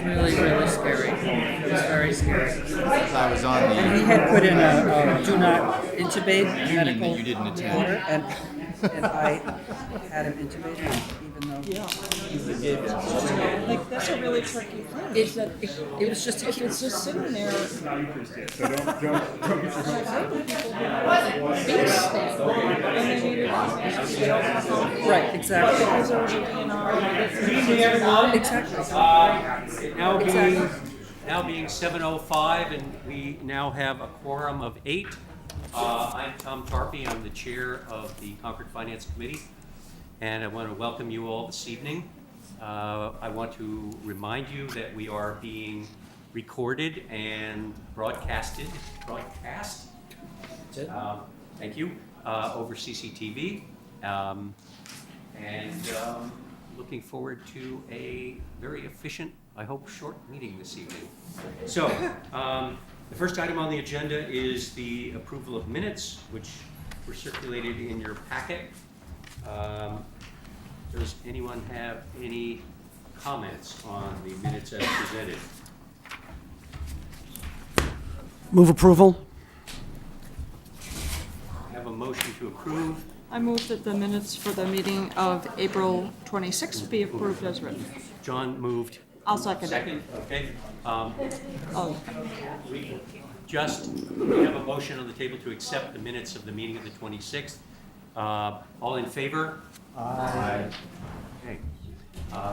really, really scary. It was very scary. I was on And he the had put in a do not intubate union medical that you didn't attend. order, and I had him intubated, even though Like, that's a really tricky thing. it was just If it's just sitting there, So don't get your hopes up. and they needed to get alcohol right, exactly, because there was a DNR. Good evening, everyone. exactly. Now being 7:05, and we now have a quorum of 8. I'm Tom Tarpey. I'm the chair of the Concord Finance Committee, and I want to welcome you all this evening. I want to remind you that we are being recorded and broadcast, thank you, over CCTV, and looking forward to a very efficient, I hope, short meeting this evening. So, the first item on the agenda is the approval of minutes, which were circulated in your packet. Does anyone have any comments on the minutes as presented? Move approval. I have a motion to approve. I move that the minutes for the meeting of April 26th be approved as written. John moved. I'll second it. Second, okay. Oh, We have a motion on the table to accept the minutes of the meeting of the 26th. All in favor? Aye. Okay.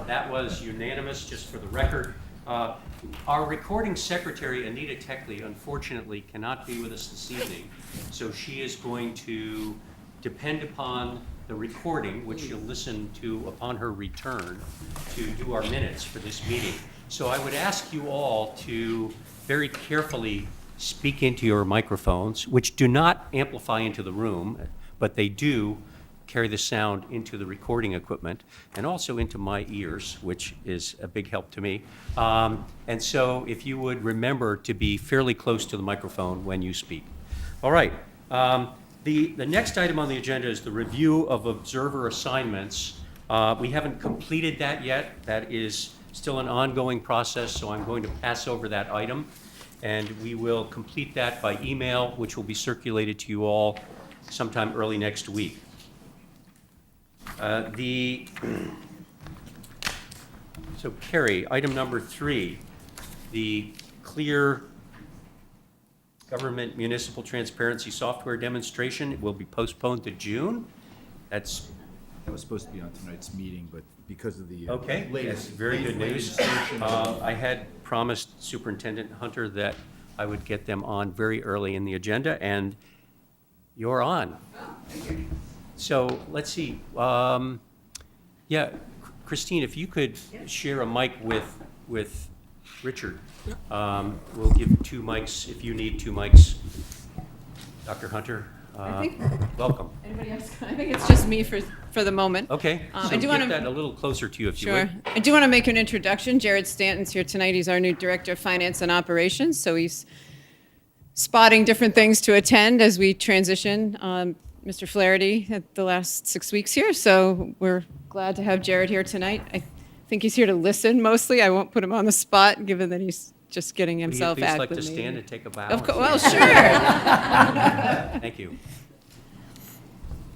That was unanimous, just for the record. Our recording secretary, Anita Techley, unfortunately cannot be with us this evening, so she is going to depend upon the recording, which you'll listen to upon her return, to do our minutes for this meeting. So I would ask you all to very carefully speak into your microphones, which do not amplify into the room, but they do carry the sound into the recording equipment and also into my ears, which is a big help to me. And so if you would remember to be fairly close to the microphone when you speak. All right. The next item on the agenda is the review of observer assignments. We haven't completed that yet. That is still an ongoing process, so I'm going to pass over that item. And we will complete that by email, which will be circulated to you all sometime early next week. So Carrie, item number 3, the Clear Government Municipal Transparency Software Demonstration will be postponed to June. That was supposed to be on tonight's meeting, but because of the Okay, that's very good news. I had promised Superintendent Hunter that I would get them on very early in the agenda, and you're on. So let's see. Yeah, Christine, if you could share a mic with Richard. We'll give 2 mics if you need 2 mics. Dr. Hunter, welcome. Anybody else? I think it's just me for the moment. Okay, so I do get wanna- that a little closer to you if you Sure. would. I do want to make an introduction. Jared Stanton's here tonight. He's our new Director of Finance and Operations, so he's spotting different things to attend as we transition. Mr. Flaherty had the last 6 weeks here, so we're glad to have Jared here tonight. I think he's here to listen mostly. I won't put him on the spot, given that he's just getting Would you himself at least like to acclimated. stand and take a bow? Of course, well, sure. Thank you.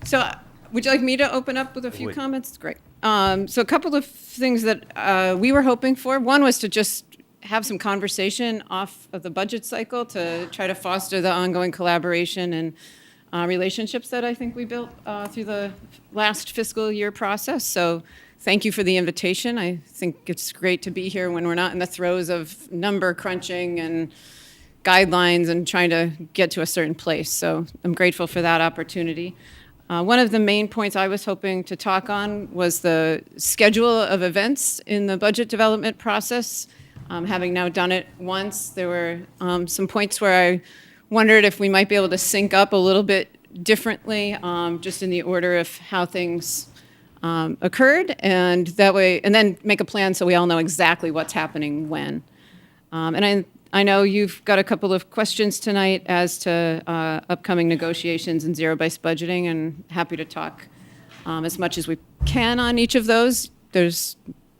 So, would you like me to open up with a few would. comments? Great. So, a couple of things that we were hoping for. One was to just have some conversation off of the budget cycle to try to foster the ongoing collaboration and relationships that I think we built through the last fiscal year process. So, thank you for the invitation. I think it's great to be here when we're not in the throes of number crunching and guidelines and trying to get to a certain place. So, I'm grateful for that opportunity. One of the main points I was hoping to talk on was the schedule of events in the budget development process. Having now done it once, there were some points where I wondered if we might be able to sync up a little bit differently, just in the order of how things occurred, and that way, and then make a plan so we all know exactly what's happening when. And I know you've got a couple of questions tonight as to upcoming negotiations and zero-based budgeting, and happy to talk as much as we can on each of those. There's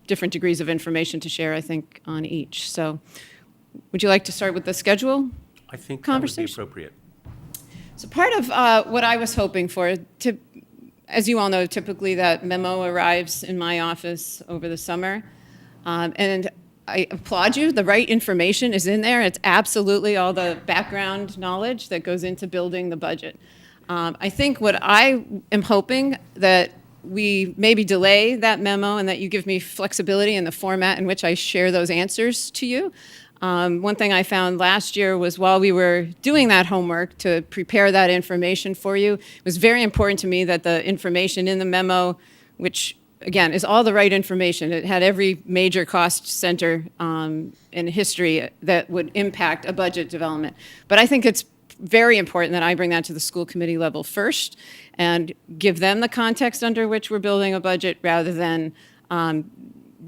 different degrees of information to share, I think, on each. So would you like to start with the schedule? I think that would be Conversation. appropriate. So part of what I was hoping for, as you all know, typically that memo arrives in my office over the summer. And I applaud you. The right information is in there. It's absolutely all the background knowledge that goes into building the budget. I think what I am hoping that we maybe delay that memo and that you give me flexibility in the format in which I share those answers to you. One thing I found last year was while we were doing that homework to prepare that information for you, it was very important to me that the information in the memo, which again is all the right information, it had every major cost center in history that would impact a budget development. But I think it's very important that I bring that to the school committee level first and give them the context under which we're building a budget rather than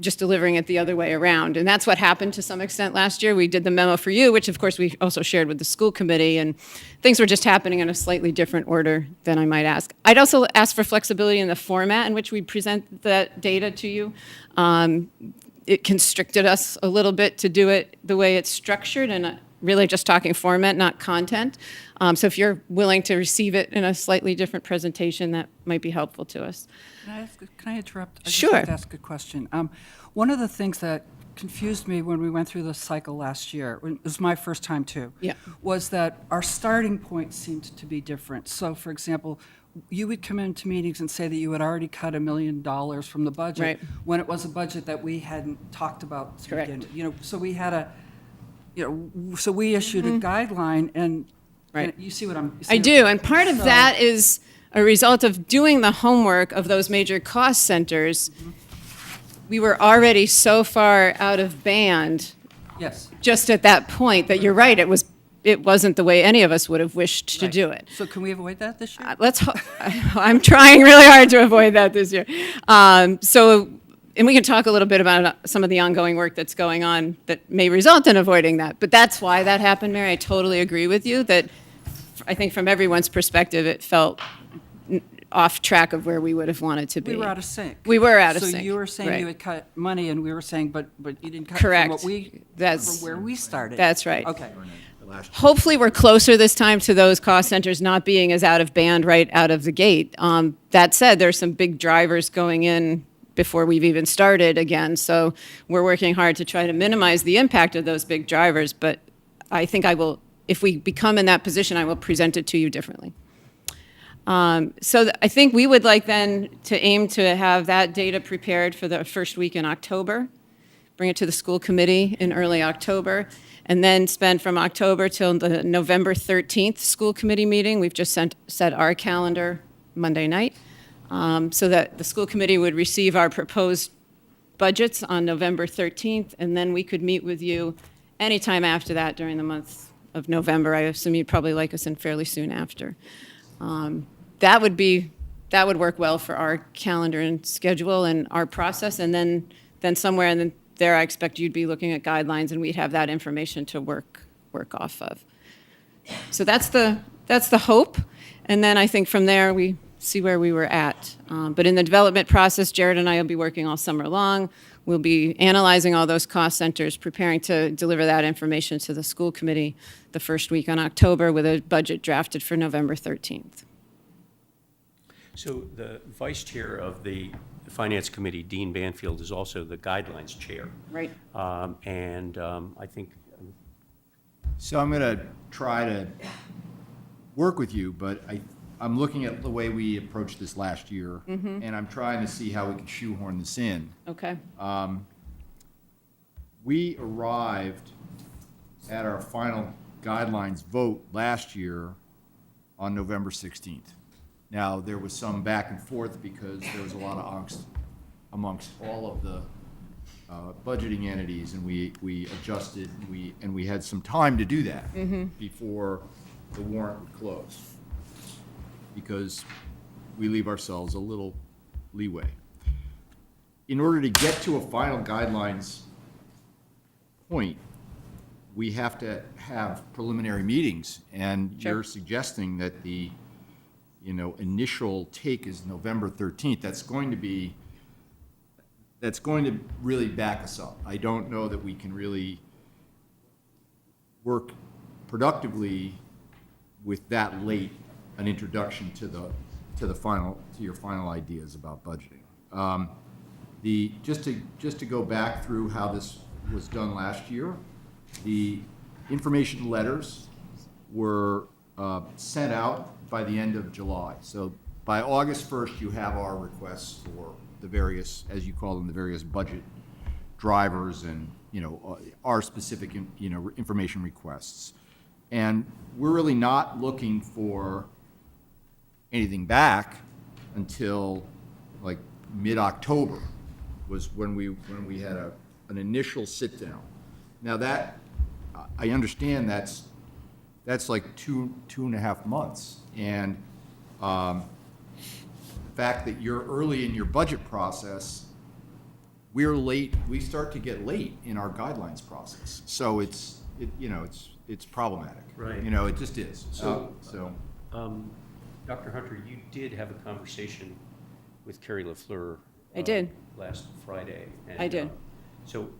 just delivering it the other way around. And that's what happened to some extent last year. We did the memo for you, which of course we also shared with the school committee, and things were just happening in a slightly different order than I might ask. I'd also ask for flexibility in the format in which we present that data to you. It constricted us a little bit to do it the way it's structured, and really just talking format, not content. So if you're willing to receive it in a slightly different presentation, that might be helpful to us. Can I interrupt? I Sure. just like to ask a question. One of the things that confused me when we went through the cycle last year, it was my first time too, Yeah. was that our starting point seemed to be different. So for example, you would come into meetings and say that you had already cut $1 million from the budget Right. when it was a budget that we hadn't talked about to Correct. begin with. So we had so we issued a guideline and Right. you see what I'm. I do, and part of So- that is a result of doing the homework of those major cost centers. We were already so far out of band Yes. just at that point that you're right, it wasn't the way any of us would have wished to Right. do it. So can we avoid that this year? I'm trying really hard to avoid that this year. And we can talk a little bit about some of the ongoing work that's going on that may result in avoiding that. But that's why that happened, Mary. I totally agree with you that I think from everyone's perspective, it felt off track of where we would have wanted to be. We were out of sync. We were out of So sync, you were saying right. you had cut money, and we were saying, but you didn't cut Correct. from what That's- from where we started. That's right. Okay. Hopefully, we're closer this time to those cost centers not being as out of band right out of the gate. That said, there's some big drivers going in before we've even started again. So we're working hard to try to minimize the impact of those big drivers. But I think I will, if we become in that position, I will present it to you differently. I think we would like then to aim to have that data prepared for the first week in October, bring it to the school committee in early October, and then spend from October till the November 13th school committee meeting. We've just set our calendar Monday night, so that the school committee would receive our proposed budgets on November 13th, and then we could meet with you anytime after that during the month of November. I assume you'd probably like us in fairly soon after. That would work well for our calendar and schedule and our process, and then somewhere in there, I expect you'd be looking at guidelines, and we'd have that information to work off of. So that's the hope, and then I think from there we see where we were at. But in the development process, Jared and I will be working all summer long. We'll be analyzing all those cost centers, preparing to deliver that information to the school committee the first week in October with a budget drafted for November 13th. So the vice chair of the Finance Committee, Dean Banfield, is also the guidelines chair. Right. I think, So I'm going to try to work with you, but I'm looking at the way we approached this last year, and I'm trying to see how we can shoehorn this in. Okay. We arrived at our final guidelines vote last year on November 16th. Now, there was some back and forth because there was a lot of angst amongst all of the budgeting entities, and we adjusted, and we had some time to do that before the warrant would close, because we leave ourselves a little leeway. In order to get to a final guidelines point, we have to have preliminary meetings, and Sure. you're suggesting that the initial take is November 13th. That's going to be that's going to really back us up. I don't know that we can really work productively with that late an introduction to your final ideas about budgeting. Just to go back through how this was done last year, the information letters were sent out by the end of July. So by August 1st, you have our requests for the various, as you call them, the various budget drivers and, our specific, information requests. And we're really not looking for anything back until like mid-October was when we had an initial sit-down. Now that, I understand that's like two and a half months. And the fact that you're early in your budget process, we're late, we start to get late in our guidelines process. So it's problematic. Right. It just is. So- Dr. Hunter, you did have a conversation with Carrie LaFleur. I did. Last Friday. And, I did. So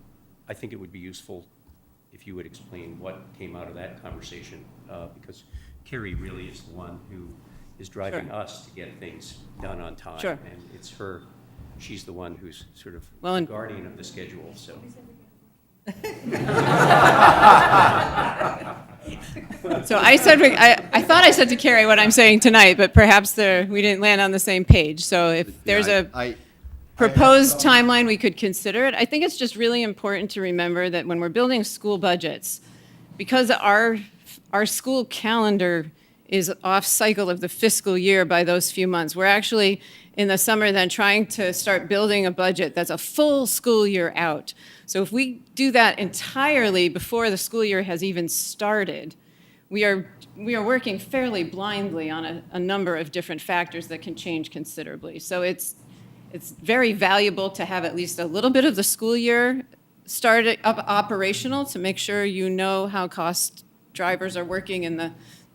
I think it would be useful if you would explain what came out of that conversation, because Carrie really is the one who is driving Sure. us to get things done on time. Sure. And it's her, she's the one who's sort of Well, and- guardian of the schedule, so. So I said, I thought I said to Carrie what I'm saying tonight, but perhaps we didn't land on the same page. So if there's a proposed timeline, we could consider it. I think it's just really important to remember that when we're building school budgets, because our school calendar is off cycle of the fiscal year by those few months, we're actually in the summer then trying to start building a budget that's a full school year out. So if we do that entirely before the school year has even started, we are working fairly blindly on a number of different factors that can change considerably. So it's very valuable to have at least a little bit of the school year started up operational to make sure you know how cost drivers are working in the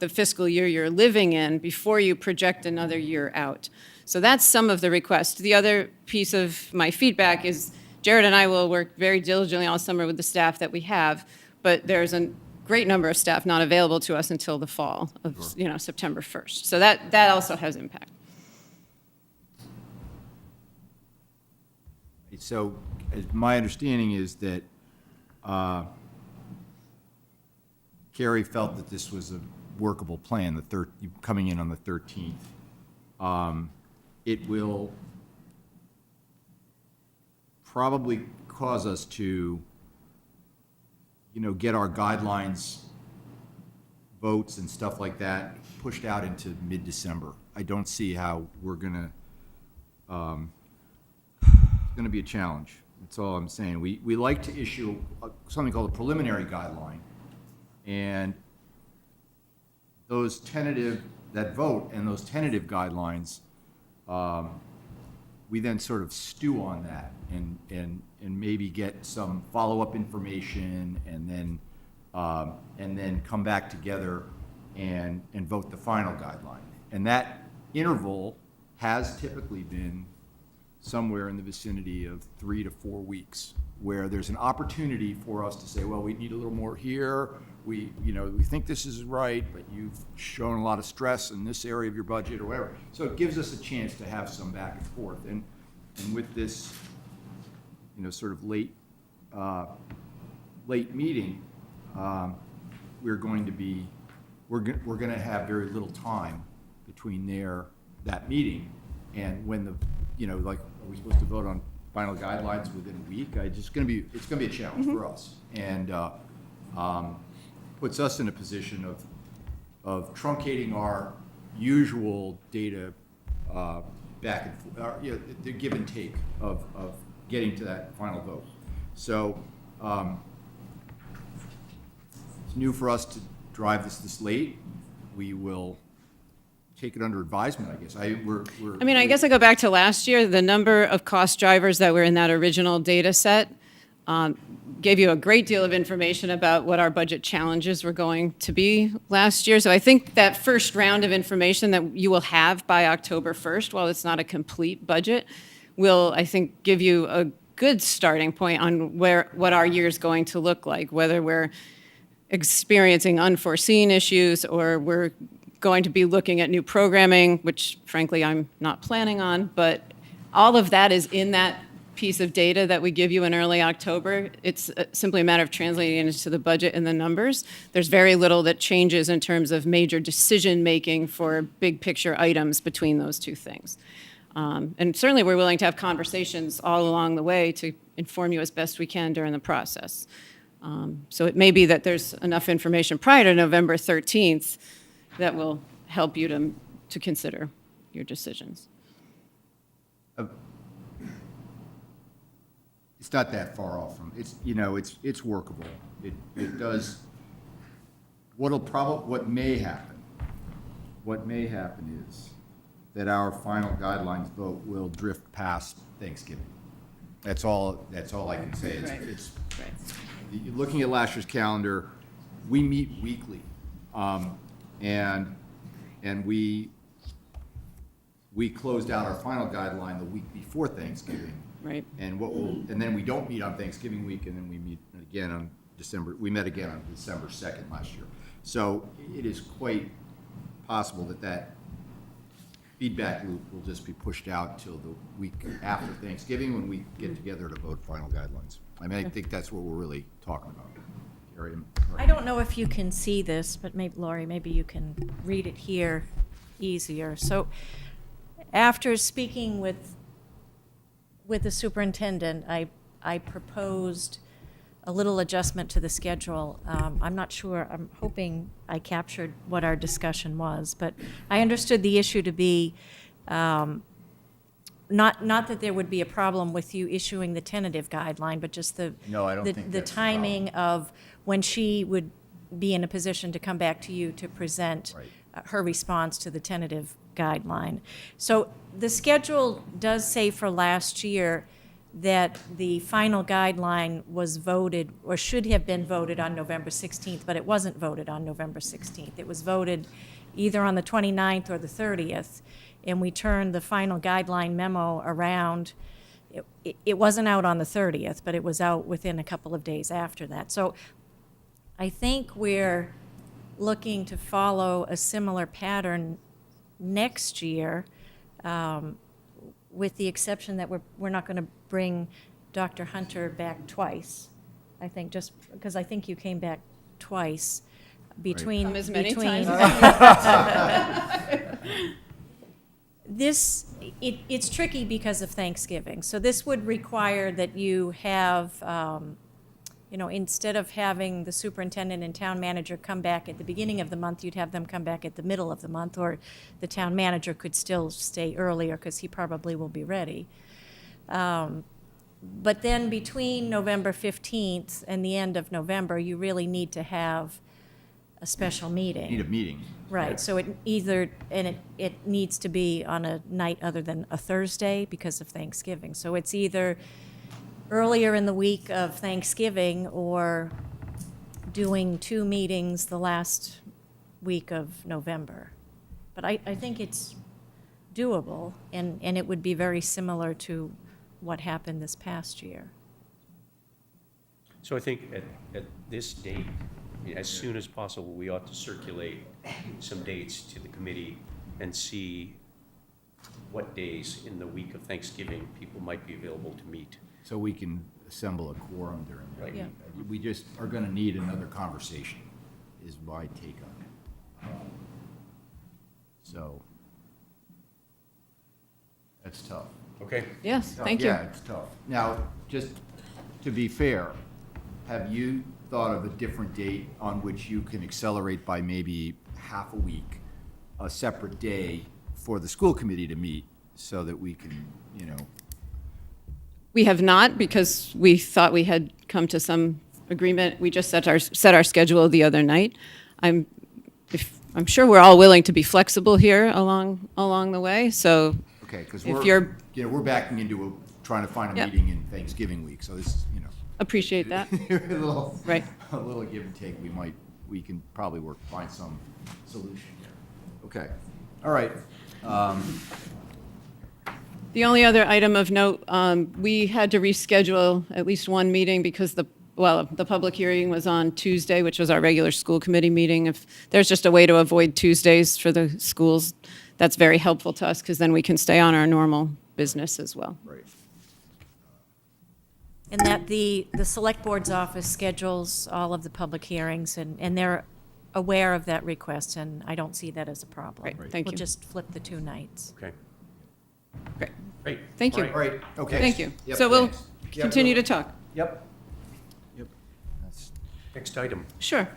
fiscal year you're living in before you project another year out. So that's some of the request. The other piece of my feedback is Jared and I will work very diligently all summer with the staff that we have, but there's a great number of staff not available to us until the fall of, September 1st. So that also has impact. So my understanding is that Carrie felt that this was a workable plan, coming in on the 13th. It will probably cause us to, get our guidelines, votes and stuff like that pushed out into mid-December. I don't see how we're gonna, it's gonna be a challenge. That's all I'm saying. We like to issue something called a preliminary guideline, and that vote and those tentative guidelines, we then sort of stew on that and maybe get some follow-up information and then come back together and vote the final guideline. And that interval has typically been somewhere in the vicinity of 3 to 4 weeks, where there's an opportunity for us to say, well, we need a little more here. We think this is right, but you've shown a lot of stress in this area of your budget or whatever. So it gives us a chance to have some back and forth. And with this, sort of late meeting, we're going to have very little time between that meeting and when are we supposed to vote on final guidelines within a week? It's going to be a challenge for us, and puts us in a position of truncating our usual data back and forth, the give and take of getting to that final vote. So it's new for us to drive this late. We will take it under advisement, I guess. I guess I go back to last year, the number of cost drivers that were in that original data set gave you a great deal of information about what our budget challenges were going to be last year. So I think that first round of information that you will have by October 1st, while it's not a complete budget, will, I think, give you a good starting point on what our year's going to look like, whether we're experiencing unforeseen issues or we're going to be looking at new programming, which frankly I'm not planning on, but all of that is in that piece of data that we give you in early October. It's simply a matter of translating it into the budget and the numbers. There's very little that changes in terms of major decision-making for big picture items between those two things. And certainly we're willing to have conversations all along the way to inform you as best we can during the process. So it may be that there's enough information prior to November 13th that will help you to consider your decisions. It's not that far off from, it's workable. It does, what may happen is that our final guidelines vote will drift past Thanksgiving. That's all I can say. It's looking at last year's calendar, we meet weekly. And we closed out our final guideline the week before Thanksgiving. Right. And then we don't meet on Thanksgiving week, and then we meet again on we met again on December 2nd last year. So it is quite possible that feedback loop will just be pushed out till the week after Thanksgiving when we get together to vote final guidelines. I mean, I think that's what we're really talking about. Carrie, I don't know if you can see this, but maybe, Lori, maybe you can read it here easier. So after speaking with the superintendent, I proposed a little adjustment to the schedule. I'm not sure, I'm hoping I captured what our discussion was, but I understood the issue to be not that there would be a problem with you issuing the tentative guideline, but just No, I don't think the that's the timing of when she would be in a position to come back to you to present Right. her response to the tentative guideline. So the schedule does say for last year that the final guideline was voted, or should have been voted on November 16th, but it wasn't voted on November 16th. It was voted either on the 29th or the 30th, and we turned the final guideline memo around. It wasn't out on the 30th, but it was out within a couple of days after that. So I think we're looking to follow a similar pattern next year, with the exception that we're not going to bring Dr. Hunter back twice. I think just because I think you came back twice between. Come as many times It's tricky because of Thanksgiving. So this would require that you have, instead of having the superintendent and town manager come back at the beginning of the month, you'd have them come back at the middle of the month, or the town manager could still stay earlier because he probably will be ready. But then between November 15th and the end of November, you really need to have a special meeting. Need a meeting. Right, so it needs to be on a night other than a Thursday because of Thanksgiving. So it's either earlier in the week of Thanksgiving or doing 2 meetings the last week of November. But I think it's doable, and it would be very similar to what happened this past year. So I think at this date, as soon as possible, we ought to circulate some dates to the committee and see what days in the week of Thanksgiving people might be available to meet. So we can assemble a quorum during that. Right. Yeah. We just are gonna need another conversation, is my take on it. So, that's tough. Okay? Yes, Tough. thank you. Yeah, it's tough. Now, just to be fair, have you thought of a different date on which you can accelerate by maybe half a week, a separate day for the school committee to meet, so that we can, We have not, because we thought we had come to some agreement. We just set our schedule the other night. I'm sure we're all willing to be flexible here along the way, so okay, because if you're, we're backing into trying to find a Yep. meeting in Thanksgiving week, so this, appreciate that. a little, Right. a little give and take, we can probably find some solution here. Okay, all right. The only other item of note, we had to reschedule at least one meeting because the public hearing was on Tuesday, which was our regular school committee meeting. If there's just a way to avoid Tuesdays for the schools, that's very helpful to us because then we can stay on our normal business as well. Right. And that the Select Board's office schedules all of the public hearings, and they're aware of that request, and I don't see that as a problem. Great, thank We'll you. just flip the 2 nights. Okay, Great, great. thank you. All All right, okay. Thank you. Yep, So we'll thanks. Yep. continue to talk. Yep. That's- Next item. Sure.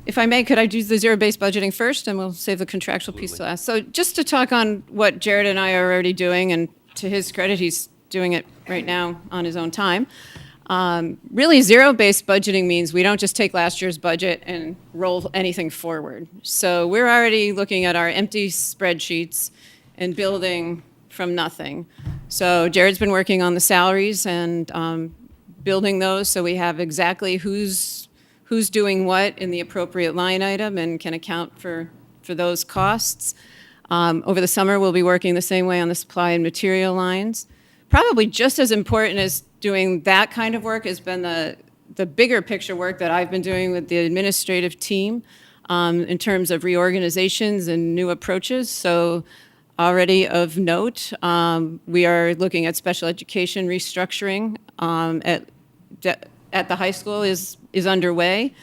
If I may, could I do the zero-based budgeting first, and we'll save the contractual piece to last? So just to talk on what Jared and I are already doing, and to his credit, he's doing it right now on his own time. Really, zero-based budgeting means we don't just take last year's budget and roll anything forward. So we're already looking at our empty spreadsheets and building from nothing. So Jared's been working on the salaries and building those so we have exactly who's doing what in the appropriate line item and can account for those costs. Over the summer, we'll be working the same way on the supply and material lines. Probably just as important as doing that kind of work has been the bigger picture work that I've been doing with the administrative team in terms of reorganizations and new approaches. So already of note, we are looking at special education restructuring at the high school is underway.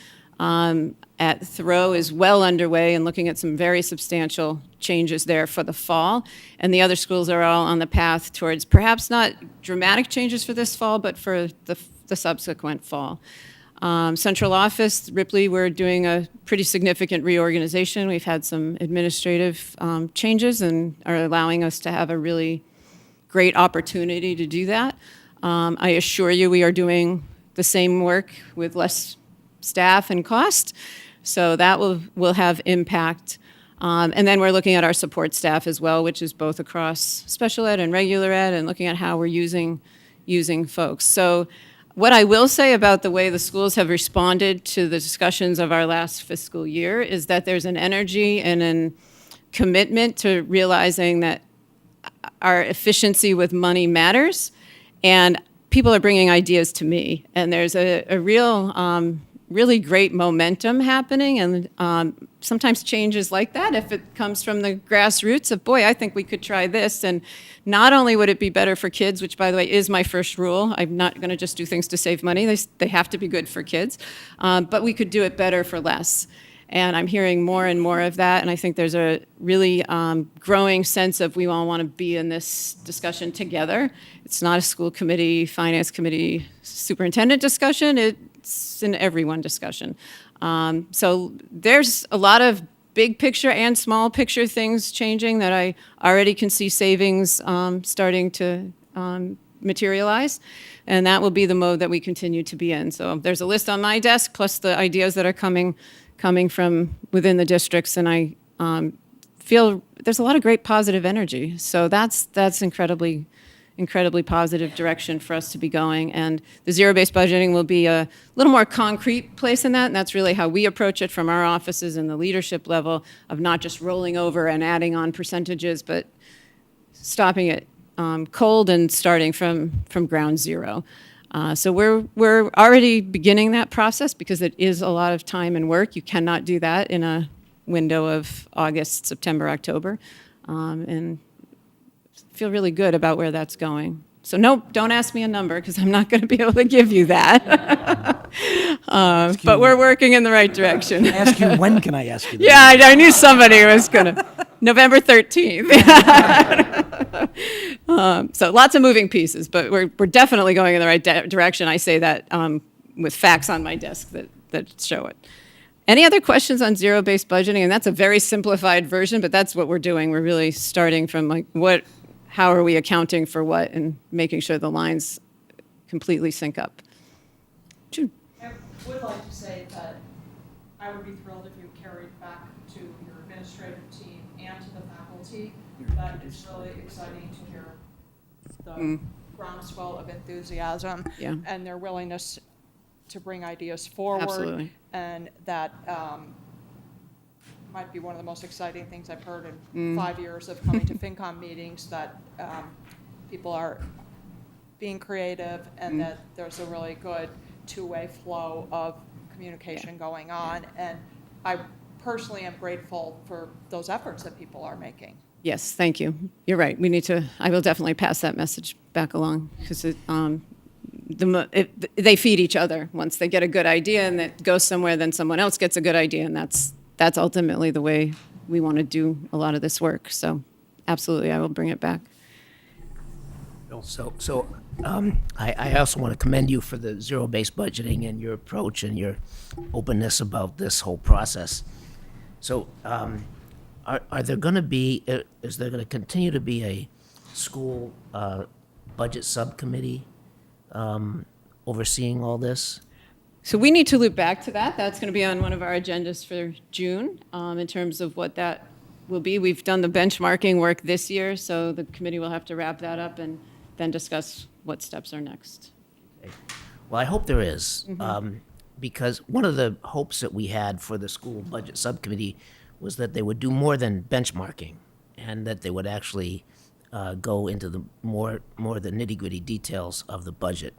At Thoreau is well underway and looking at some very substantial changes there for the fall. And the other schools are all on the path towards perhaps not dramatic changes for this fall, but for the subsequent fall. Central office, Ripley, we're doing a pretty significant reorganization. We've had some administrative changes and are allowing us to have a really great opportunity to do that. I assure you we are doing the same work with less staff and cost, so that will have impact. And then we're looking at our support staff as well, which is both across special ed and regular ed, and looking at how we're using folks. So what I will say about the way the schools have responded to the discussions of our last fiscal year is that there's an energy and a commitment to realizing that our efficiency with money matters, and people are bringing ideas to me, and there's a real, really great momentum happening, and sometimes changes like that, if it comes from the grassroots of, boy, I think we could try this, and not only would it be better for kids, which by the way is my first rule, I'm not gonna just do things to save money, they have to be good for kids, but we could do it better for less. And I'm hearing more and more of that, and I think there's a really growing sense of we all want to be in this discussion together. It's not a school committee, finance committee, superintendent discussion, it's an everyone discussion. So there's a lot of big picture and small picture things changing that I already can see savings starting to materialize, and that will be the mode that we continue to be in. So there's a list on my desk, plus the ideas that are coming from within the districts, and I feel there's a lot of great positive energy. So that's incredibly positive direction for us to be going. And the zero-based budgeting will be a little more concrete place in that, and that's really how we approach it from our offices and the leadership level of not just rolling over and adding on percentages, but stopping it cold and starting from ground zero. So we're already beginning that process because it is a lot of time and work. You cannot do that in a window of August, September, October, and feel really good about where that's going. So nope, don't ask me a number because I'm not going to be able to give you that. But we're working in the right direction. Ask you, when can I ask you that? Yeah, I knew somebody was going to. November 13th. So lots of moving pieces, but we're definitely going in the right direction. I say that with facts on my desk that show it. Any other questions on zero-based budgeting? And that's a very simplified version, but that's what we're doing. We're really starting from like how are we accounting for what and making sure the lines completely sync up. June. I would like to say that I would be thrilled if you carried back to your administrative team and to the faculty that it's really exciting to hear the groundswell of enthusiasm Yeah. and their willingness to bring ideas forward. Absolutely. And that might be one of the most exciting things I've heard in 5 years of coming to FinCom meetings, that people are being creative and that there's a really good two-way flow of communication going on. And I personally am grateful for those efforts that people are making. Yes, thank you. You're right. I will definitely pass that message back along, because they feed each other. Once they get a good idea and it goes somewhere, then someone else gets a good idea, and that's ultimately the way we want to do a lot of this work. So absolutely, I will bring it back. I also want to commend you for the zero-based budgeting and your approach and your openness about this whole process. So, are there going to be, is there going to continue to be a school budget subcommittee overseeing all this? So we need to loop back to that. That's going to be on one of our agendas for June, in terms of what that will be. We've done the benchmarking work this year, so the committee will have to wrap that up and then discuss what steps are next. Well, I hope there is, because one of the hopes that we had for the school budget subcommittee was that they would do more than benchmarking, and that they would actually go into the more the nitty-gritty details of the budget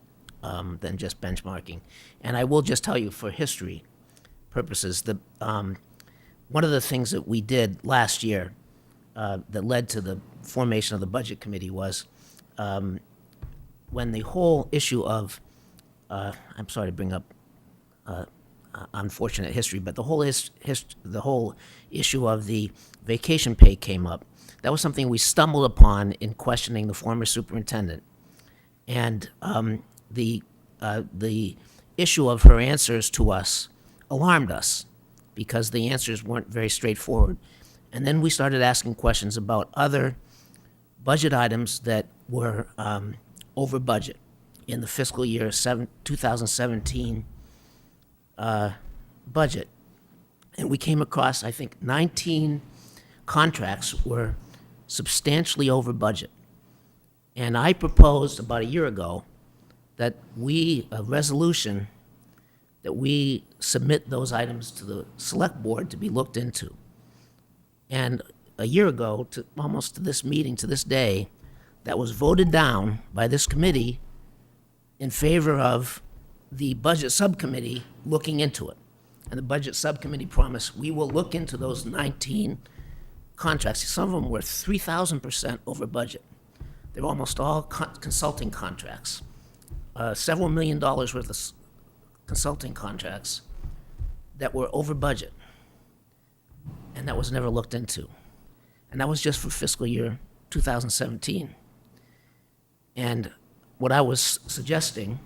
than just benchmarking. And I will just tell you, for history purposes, one of the things that we did last year that led to the formation of the budget committee was when the whole issue of, I'm sorry to bring up unfortunate history, but the whole issue of the vacation pay came up. That was something we stumbled upon in questioning the former superintendent, and the issue of her answers to us alarmed us, because the answers weren't very straightforward. And then we started asking questions about other budget items that were over budget in the fiscal year 2017 budget. And we came across, I think, 19 contracts were substantially over budget. And I proposed about a year ago that a resolution that we submit those items to the select board to be looked into. And a year ago, almost to this meeting, to this day, that was voted down by this committee in favor of the budget subcommittee looking into it. And the budget subcommittee promised, we will look into those 19 contracts. Some of them were 3,000% over budget. They were almost all consulting contracts. Several $1 million worth of consulting contracts that were over budget. And that was never looked into. And that was just for fiscal year 2017. And what I was suggesting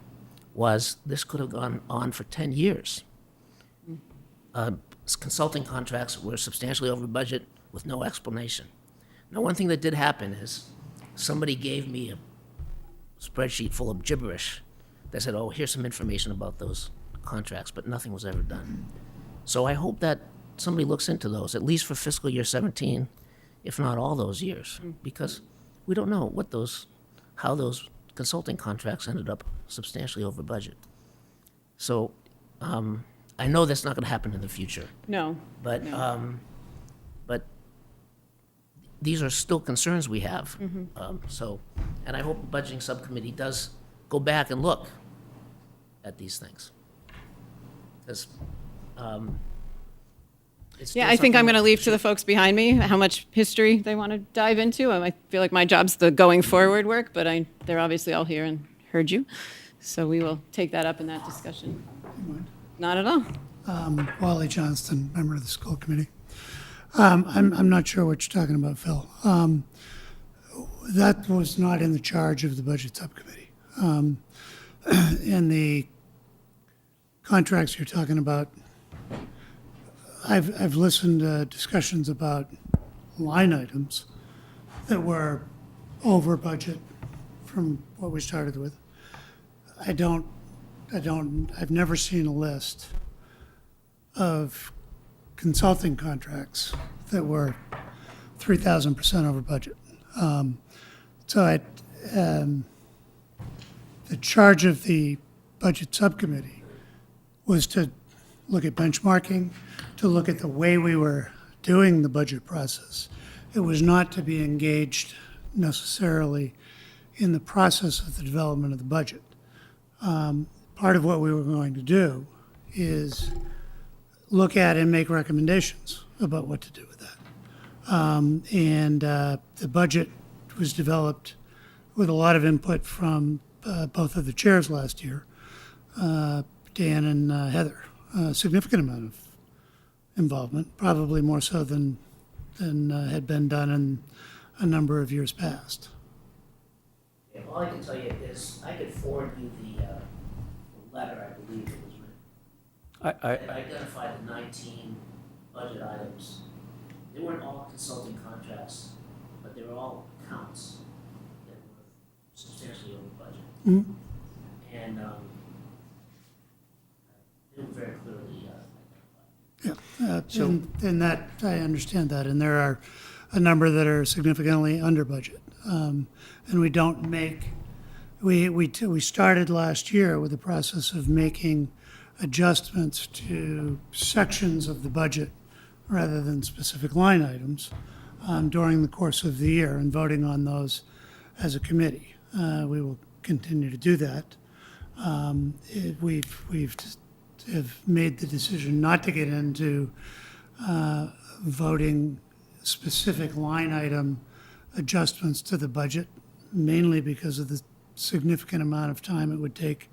was this could have gone on for 10 years. Consulting contracts were substantially over budget with no explanation. Now, one thing that did happen is somebody gave me a spreadsheet full of gibberish that said, oh, here's some information about those contracts, but nothing was ever done. So I hope that somebody looks into those, at least for fiscal year 17, if not all those years, because we don't know how those consulting contracts ended up substantially over budget. So I know that's not going to happen in the future, No. but No. but these are still concerns we have. And I hope the budgeting subcommittee does go back and look at these things, because Yeah, I think I'm going to leave to the folks behind me how much history they want to dive into. I feel like my job's the going forward work, but they're obviously all here and heard you. So we will take that up in that discussion. Not at all. Wally Johnston, member of the school committee. I'm not sure what you're talking about, Phil. That was not in the charge of the budget subcommittee. In the contracts you're talking about, I've listened to discussions about line items that were over budget from what we started with. I've never seen a list of consulting contracts that were 3,000% over budget. The charge of the budget subcommittee was to look at benchmarking, to look at the way we were doing the budget process. It was not to be engaged necessarily in the process of the development of the budget. Part of what we were going to do is look at and make recommendations about what to do with that. The budget was developed with a lot of input from both of the chairs last year, Dan and Heather. A significant amount of involvement, probably more so than had been done in a number of years past. Yeah, all I can tell you is I could forward you the letter, I believe it was written. That identified the 19 budget items. They weren't all consulting contracts, but they were all accounts that were substantially over budget. Mhm. And they were very clearly identified. Yeah, and that, I understand that, and there are a number that are significantly under budget. And we don't make, we started last year with the process of making adjustments to sections of the budget rather than specific line items during the course of the year and voting on those as a committee. We will continue to do that. We've have made the decision not to get into voting specific line item adjustments to the budget, mainly because of the significant amount of time it would take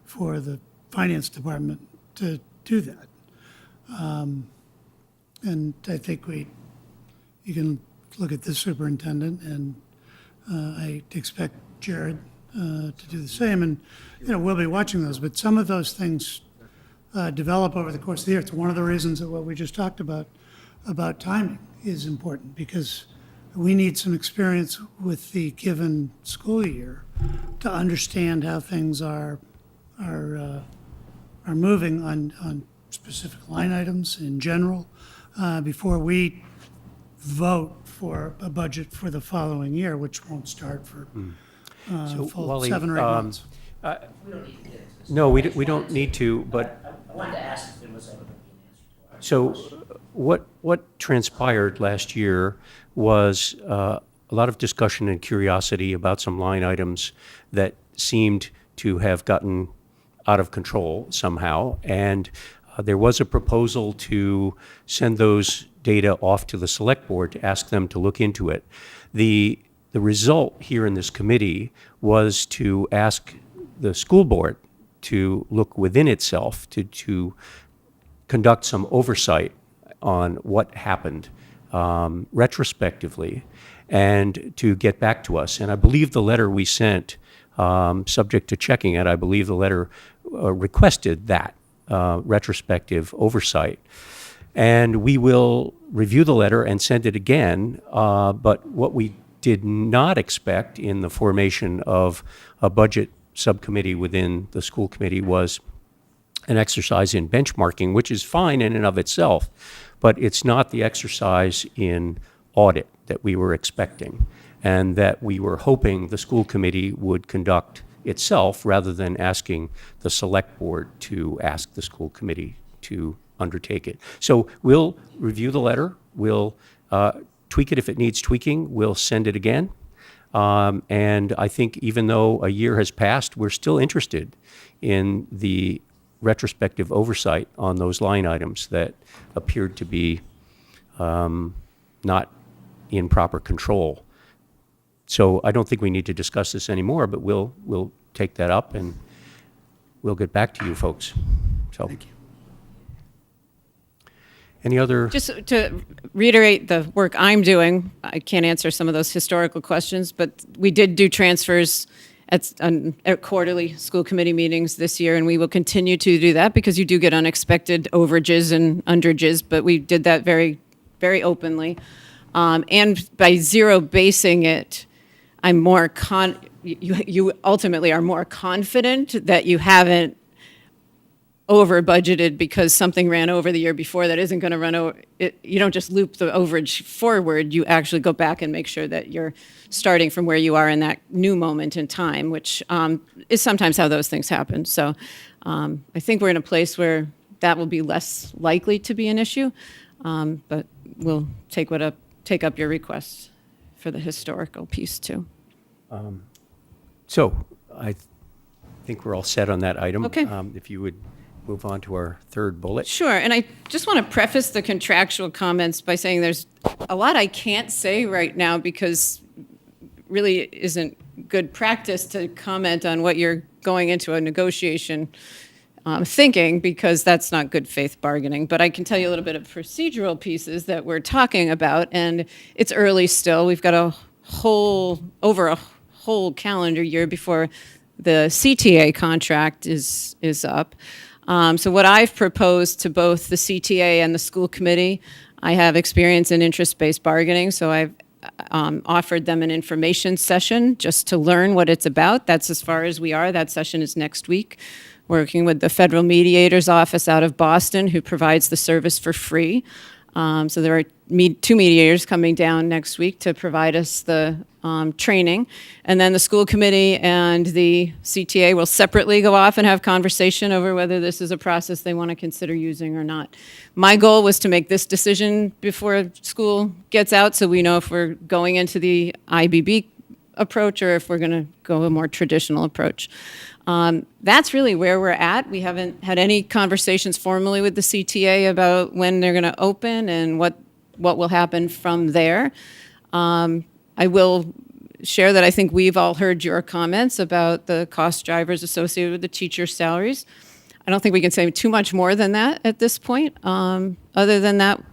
for the finance department to do that. And I think you can look at this superintendent, and I expect Jared to do the same. And, we'll be watching those, but some of those things develop over the course of the year. It's one of the reasons that what we just talked about timing is important, because we need some experience with the given school year to understand how things are moving on specific line items in general before we vote for a budget for the following year, which won't start for full Wally, 7 or 8 months. We don't need to get into this. No, we don't need to, but I wanted to ask if there was ever going to be an answer to our so question. what transpired last year was a lot of discussion and curiosity about some line items that seemed to have gotten out of control somehow. And there was a proposal to send those data off to the select board to ask them to look into it. The result here in this committee was to ask the school board to look within itself, to conduct some oversight on what happened retrospectively, and to get back to us. And I believe the letter we sent, subject to checking it, I believe the letter requested that retrospective oversight. And we will review the letter and send it again, but what we did not expect in the formation of a budget subcommittee within the school committee was an exercise in benchmarking, which is fine in and of itself, but it's not the exercise in audit that we were expecting and that we were hoping the school committee would conduct itself rather than asking the select board to ask the school committee to undertake it. So we'll review the letter, we'll tweak it if it needs tweaking, we'll send it again. And I think even though a year has passed, we're still interested in the retrospective oversight on those line items that appeared to be not in proper control. So I don't think we need to discuss this anymore, but we'll take that up and we'll get back to you folks. So. Thank you. Any other? Just to reiterate the work I'm doing, I can't answer some of those historical questions, but we did do transfers at quarterly school committee meetings this year, and we will continue to do that because you do get unexpected overages and underages, but we did that very, very openly. And by zero basing it, I'm more you ultimately are more confident that you haven't over budgeted because something ran over the year before that isn't going to run over. You don't just loop the overage forward. You actually go back and make sure that you're starting from where you are in that new moment in time, which is sometimes how those things happen. So I think we're in a place where that will be less likely to be an issue. But we'll take up your request for the historical piece too. So I think we're all set on that item. Okay. If you would move on to our third bullet. Sure, and I just want to preface the contractual comments by saying there's a lot I can't say right now because really it isn't good practice to comment on what you're going into a negotiation thinking, because that's not good faith bargaining. But I can tell you a little bit of procedural pieces that we're talking about, and it's early still. We've got over a whole calendar year before the CTA contract is up. So what I've proposed to both the CTA and the school committee, I have experience in interest-based bargaining, so I've offered them an information session just to learn what it's about. That's as far as we are. That session is next week, working with the Federal Mediator's Office out of Boston, who provides the service for free. So there are two mediators coming down next week to provide us the training. And then the school committee and the CTA will separately go off and have conversation over whether this is a process they want to consider using or not. My goal was to make this decision before school gets out, so we know if we're going into the IBB approach or if we're going to go a more traditional approach. That's really where we're at. We haven't had any conversations formally with the CTA about when they're going to open and what will happen from there. I will share that I think we've all heard your comments about the cost drivers associated with the teacher salaries. I don't think we can say too much more than that at this point. Other than that,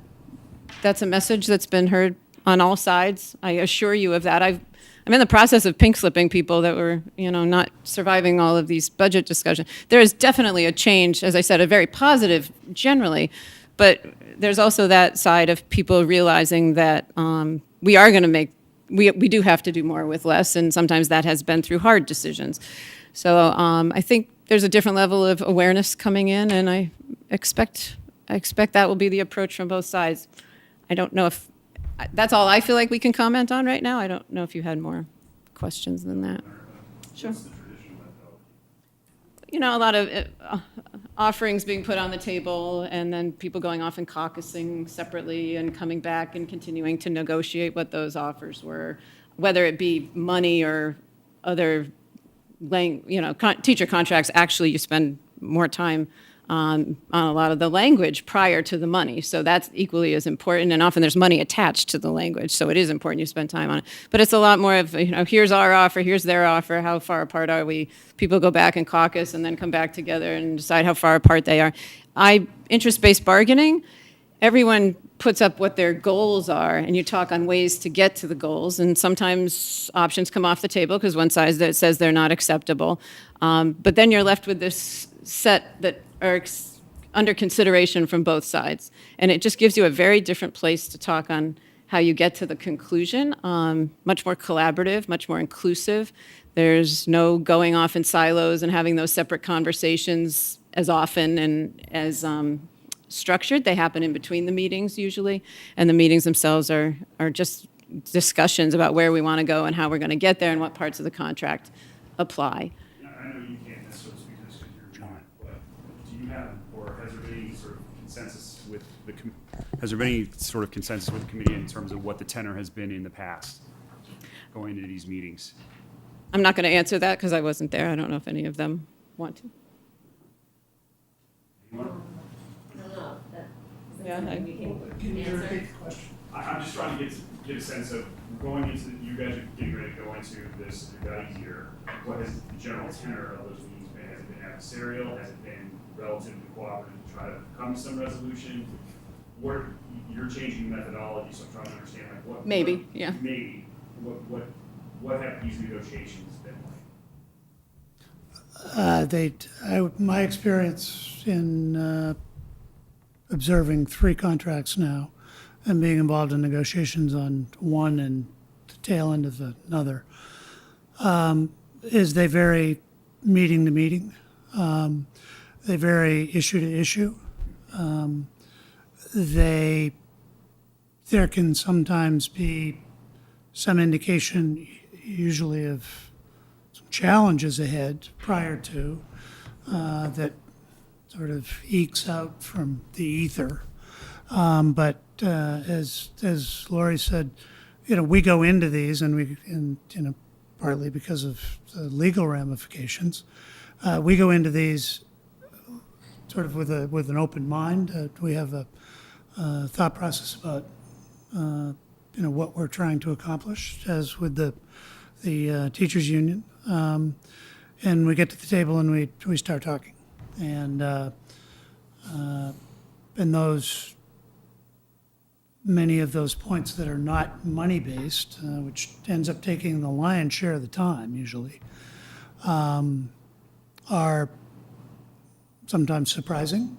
that's a message that's been heard on all sides. I assure you of that. I'm in the process of pink slipping people that were, not surviving all of these budget discussions. There is definitely a change, as I said, a very positive generally, but there's also that side of people realizing that we are going to we do have to do more with less, and sometimes that has been through hard decisions. So I think there's a different level of awareness coming in, and I expect that will be the approach from both sides. I don't know if that's all I feel like we can comment on right now. I don't know if you had more questions than that. Sure. A lot of offerings being put on the table, and then people going off and caucusing separately and coming back and continuing to negotiate what those offers were, whether it be money or other, teacher contracts. Actually, you spend more time on a lot of the language prior to the money. So that's equally as important. And often there's money attached to the language. So it is important you spend time on it. But it's a lot more of, here's our offer, here's their offer, how far apart are we? People go back and caucus and then come back together and decide how far apart they are. Interest-based bargaining, everyone puts up what their goals are, and you talk on ways to get to the goals. And sometimes options come off the table because one side that says they're not acceptable. But then you're left with this set that are under consideration from both sides. And it just gives you a very different place to talk on how you get to the conclusion. Much more collaborative, much more inclusive. There's no going off in silos and having those separate conversations as often and as structured. They happen in between the meetings usually. And the meetings themselves are just discussions about where we want to go and how we're going to get there and what parts of the contract apply. I know you can't necessarily speak to this because you're not, but do you have, or has there been any sort of consensus with the committee in terms of what the tenor has been in the past going into these meetings? I'm not going to answer that because I wasn't there. I don't know if any of them want to. Yeah, I'm just trying to get a sense of going into, you guys are getting ready to go into this about a year. What has the general tenor of those meetings been? Has it been adversarial? Has it been relatively cooperative to try to come to some resolution? You're changing the methodology, so I'm trying to understand what. Maybe, yeah. Maybe. What have these negotiations been like? My experience in observing 3 contracts now and being involved in negotiations on one and the tail end of another, is they vary meeting to meeting. They vary issue to issue. There can sometimes be some indication, usually of some challenges ahead prior to, that sort of ekes out from the ether. But as Lori said, we go into these and partly because of the legal ramifications, we go into these sort of with an open mind. We have a thought process about what we're trying to accomplish, as with the teachers union, and we get to the table and we start talking, and those many of those points that are not money based, which ends up taking the lion's share of the time usually, are sometimes surprising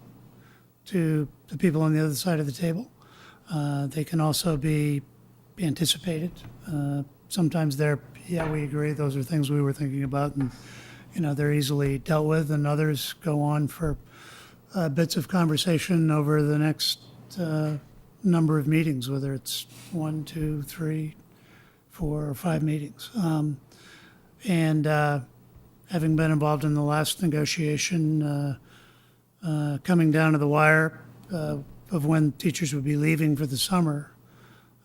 to the people on the other side of the table. They can also be anticipated. Sometimes we agree, those are things we were thinking about, and they're easily dealt with, and others go on for bits of conversation over the next number of meetings, whether it's 1, 2, 3, 4, or 5 meetings. And having been involved in the last negotiation, coming down to the wire of when teachers would be leaving for the summer,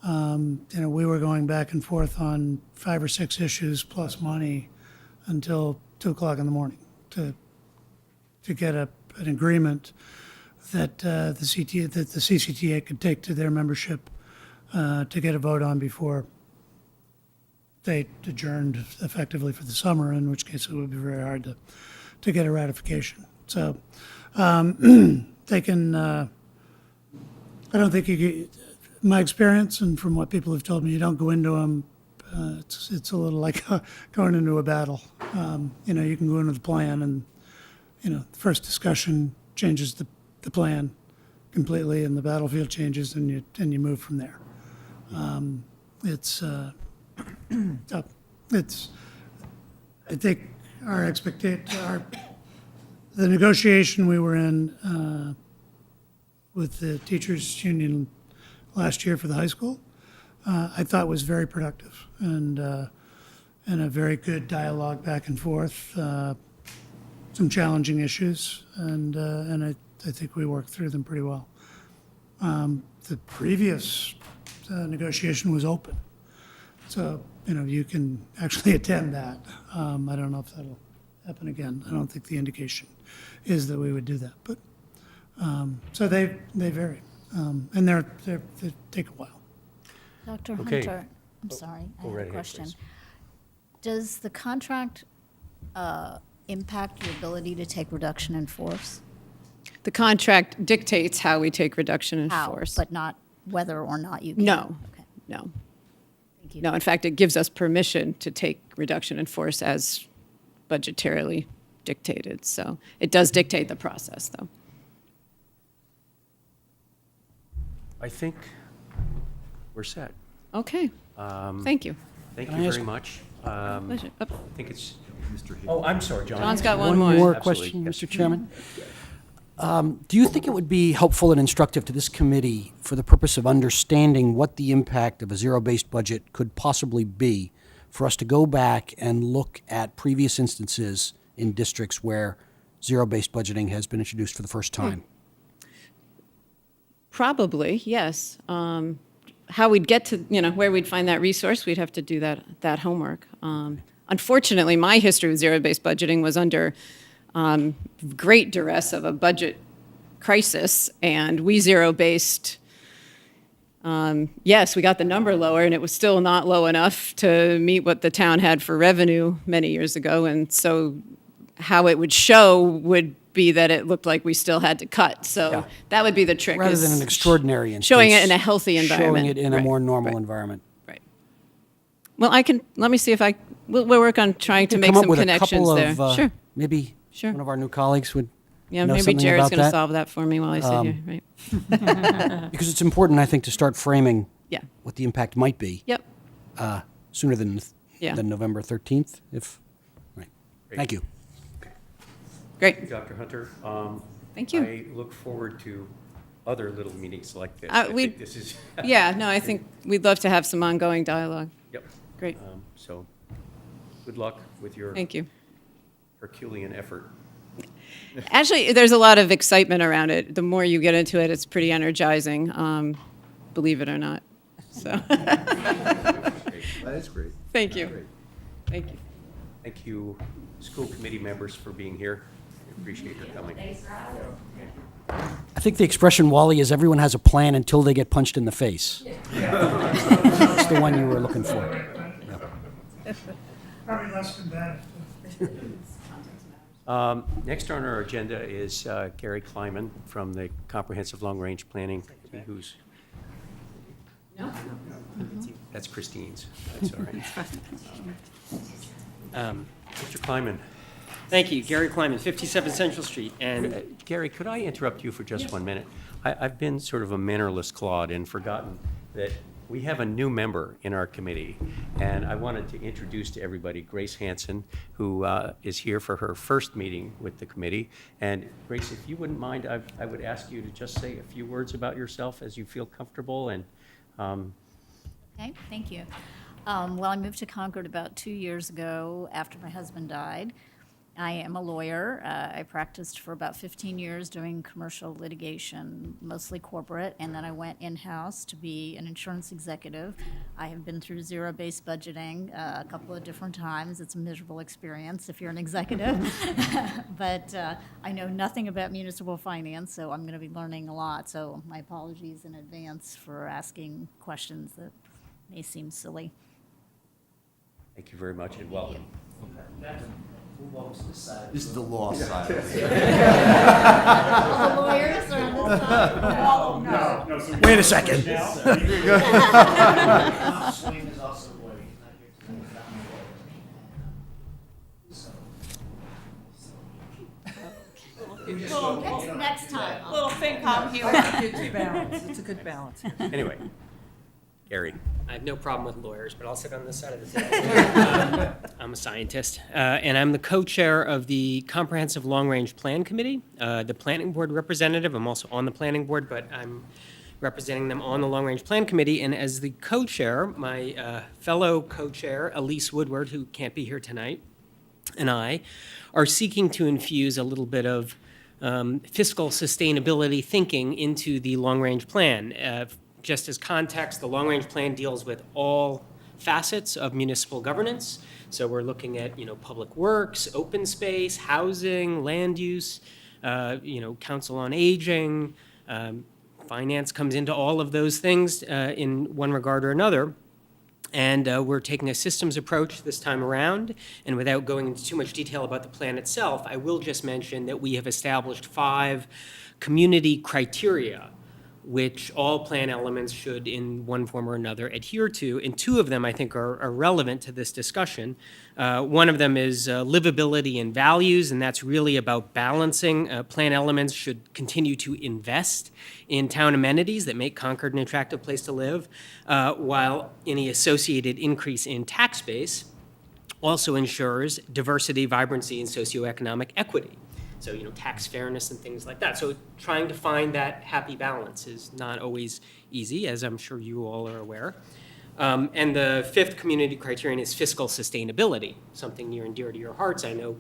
we were going back and forth on 5 or 6 issues plus money until 2 o'clock in the morning to get an agreement that the CCTA could take to their membership to get a vote on before they adjourned effectively for the summer, in which case it would be very hard to get a ratification. So they can, I don't think my experience and from what people have told me, you don't go into them, it's a little like going into a battle. You can go into the plan and, the first discussion changes the plan completely, and the battlefield changes, and you move from there. I think the negotiation we were in with the teachers union last year for the high school, I thought was very productive, and a very good dialogue back and forth. Some challenging issues, and I think we worked through them pretty well. The previous negotiation was open, so you can actually attend that. I don't know if that'll happen again. I don't think the indication is that we would do that, but so they vary, and they take a while. Dr. Okay. Hunter, I'm sorry, I go have right a ahead, question. please. Does the contract impact your ability to take reduction in force? The contract dictates how we take reduction in How, force. but not whether or not you can? No, Okay, no. thank you. No, in fact, it gives us permission to take reduction in force as budgetarily dictated. So it does dictate the process, though. I think we're set. Okay, thank you. Thank Can I you ask- very much. Pleasure. Oh, I think it's, oh, I'm sorry, John. John's got One one more more. question, Absolutely, Mr. Chairman. Do you think it would be helpful and instructive to this committee for the purpose of understanding what the impact of a zero-based budget could possibly be for us to go back and look at previous instances in districts where zero-based budgeting has been introduced for the first time? Probably, yes. How we'd get to, where we'd find that resource, we'd have to do that homework. Unfortunately, my history with zero-based budgeting was under great duress of a budget crisis, and we zero-based. Yes, we got the number lower, and it was still not low enough to meet what the town had for revenue many years ago, and so how it would show would be that it looked like we still had to cut. So Yeah. that would be the trick. Rather is than an extraordinary instance. showing it in a healthy environment. Showing it in a Right, more normal right. environment. Right. Well, let me see if we'll work on trying to make Come up some with a connections couple there. of, Sure. Maybe Sure. one of our new colleagues would Yeah, know maybe something Jared's about going to that. solve that for me while I sit here, right? Because it's important, I think, to start framing Yeah. what the impact might be Yep. sooner than Yeah. November 13th, right. Thank you. Great. Dr. Hunter. Thank you. I look forward to other little meetings like this. Uh, I we- think this is, Yeah, no, I think we'd love to have some ongoing dialogue. yep. Great. So, good luck with your Thank you. Herculean effort. Actually, there's a lot of excitement around it. The more you get into it, it's pretty energizing. believe it or not. So, That is great. thank you. Thank you. Thank you, school committee members, for being here. I appreciate your coming. I think the expression, Wally, is everyone has a plan until they get punched in the face. That's the one you were looking for. Probably less combative. Next on our agenda is Gary Kleiman from the Comprehensive Long Range Planning, who's... That's Christine's. That's all right. Mr. Kleiman. Thank you. Gary Kleiman, 57 Central Street. And Gary, could I interrupt you for just 1 minute? I've been sort of a mannerless clod and forgotten that we have a new member in our committee, and I wanted to introduce to everybody Grace Hanson, who is here for her first meeting with the committee. And Grace, if you wouldn't mind, I would ask you to just say a few words about yourself as you feel comfortable. And Okay, thank you. Well, I moved to Concord about 2 years ago after my husband died. I am a lawyer. I practiced for about 15 years doing commercial litigation, mostly corporate, and then I went in-house to be an insurance executive. I have been through zero-based budgeting a couple of different times. It's a miserable experience if you're an executive. But I know nothing about municipal finance, so I'm going to be learning a lot. So my apologies in advance for asking questions that may seem silly. thank you very much and welcome. This is the law side. All the lawyers are on this side? Oh, no. No, so Wait a second. Swain is also a lawyer. He's not here tonight. He's not my lawyer. So. Next time. Little FinCom here. It's balance. It's a good balance. Anyway, Gary. I have no problem with lawyers, but I'll sit on this side of the table. I'm a scientist, and I'm the co-chair of the Comprehensive Long Range Plan Committee, the Planning Board representative. I'm also on the Planning Board, but I'm representing them on the Long Range Plan Committee. And as the co-chair, my fellow co-chair, Elise Woodward, who can't be here tonight, and I are seeking to infuse a little bit of fiscal sustainability thinking into the Long Range Plan. Just as context, the Long Range Plan deals with all facets of municipal governance. So we're looking at, public works, open space, housing, land use, council on aging. Finance comes into all of those things in one regard or another. And we're taking a systems approach this time around. And without going into too much detail about the plan itself, I will just mention that we have established 5 community criteria which all plan elements should, in one form or another, adhere to. And 2 of them, I think, are relevant to this discussion. One of them is livability and values, and that's really about balancing. Plan elements should continue to invest in town amenities that make Concord an attractive place to live, while any associated increase in tax base also ensures diversity, vibrancy, and socioeconomic equity. So, tax fairness and things like that. So trying to find that happy balance is not always easy, as I'm sure you all are aware. And the 5th community criterion is fiscal sustainability, something near and dear to your hearts. I know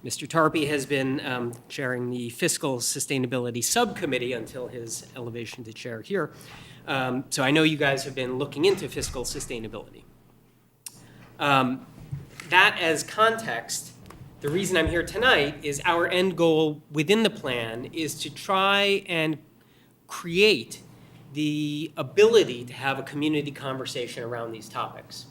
Mr. Tarpey has been chairing the Fiscal Sustainability Subcommittee until his elevation to chair here. So I know you guys have been looking into fiscal sustainability. That as context, the reason I'm here tonight is our end goal within the plan is to try and create the ability to have a community conversation around these topics.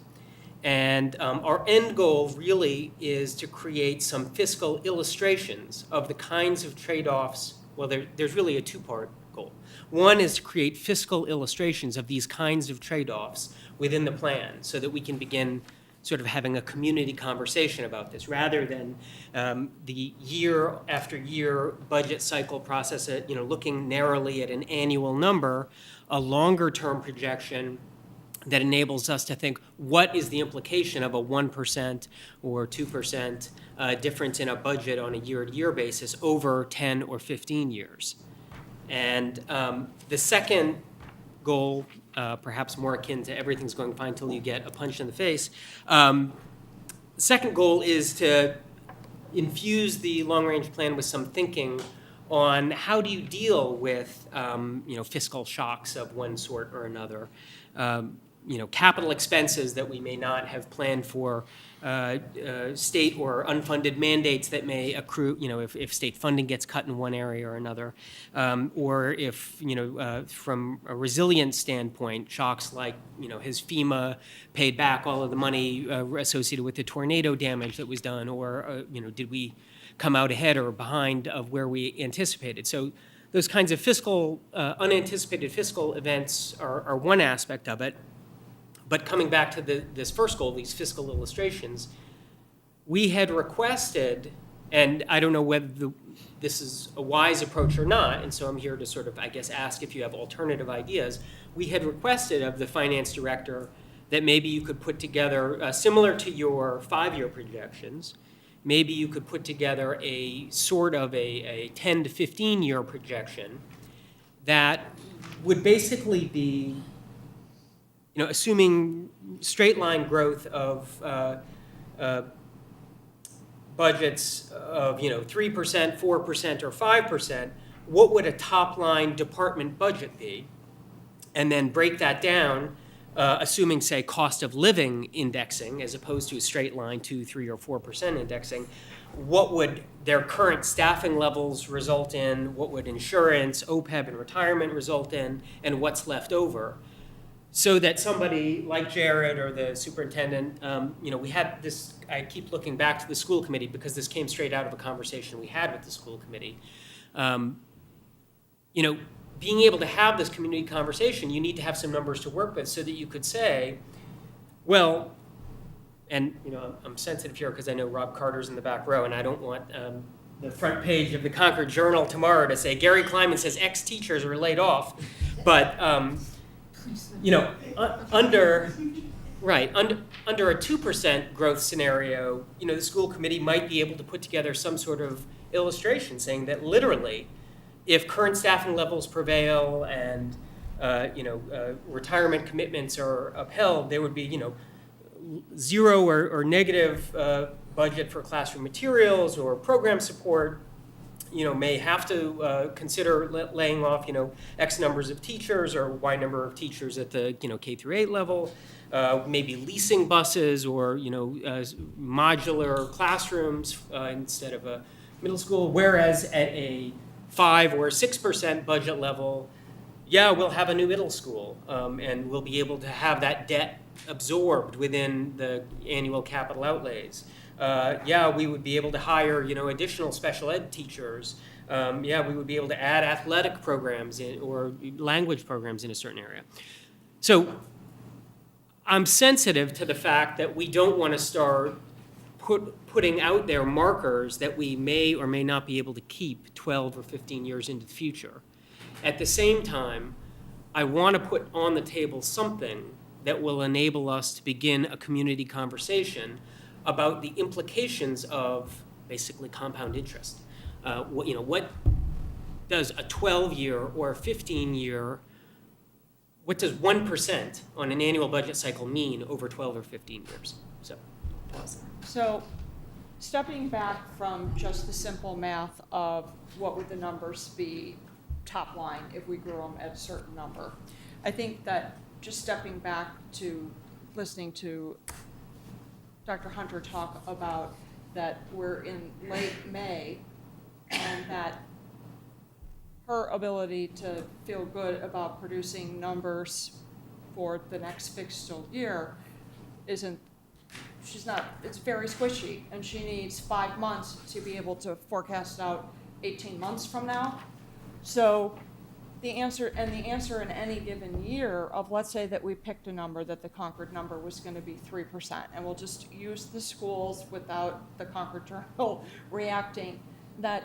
And our end goal really is to create some fiscal illustrations of the kinds of trade-offs. Well, there's really a 2-part goal. One is to create fiscal illustrations of these kinds of trade-offs within the plan so that we can begin sort of having a community conversation about this, rather than the year after year budget cycle process, looking narrowly at an annual number, a longer term projection that enables us to think, what is the implication of a 1% or 2% difference in a budget on a year-to-year basis over 10 or 15 years? And the second goal, perhaps more akin to everything's going fine until you get a punch in the face. The second goal is to infuse the long-range plan with some thinking on how do you deal with, fiscal shocks of one sort or another. Capital expenses that we may not have planned for, state or unfunded mandates that may accrue, if state funding gets cut in one area or another, or if, from a resilience standpoint, shocks like, has FEMA paid back all of the money associated with the tornado damage that was done, or, did we come out ahead or behind of where we anticipated? So those kinds of unanticipated fiscal events are one aspect of it. But coming back to this first goal, these fiscal illustrations, we had requested, and I don't know whether this is a wise approach or not, and so I'm here to sort of, I guess, ask if you have alternative ideas. We had requested of the finance director that maybe you could put together, similar to your 5-year projections, maybe you could put together a sort of a 10 to 15-year projection that would basically be, assuming straight line growth of budgets of 3%, 4%, or 5%, what would a top line department budget be? And then break that down, assuming, say, cost of living indexing as opposed to a straight line 2, 3, or 4% indexing. What would their current staffing levels result in? What would insurance, OPEB, and retirement result in? And what's left over? So that somebody like Jared or the superintendent, we had this, I keep looking back to the school committee because this came straight out of a conversation we had with the school committee. Being able to have this community conversation, you need to have some numbers to work with so that you could say, well, and I'm sensitive here because I know Rob Carter's in the back row and I don't want the front page of the Concord Journal tomorrow to say Gary Kleiman says X teachers were laid off, but under a 2% growth scenario, the school committee might be able to put together some sort of illustration saying that literally, if current staffing levels prevail and retirement commitments are upheld, there would be zero or negative budget for classroom materials or program support. May have to consider laying off, X numbers of teachers or Y number of teachers at the, K through 8 level, maybe leasing buses or, modular classrooms instead of a middle school. Whereas at a 5 or 6% budget level, we'll have a new middle school and we'll be able to have that debt absorbed within the annual capital outlays. We would be able to hire, additional special ed teachers. We would be able to add athletic programs or language programs in a certain area. So I'm sensitive to the fact that we don't want to start putting out there markers that we may or may not be able to keep 12 or 15 years into the future. At the same time, I want to put on the table something that will enable us to begin a community conversation about the implications of basically compound interest. What does a 12-year or a 15-year, what does 1% on an annual budget cycle mean over 12 or 15 years? So stepping back from just the simple math of what would the numbers be top line if we grew them at a certain number, I think that just stepping back to listening to Dr. Hunter talk about that we're in late May and that her ability to feel good about producing numbers for the next fiscal year it's very squishy, and she needs 5 months to be able to forecast out 18 months from now. So the answer in any given year of, let's say that we picked a number that the Concord number was going to be 3%, and we'll just use the schools without the Concord Journal reacting, that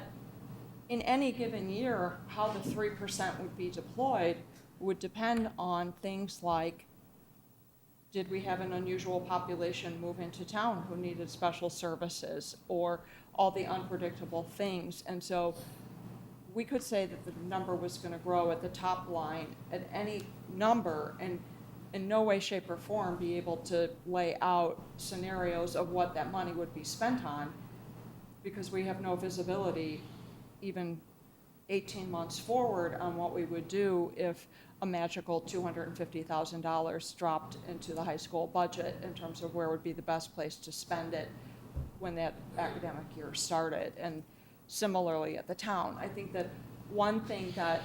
in any given year, how the 3% would be deployed would depend on things like, did we have an unusual population move into town who needed special services, or all the unpredictable things. And so we could say that the number was going to grow at the top line at any number, and in no way, shape, or form be able to lay out scenarios of what that money would be spent on, because we have no visibility even 18 months forward on what we would do if a magical $250,000 dropped into the high school budget in terms of where would be the best place to spend it when that academic year started. And similarly at the town, I think that one thing that,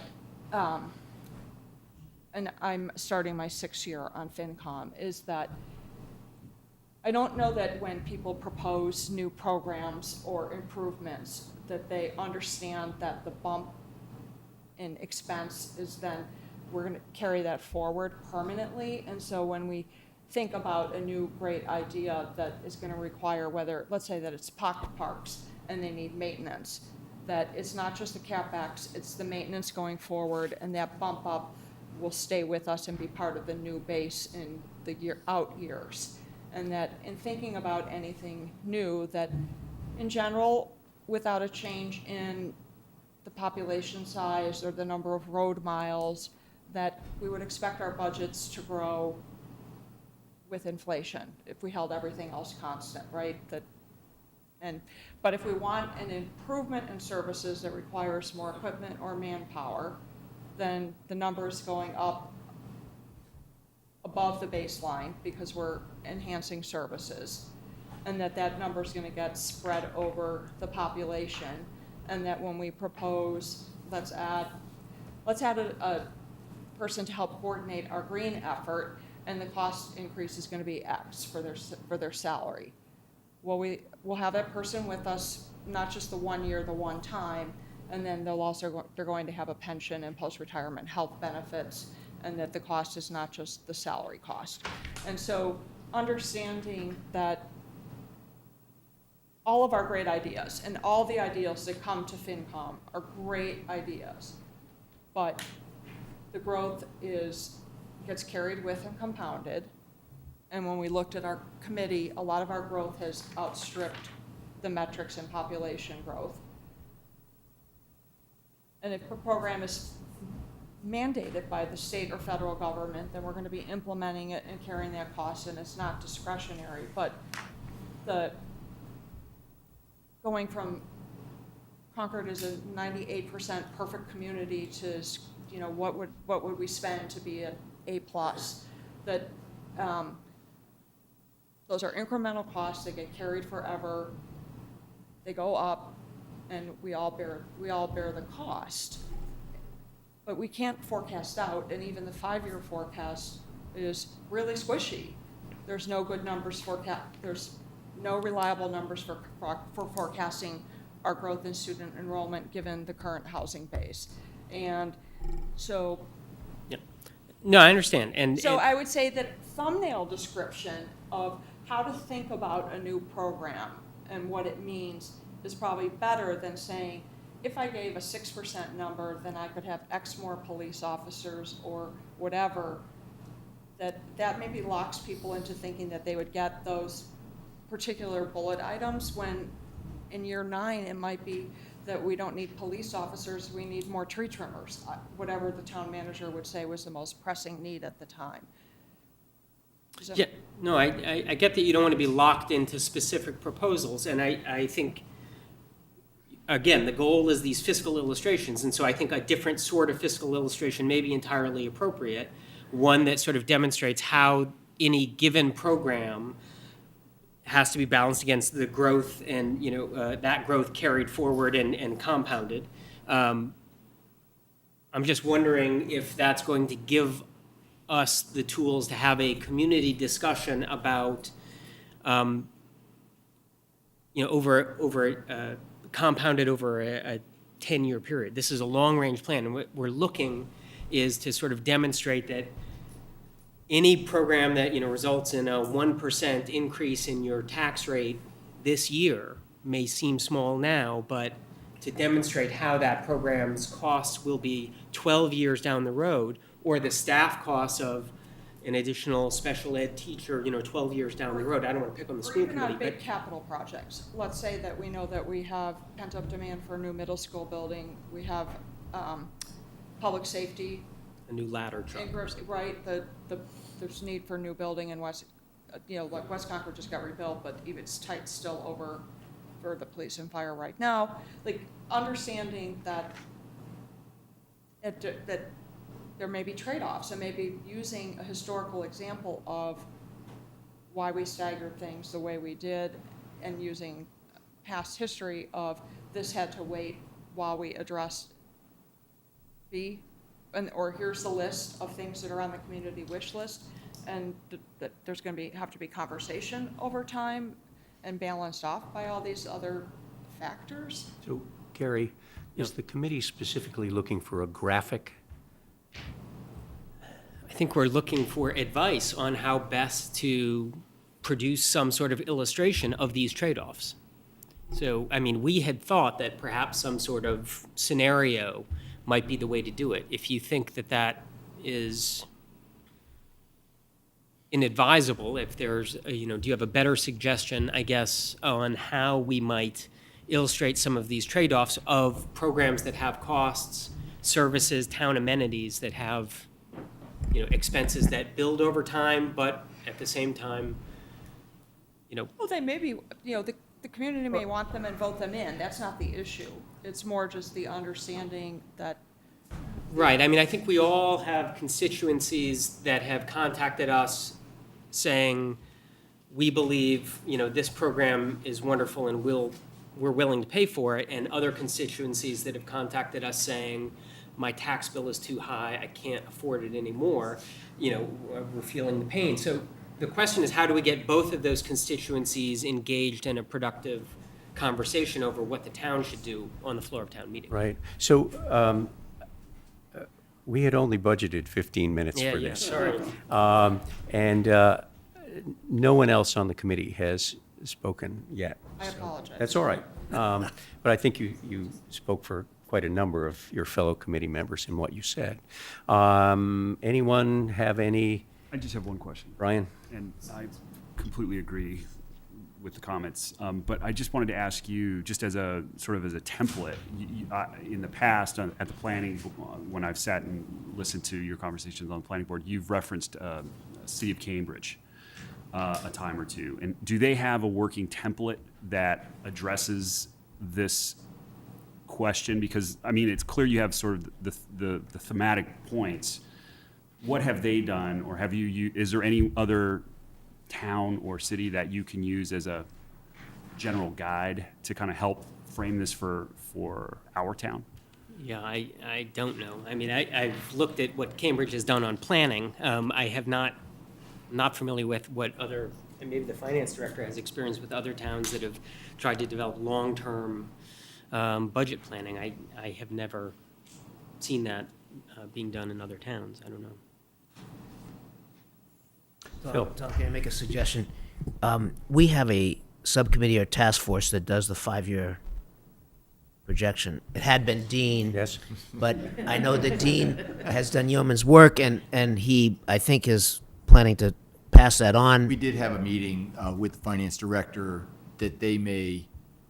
and I'm starting my 6th year on FinCom, is that I don't know that when people propose new programs or improvements, that they understand that the bump in expense is then, we're gonna carry that forward permanently. And so when we think about a new great idea that is gonna require, whether, let's say that it's pocket parks and they need maintenance, that it's not just the CapEx, it's the maintenance going forward, and that bump up will stay with us and be part of the new base in the out years. And that in thinking about anything new, that in general, without a change in the population size or the number of road miles, that we would expect our budgets to grow with inflation if we held everything else constant, right? But if we want an improvement in services that requires more equipment or manpower, then the number's going up above the baseline because we're enhancing services, and that number is going to get spread over the population, and that when we propose, let's add a person to help coordinate our green effort, and the cost increase is going to be X for their salary. Well, we'll have that person with us not just the 1 year, the one time, and then they're going to have a pension and post-retirement health benefits, and that the cost is not just the salary cost. And so understanding that all of our great ideas and all the ideas that come to FinCom are great ideas, but the growth gets carried with and compounded. And when we looked at our committee, a lot of our growth has outstripped the metrics in population growth. And if a program is mandated by the state or federal government, then we're going to be implementing it and carrying that cost, and it's not discretionary. But going from Concord is a 98% perfect community to, what would we spend to be an A+, that those are incremental costs. They get carried forever. They go up, and we all bear the cost. But we can't forecast out, and even the 5-year forecast is really squishy. There's no good numbers there's no reliable numbers for forecasting our growth in student enrollment given the current housing base. And so No, I understand. And I would say that thumbnail description of how to think about a new program and what it means is probably better than saying, if I gave a 6% number, then I could have X more police officers or whatever. That maybe locks people into thinking that they would get those particular bullet items, when in year 9 it might be that we don't need police officers, we need more tree trimmers, whatever the town manager would say was the most pressing need at the time. yeah, no, I get that you don't want to be locked into specific proposals, and I think, again, the goal is these fiscal illustrations, and so I think a different sort of fiscal illustration may be entirely appropriate, one that sort of demonstrates how any given program has to be balanced against the growth and, that growth carried forward and compounded. I'm just wondering if that's going to give us the tools to have a community discussion about, compounded over a 10-year period. This is a long-range plan, and what we're looking is to sort of demonstrate that any program that, results in a 1% increase in your tax rate this year may seem small now, but to demonstrate how that program's costs will be 12 years down the road, or the staff costs of an additional special ed teacher, 12 years down the road. I don't want to pick on the school Or even committee, on big capital projects. Let's say that we know that we have pent-up demand for a new middle school building. We have public safety. a new ladder truck. Right, there's need for a new building in West, like West Concord just got rebuilt, but even it's tight still over for the police and fire right now. Like, understanding that that there may be trade-offs, and maybe using a historical example of why we staggered things the way we did, and using past history of this had to wait while we addressed B, or here's the list of things that are on the community wish list, and that there's going to have to be conversation over time and balanced off by all these other factors. So, Gary, is the committee specifically looking for a graphic? I think we're looking for advice on how best to produce some sort of illustration of these trade-offs. So, I mean, we had thought that perhaps some sort of scenario might be the way to do it. If you think that that is inadvisable, if there's, do you have a better suggestion, I guess, on how we might illustrate some of these trade-offs of programs that have costs, services, town amenities that have, expenses that build over time, but at the same time, Well, they may be, the community may want them and vote them in. That's not the issue. It's more just the understanding that. Right, I mean, I think we all have constituencies that have contacted us saying, we believe, this program is wonderful and we're willing to pay for it, and other constituencies that have contacted us saying, my tax bill is too high, I can't afford it anymore, we're feeling the pain. So the question is, how do we get both of those constituencies engaged in a productive conversation over what the town should do on the floor of town meeting? Right. So we had only budgeted 15 minutes for Yeah, this. sorry. And no one else on the committee has spoken yet. I apologize. That's all right. But I think you spoke for quite a number of your fellow committee members in what you said. Anyone have any? I just have one question. Brian? And I completely agree with the comments, but I just wanted to ask you, just as a sort of as a template, in the past at the planning, when I've sat and listened to your conversations on the planning board, you've referenced City of Cambridge a time or two. And do they have a working template that addresses this question? Because, I mean, it's clear you have sort of the thematic points. What have they done, or have you, is there any other town or city that you can use as a general guide to kind of help frame this for our town? Yeah, I don't know. I mean, I've looked at what Cambridge has done on planning. I have not familiar with what other, and maybe the finance director has experience with other towns that have tried to develop long-term budget planning. I have never seen that being done in other towns. I don't know. Phil. Tom, can I make a suggestion? We have a subcommittee or task force that does the 5-year projection. It had been Dean. Yes. But I know that Dean has done yeoman's work, and he, I think, is planning to pass that on. We did have a meeting with the finance director that they may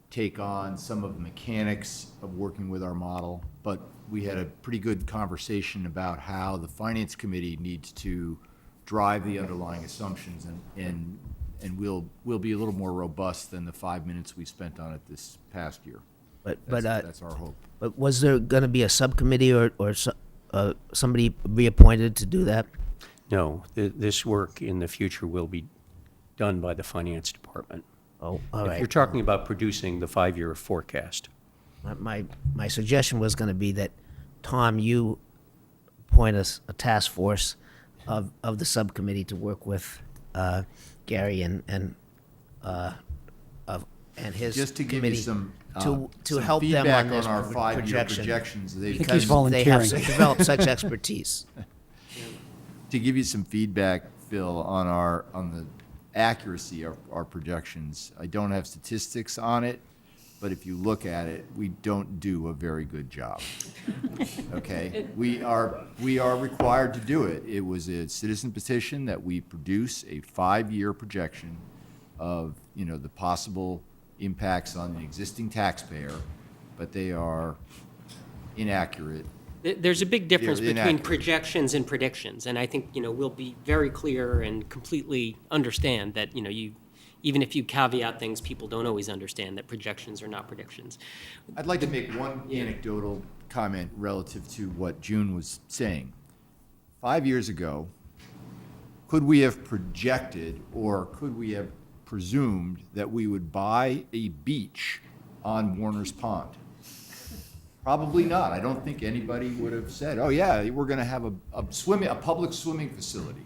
take on some of the mechanics of working with our model, but we had a pretty good conversation about how the finance committee needs to drive the underlying assumptions, and we'll be a little more robust than the 5 minutes we spent on it this past year. That's our hope. But was there going to be a subcommittee or somebody reappointed to do that? No, this work in the future will be done by the finance department. Oh, all If right. you're talking about producing the 5-year forecast. My suggestion was going to be that, Tom, you appoint a task force of the subcommittee to work with Gary and his Just to give you committee some to help them feedback on this our 5-year projection. projections. I think he's Because they volunteering. have developed such expertise. To give you some feedback, Phil, on the accuracy of our projections, I don't have statistics on it, but if you look at it, we don't do a very good job. Okay? We are required to do it. It was a citizen petition that we produce a 5-year projection of, the possible impacts on the existing taxpayer, but they are inaccurate. There's a big difference They're between inaccurate. projections and predictions, and I think, we'll be very clear and completely understand that, even if you caveat things, people don't always understand that projections are not predictions. I'd like to make one anecdotal comment relative to what June was saying. 5 years ago, could we have projected or could we have presumed that we would buy a beach on Warner's Pond? Probably not. I don't think anybody would have said, oh yeah, we're gonna have a public swimming facility.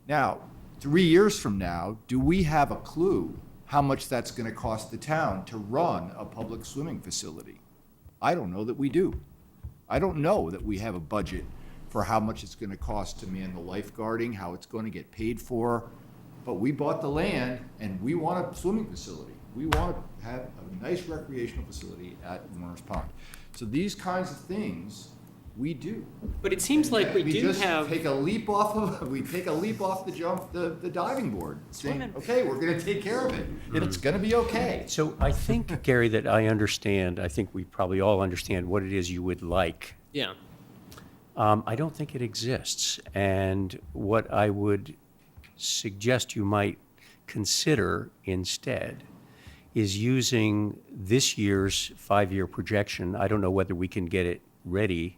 Now, 3 years from now, do we have a clue how much that's gonna cost the town to run a public swimming facility? I don't know that we do. I don't know that we have a budget for how much it's gonna cost to man the lifeguarding, how it's gonna get paid for. But we bought the land and we want a swimming facility. We want to have a nice recreational facility at Warner's Pond. So these kinds of things we do. But it seems like we do just have. take a leap off the diving board, saying, okay, we're gonna take care of it. It's gonna be okay. So I think, Gary, that I think we probably all understand what it is you would like. Yeah. I don't think it exists. And what I would suggest you might consider instead is using this year's 5-year projection. I don't know whether we can get it ready,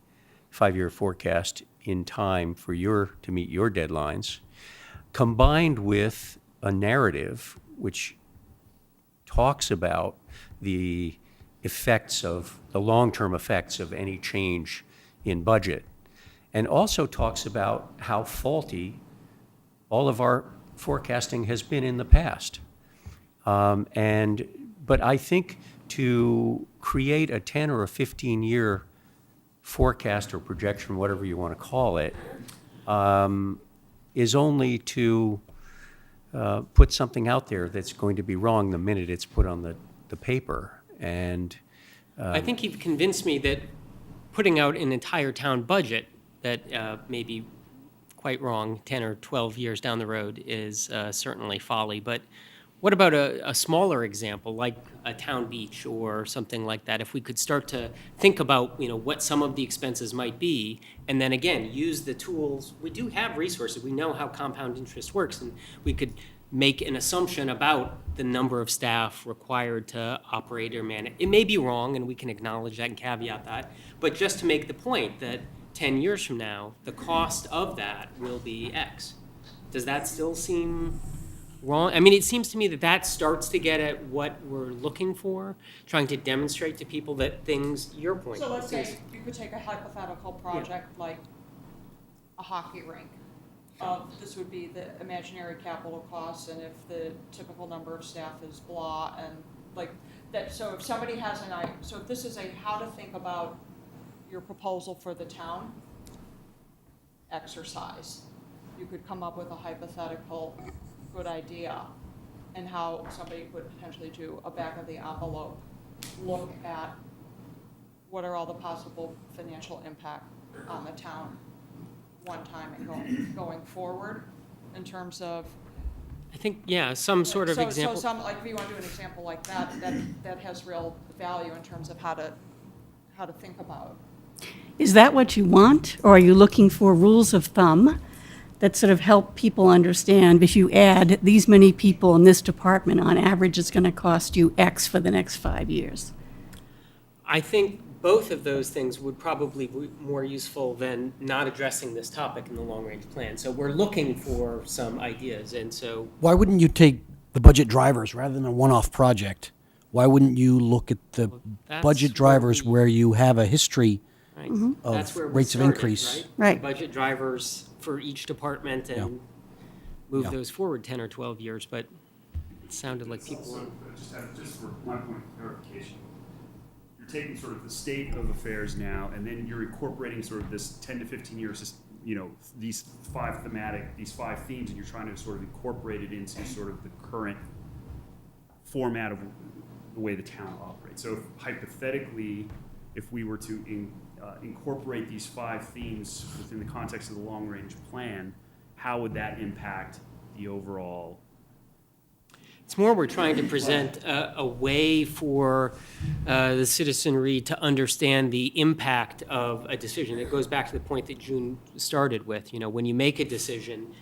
5-year forecast, in time for to meet your deadlines, combined with a narrative which talks about the long-term effects of any change in budget, and also talks about how faulty all of our forecasting has been in the past. But I think to create a 10 or a 15-year forecast or projection, whatever you want to call it, is only to put something out there that's going to be wrong the minute it's put on the paper. And I think you've convinced me that putting out an entire town budget that may be quite wrong 10 or 12 years down the road is certainly folly. But what about a smaller example, like a town beach or something like that? If we could start to think about, what some of the expenses might be, and then again, use the tools. We do have resources. We know how compound interest works, and we could make an assumption about the number of staff required to operate or man it. It may be wrong, and we can acknowledge that and caveat that, but just to make the point that 10 years from now, the cost of that will be X. Does that still seem wrong? I mean, it seems to me that starts to get at what we're looking for, trying to demonstrate to people that your point. So let's say you could take a hypothetical project like a hockey rink. This would be the imaginary capital costs, and if the typical number of staff is blah, and like that. So if somebody has so if this is how to think about your proposal for the town exercise, you could come up with a hypothetical good idea and how somebody could potentially do a back of the envelope look at what are all the possible financial impact on the town one time and going forward in terms of. I think, some sort of example. So if you want to do an example like that has real value in terms of how to think about. Is that what you want, or are you looking for rules of thumb that sort of help people understand if you add these many people in this department, on average, it's going to cost you X for the next 5 years? I think both of those things would probably be more useful than not addressing this topic in the long-range plan. So we're looking for some ideas, and so. Why wouldn't you take the budget drivers rather than a one-off project? Why wouldn't you look at the budget drivers where you have a history Right. of That's where we rates of started, increase? Right. Budget drivers for each department and move those forward 10 or 12 years, but it sounded like people. So just for one point of clarification, you're taking sort of the state of affairs now, and then you're incorporating sort of this 10 to 15 years, these five themes, and you're trying to sort of incorporate it into sort of the current format of the way the town operates. So hypothetically, if we were to incorporate these 5 themes within the context of the long-range plan, how would that impact the overall? It's more we're trying to present a way for the citizenry to understand the impact of a decision. It goes back to the point that June started with. When you make a decision,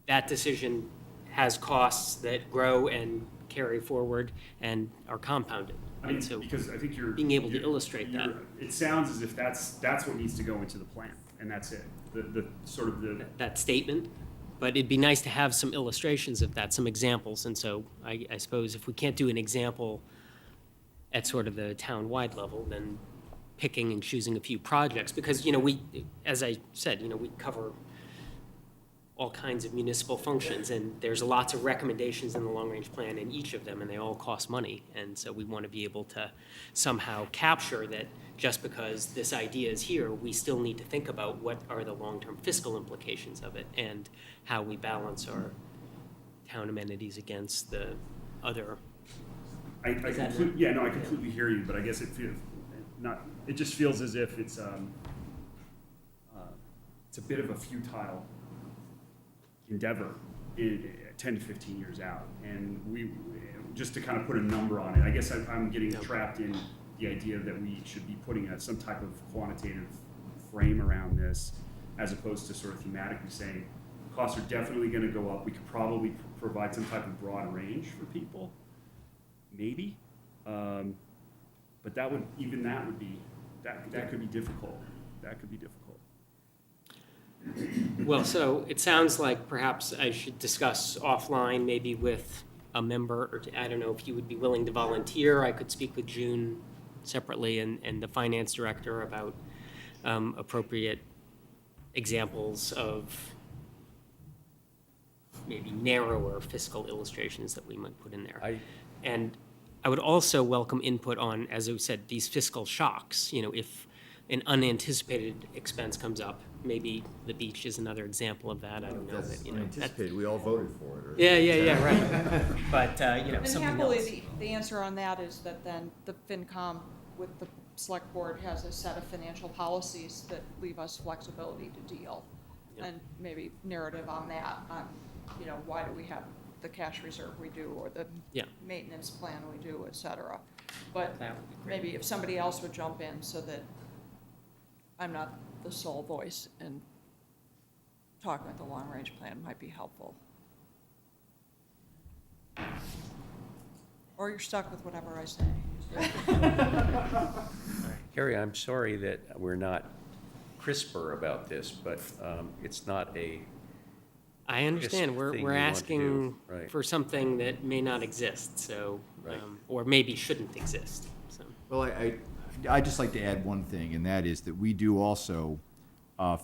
that decision has costs that grow and carry forward and are compounded. I mean, So because I think you're being able to you're- illustrate that. It sounds as if that's what needs to go into the plan, and that's it. The sort of the that statement, but it'd be nice to have some illustrations of that, some examples. And so I suppose if we can't do an example at sort of the town-wide level, then picking and choosing a few projects, because, we, as I said, we cover all kinds of municipal functions, and there's lots of recommendations in the long-range plan in each of them, and they all cost money. And so we want to be able to somehow capture that just because this idea is here, we still need to think about what are the long-term fiscal implications of it and how we balance our town amenities against the other. I completely hear you, but I guess it just feels as if it's a bit of a futile endeavor 10 to 15 years out. And we, just to kind of put a number on it, I guess I'm getting trapped in the idea that we should be putting some type of quantitative frame around this, as opposed to sort of thematically saying, costs are definitely going to go up. We could probably provide some type of broad range for people, maybe. But that could be difficult. That could be difficult. Well, so it sounds like perhaps I should discuss offline, maybe with a member, or I don't know if you would be willing to volunteer. I could speak with June separately and the finance director about appropriate examples of maybe narrower fiscal illustrations that we might put in there. And I would also welcome input on, as I said, these fiscal shocks. If an unanticipated expense comes up, maybe the beach is another example of that. I don't know. That's That, unanticipated. We all voted for it. Right? Yeah, right. But, And something happily, else. the answer on that is that then the FinCom with the select board has a set of financial policies that leave us flexibility to deal. Yeah. And maybe narrative on that, on, why do we have the cash reserve we do, or the Yeah. maintenance plan we do, et cetera. But That would be great. maybe if somebody else would jump in so that I'm not the sole voice and talking with the long-range plan might be helpful. Or you're stuck with whatever I say. Carrie, I'm sorry that we're not crisper about this, but it's not a, I understand. thing We're you want to asking do, right. for something that may not exist, so, Right. or maybe shouldn't exist, so. Well, I'd just like to add one thing, and that is that we do also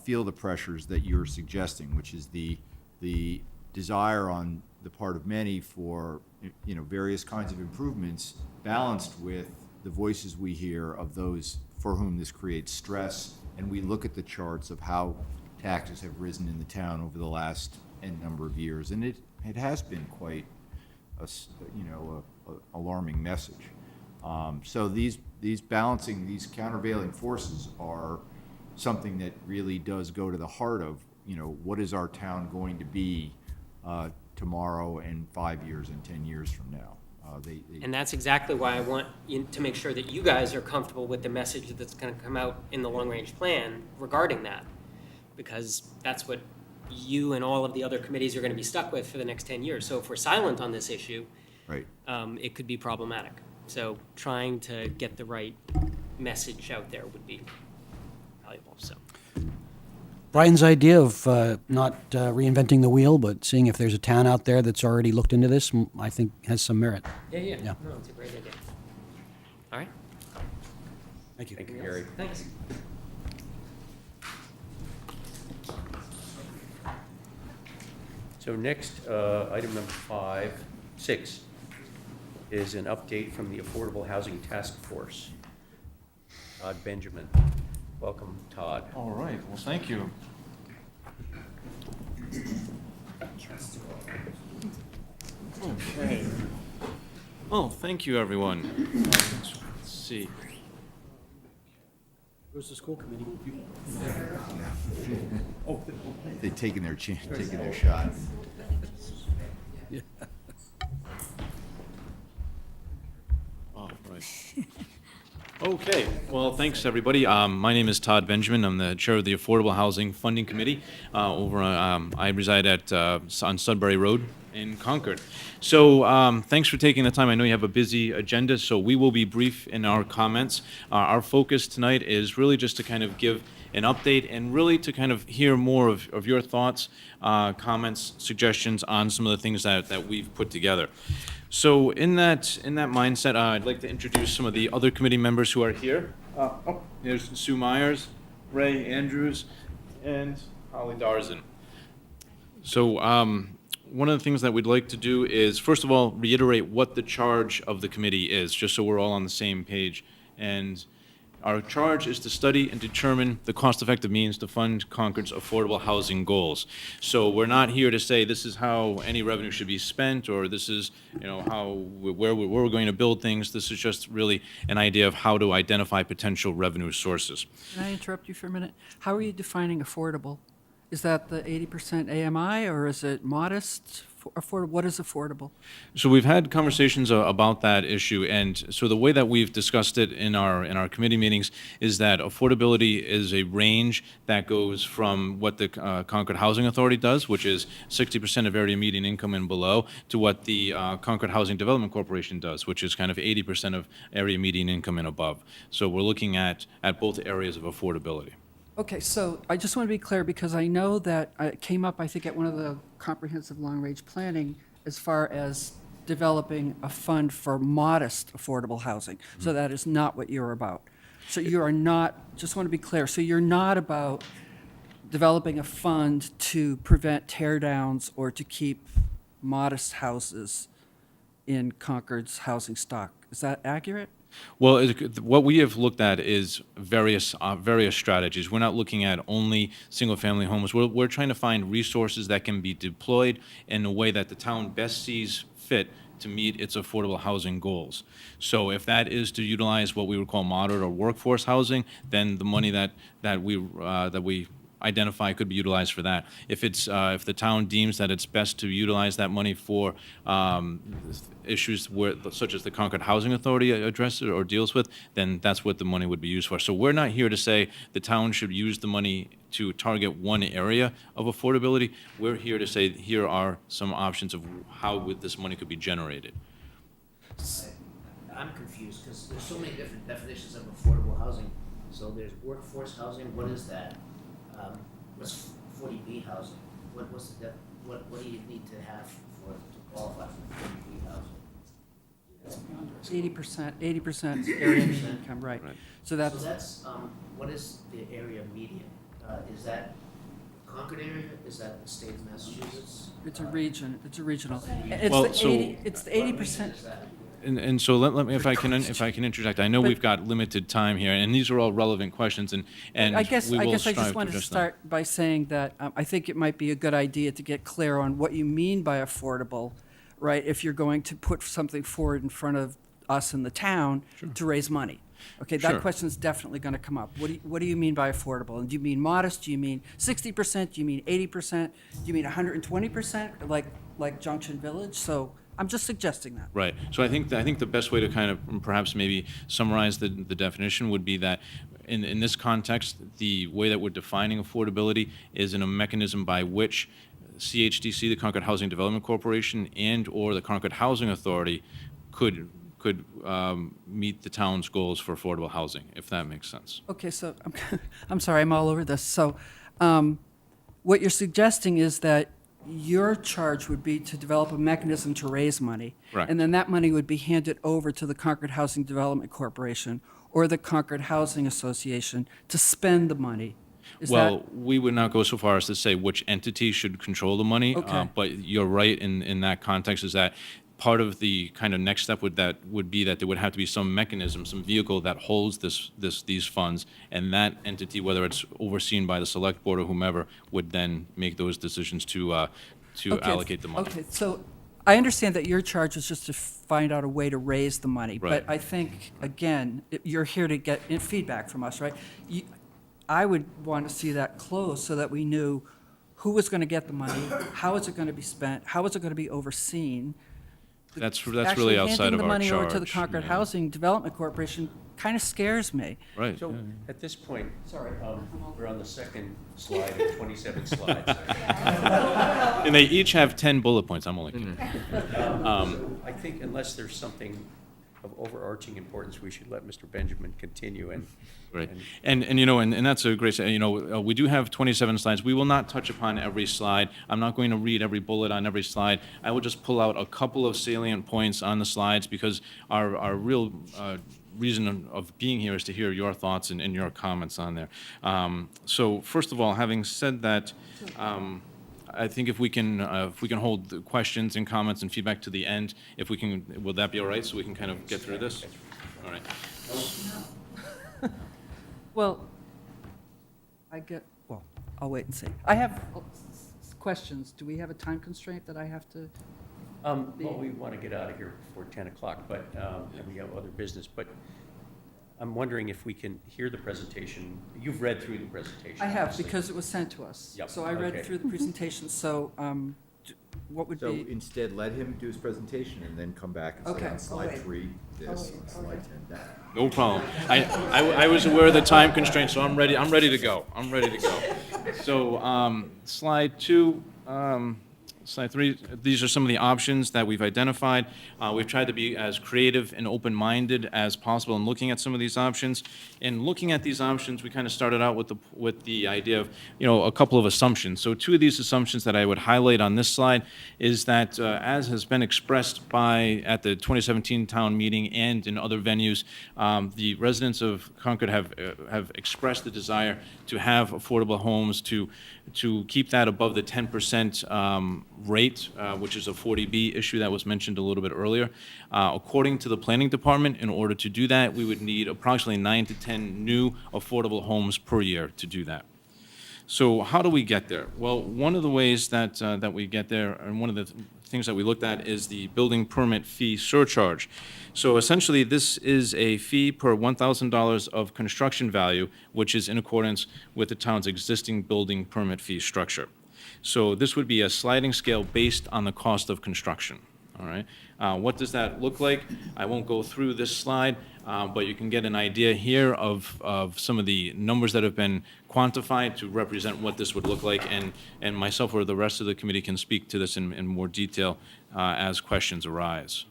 feel the pressures that you're suggesting, which is the desire on the part of many for, various kinds of improvements, balanced with the voices we hear of those for whom this creates stress. And we look at the charts of how taxes have risen in the town over the last N number of years, and it has been quite a alarming message. So these balancing, these countervailing forces are something that really does go to the heart of, what is our town going to be tomorrow and 5 years and 10 years from now? And that's exactly why I want to make sure that you guys are comfortable with the message that's going to come out in the long-range plan regarding that, because that's what you and all of the other committees are going to be stuck with for the next 10 years. So if we're silent on this issue, Right. It could be problematic. So trying to get the right message out there would be valuable, so. Brian's idea of not reinventing the wheel, but seeing if there's a town out there that's already looked into this, I think has some merit. Yeah. Yeah. No, it's a great idea. All right. Thank you. thank you, Gary. Thanks. So next, item number 6, is an update from the Affordable Housing Task Force. Todd Benjamin. Welcome, Todd. All right, well, thank you. Okay. Oh, thank you, everyone. Let's see. Where's the school committee? They've taken their chance, taking their shot. Oh, right. Okay, well, thanks, everybody. My name is Todd Benjamin. I'm the chair of the Affordable Housing Funding Committee. I reside on Sudbury Road in Concord. So thanks for taking the time. I know you have a busy agenda, so we will be brief in our comments. Our focus tonight is really just to kind of give an update and really to kind of hear more of your thoughts, comments, suggestions on some of the things that we've put together. So in that mindset, I'd like to introduce some of the other committee members who are here. There's Sue Myers, Ray Andrews, and Holly Darzan. So one of the things that we'd like to do is, first of all, reiterate what the charge of the committee is, just so we're all on the same page. And our charge is to study and determine the cost-effective means to fund Concord's affordable housing goals. So we're not here to say this is how any revenue should be spent, or this is, where we're going to build things. This is just really an idea of how to identify potential revenue sources. Can I interrupt you for a minute? How are you defining affordable? Is that the 80% AMI, or is it modest? Affordable? What is affordable? So we've had conversations about that issue, and so the way that we've discussed it in our committee meetings is that affordability is a range that goes from what the Concord Housing Authority does, which is 60% of area median income and below, to what the Concord Housing Development Corporation does, which is kind of 80% of area median income and above. So we're looking at both areas of affordability. Okay, so I just want to be clear, because I know that it came up, I think, at one of the comprehensive long-range planning as far as developing a fund for modest affordable housing. So that is not what you're about. So you are not, just want to be clear, so you're not about developing a fund to prevent tear downs or to keep modest houses in Concord's housing stock. Is that accurate? Well, what we have looked at is various strategies. We're not looking at only single-family homes. We're trying to find resources that can be deployed in a way that the town best sees fit to meet its affordable housing goals. So if that is to utilize what we would call moderate or workforce housing, then the money that we identify could be utilized for that. If the town deems that it's best to utilize that money for issues such as the Concord Housing Authority addresses or deals with, then that's what the money would be used for. So we're not here to say the town should use the money to target one area of affordability. We're here to say here are some options of how this money could be generated. I'm confused, because there's so many different definitions of affordable housing. So there's workforce housing, what is that? What's 40B housing? What do you need to have to qualify for 40B housing? 80% area median income, right. So that's what is the area median? Is that Concord area? Is that the state of Massachusetts? it's a region, it's a regional. Well, It's the 80%. And so let me, if I can interject, I know we've got limited time here, and these are all relevant questions, and I guess we will I strive just wanted to address them. start by saying that I think it might be a good idea to get clear on what you mean by affordable, right? If you're going to put something forward in front of us in the town to raise money. Okay, that Sure. question is definitely going to come up. What do you mean by affordable? And do you mean modest? Do you mean 60%? Do you mean 80%? Do you mean 120%, like Junction Village? So I'm just suggesting that. Right. So I think the best way to kind of perhaps maybe summarize the definition would be that in this context, the way that we're defining affordability is in a mechanism by which CHDC, the Concord Housing Development Corporation, and or the Concord Housing Authority could meet the town's goals for affordable housing, if that makes sense. Okay, so I'm sorry, I'm all over this. So what you're suggesting is that your charge would be to develop a mechanism to raise money. Right. And then that money would be handed over to the Concord Housing Development Corporation or the Concord Housing Association to spend the money. Well, we would not go so far as to say which entity should control the money, Okay. but you're right in that context is that part of the kind of next step would be that there would have to be some mechanism, some vehicle that holds these funds, and that entity, whether it's overseen by the select board or whomever, would then make those decisions to allocate the money. Okay, so I understand that your charge is just to find out a way to raise the money. Right. But I think, again, you're here to get feedback from us, right? I would want to see that closed so that we knew who was going to get the money, how is it going to be spent, how is it going to be overseen. That's really outside of our Actually handing the money over to the charge, Concord yeah. Housing Development Corporation kind of scares me. Right. So at this point, Sorry. we're on the second slide of 27 slides. And they each have 10 bullet points. I'm only kidding. So I think unless there's something of overarching importance, we should let Mr. Benjamin continue and. Right. And you know, and that's a great, you know, we do have 27 slides. We will not touch upon every slide. I'm not going to read every bullet on every slide. I will just pull out a couple of salient points on the slides because our real reason of being here is to hear your thoughts and your comments on there. So first of all, having said that, I think if we can hold the questions and comments and feedback to the end, if we can, will that be all right? So we can kind of get through this? All right. Well, I'll wait and see. I have questions. Do we have a time constraint that I have to? Well, we want to get out of here before 10 o'clock, but, and we have other business, but I'm wondering if we can hear the presentation. You've read through the presentation. I have, obviously. because it was sent to us. Yep, So I read okay. through the presentation, so what would So be? instead, let him do his presentation and then come back and say Okay, on I'll slide wait. 3, this, I'll wait, on I'll slide wait. 10, that. No problem. I was aware of the time constraint, so I'm ready to go. I'm ready to go. So slide 2, slide 3, these are some of the options that we've identified. We've tried to be as creative and open-minded as possible in looking at some of these options. In looking at these options, we kind of started out with the idea of, you know, a couple of assumptions. So 2 of these assumptions that I would highlight on this slide is that, as has been expressed at the 2017 town meeting and in other venues, the residents of Concord have expressed the desire to have affordable homes, to keep that above the 10% rate, which is a 40B issue that was mentioned a little bit earlier. According to the planning department, in order to do that, we would need approximately 9 to 10 new affordable homes per year to do that. So how do we get there? Well, one of the ways that we get there, and one of the things that we looked at, is the building permit fee surcharge. So essentially, this is a fee per $1,000 of construction value, which is in accordance with the town's existing building permit fee structure. So this would be a sliding scale based on the cost of construction. All right. What does that look like? I won't go through this slide, but you can get an idea here of some of the numbers that have been quantified to represent what this would look like, and myself or the rest of the committee can speak to this in more detail as questions arise.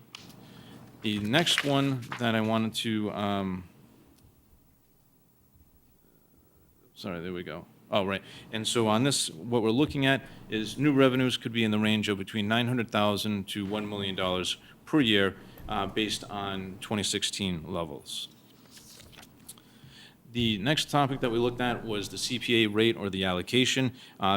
The next one that I wanted to, sorry, there we go. Oh, right. And so on this, what we're looking at is new revenues could be in the range of between $900,000 to $1 million per year based on 2016 levels. The next topic that we looked at was the CPA rate or the allocation.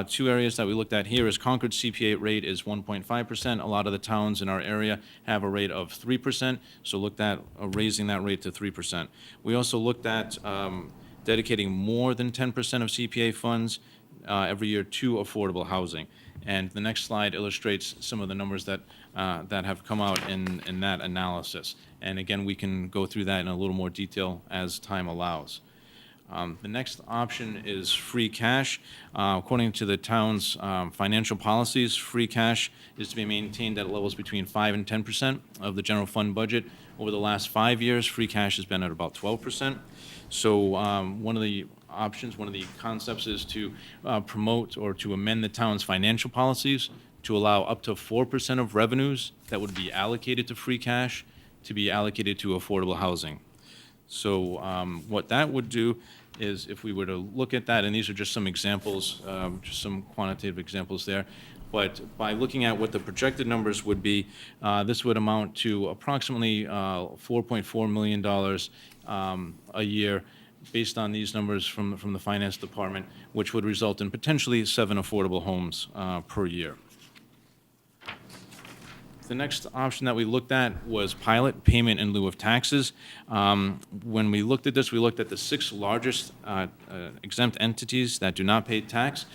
2 areas that we looked at here is Concord's CPA rate is 1.5%. A lot of the towns in our area have a rate of 3%, so looked at raising that rate to 3%. We also looked at dedicating more than 10% of CPA funds every year to affordable housing. And the next slide illustrates some of the numbers that have come out in that analysis. And again, we can go through that in a little more detail as time allows. The next option is free cash. According to the town's financial policies, free cash is to be maintained at levels between 5 and 10% of the general fund budget. Over the last 5 years, free cash has been at about 12%. So one of the options, one of the concepts is to promote or to amend the town's financial policies to allow up to 4% of revenues that would be allocated to free cash to be allocated to affordable housing. So what that would do is, if we were to look at that, and these are just some examples, just some quantitative examples there, but by looking at what the projected numbers would be, this would amount to approximately $4.4 million a year based on these numbers from the finance department, which would result in potentially 7 affordable homes per year. The next option that we looked at was pilot payment in lieu of taxes. When we looked at this, we looked at the 6 largest exempt entities that do not pay tax.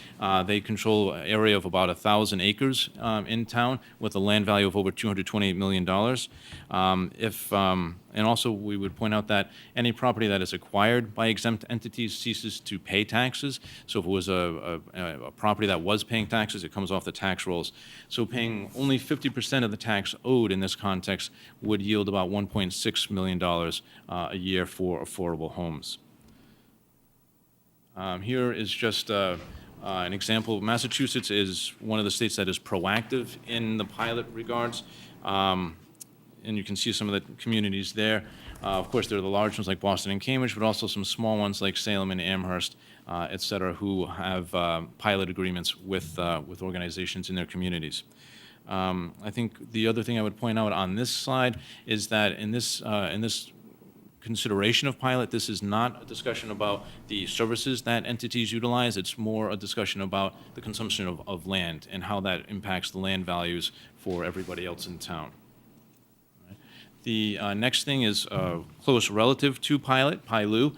They control an area of about 1,000 acres in town with a land value of over $228 million. And also, we would point out that any property that is acquired by exempt entities ceases to pay taxes. So if it was a property that was paying taxes, it comes off the tax rolls. So paying only 50% of the tax owed in this context would yield about $1.6 million a year for affordable homes. Here is just an example. Massachusetts is one of the states that is proactive in the pilot regards. And you can see some of the communities there. Of course, there are the large ones like Boston and Cambridge, but also some small ones like Salem and Amherst, et cetera, who have pilot agreements with organizations in their communities. I think the other thing I would point out on this slide is that in this consideration of pilot, this is not a discussion about the services that entities utilize. It's more a discussion about the consumption of land and how that impacts the land values for everybody else in town. The next thing is close relative to pilot, Lieu,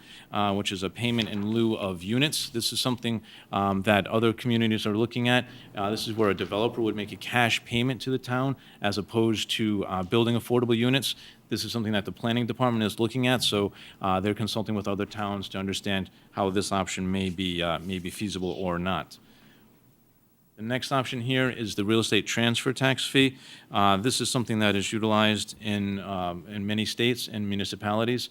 which is a payment in lieu of units. This is something that other communities are looking at. This is where a developer would make a cash payment to the town as opposed to building affordable units. This is something that the planning department is looking at, so they're consulting with other towns to understand how this option may be feasible or not. The next option here is the real estate transfer tax fee. This is something that is utilized in many states and municipalities.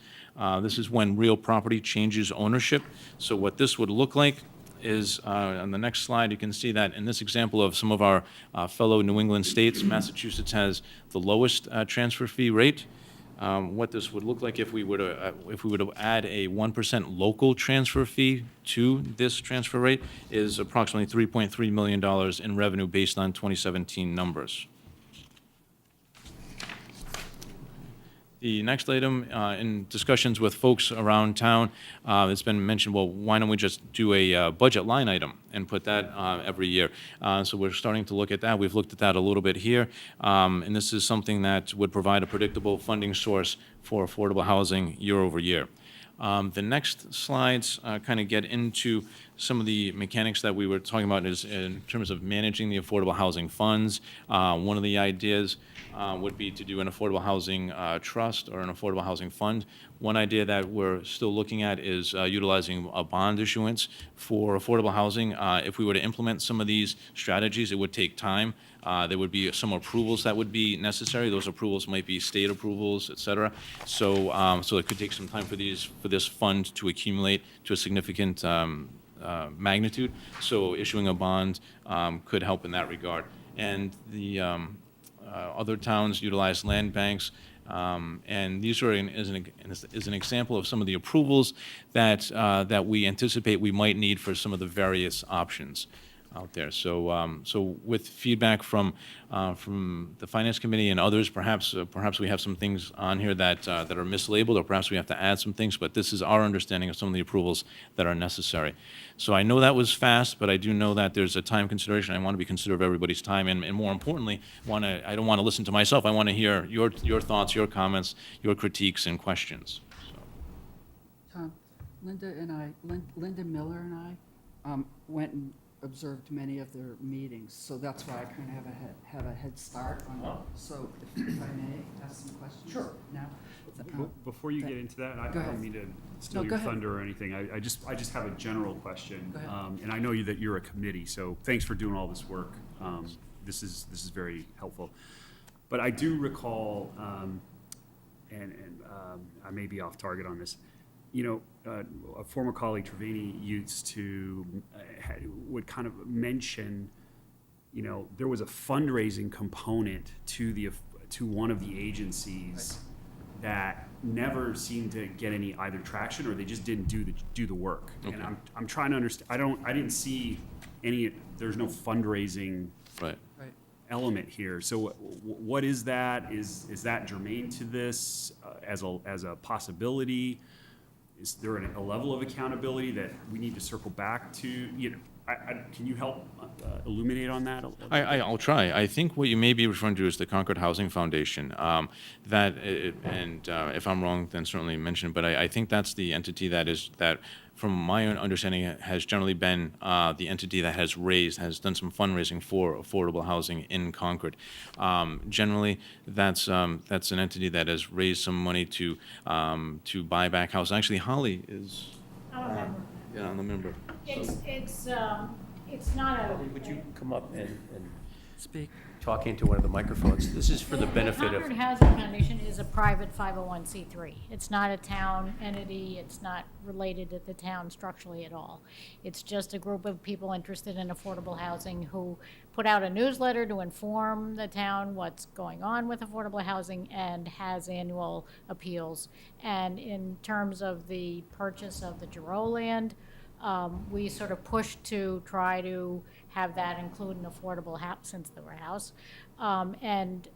This is when real property changes ownership. So what this would look like is, on the next slide, you can see that in this example of some of our fellow New England states, Massachusetts has the lowest transfer fee rate. What this would look like if we were to add a 1% local transfer fee to this transfer rate is approximately $3.3 million in revenue based on 2017 numbers. The next item, in discussions with folks around town, it's been mentioned, well, why don't we just do a budget line item and put that every year? So we're starting to look at that. We've looked at that a little bit here. And this is something that would provide a predictable funding source for affordable housing year over year. The next slides kind of get into some of the mechanics that we were talking about is in terms of managing the affordable housing funds. One of the ideas would be to do an affordable housing trust or an affordable housing fund. One idea that we're still looking at is utilizing a bond issuance for affordable housing. If we were to implement some of these strategies, it would take time. There would be some approvals that would be necessary. Those approvals might be state approvals, et cetera. So, so it could take some time for this fund to accumulate to a significant magnitude. So issuing a bond could help in that regard. And the other towns utilize land banks. And these are is an example of some of the approvals that we anticipate we might need for some of the various options out there. So, so with feedback from the Finance Committee and others, perhaps we have some things on here that are mislabeled, or perhaps we have to add some things. But this is our understanding of some of the approvals that are necessary. So I know that was fast, but I do know that there's a time consideration. I want to be considerate of everybody's time, and more importantly, I don't want to listen to myself. I want to hear your thoughts, your comments, your critiques, and questions. So. Tom, Linda Miller and I went and observed many of their meetings, so that's why I kind of have a head start on it. So if I may ask some questions now. Before you get into that, I don't mean to steal your thunder or anything. I just have a general question, and I know that you're a committee, so thanks for doing all this work. This is very helpful. But I do recall, and I may be off target on this. You know, a former colleague, Trevini, used to would kind of mention, you know, there was a fundraising component to one of the agencies that never seemed to get any either traction, or they just didn't do the work. Okay. And I'm trying to understand. I didn't see any. There's no fundraising element here. So what is that? Is that germane to this as a possibility? Is there a level of accountability that we need to circle back to? You know, can you help illuminate on that? I'll try. I think what you may be referring to is the Concord Housing Foundation. If I'm wrong, then certainly mention it. But I think that's the entity that from my own understanding, has generally been the entity that has done some fundraising for affordable housing in Concord. Generally, that's an entity that has raised some money to buy back houses. Actually, Holly is. I'm a member. Yeah, I'm a member. It's not a. Would you come up and Speak. talk into one of the microphones? This is for the benefit of. Concord Housing Foundation is a private 501c3. It's not a town entity. It's not related to the town structurally at all. It's just a group of people interested in affordable housing who put out a newsletter to inform the town what's going on with affordable housing and has annual appeals. And in terms of the purchase of the Giroux land, we sort of pushed to try to have that include an affordable house, since they were a house. And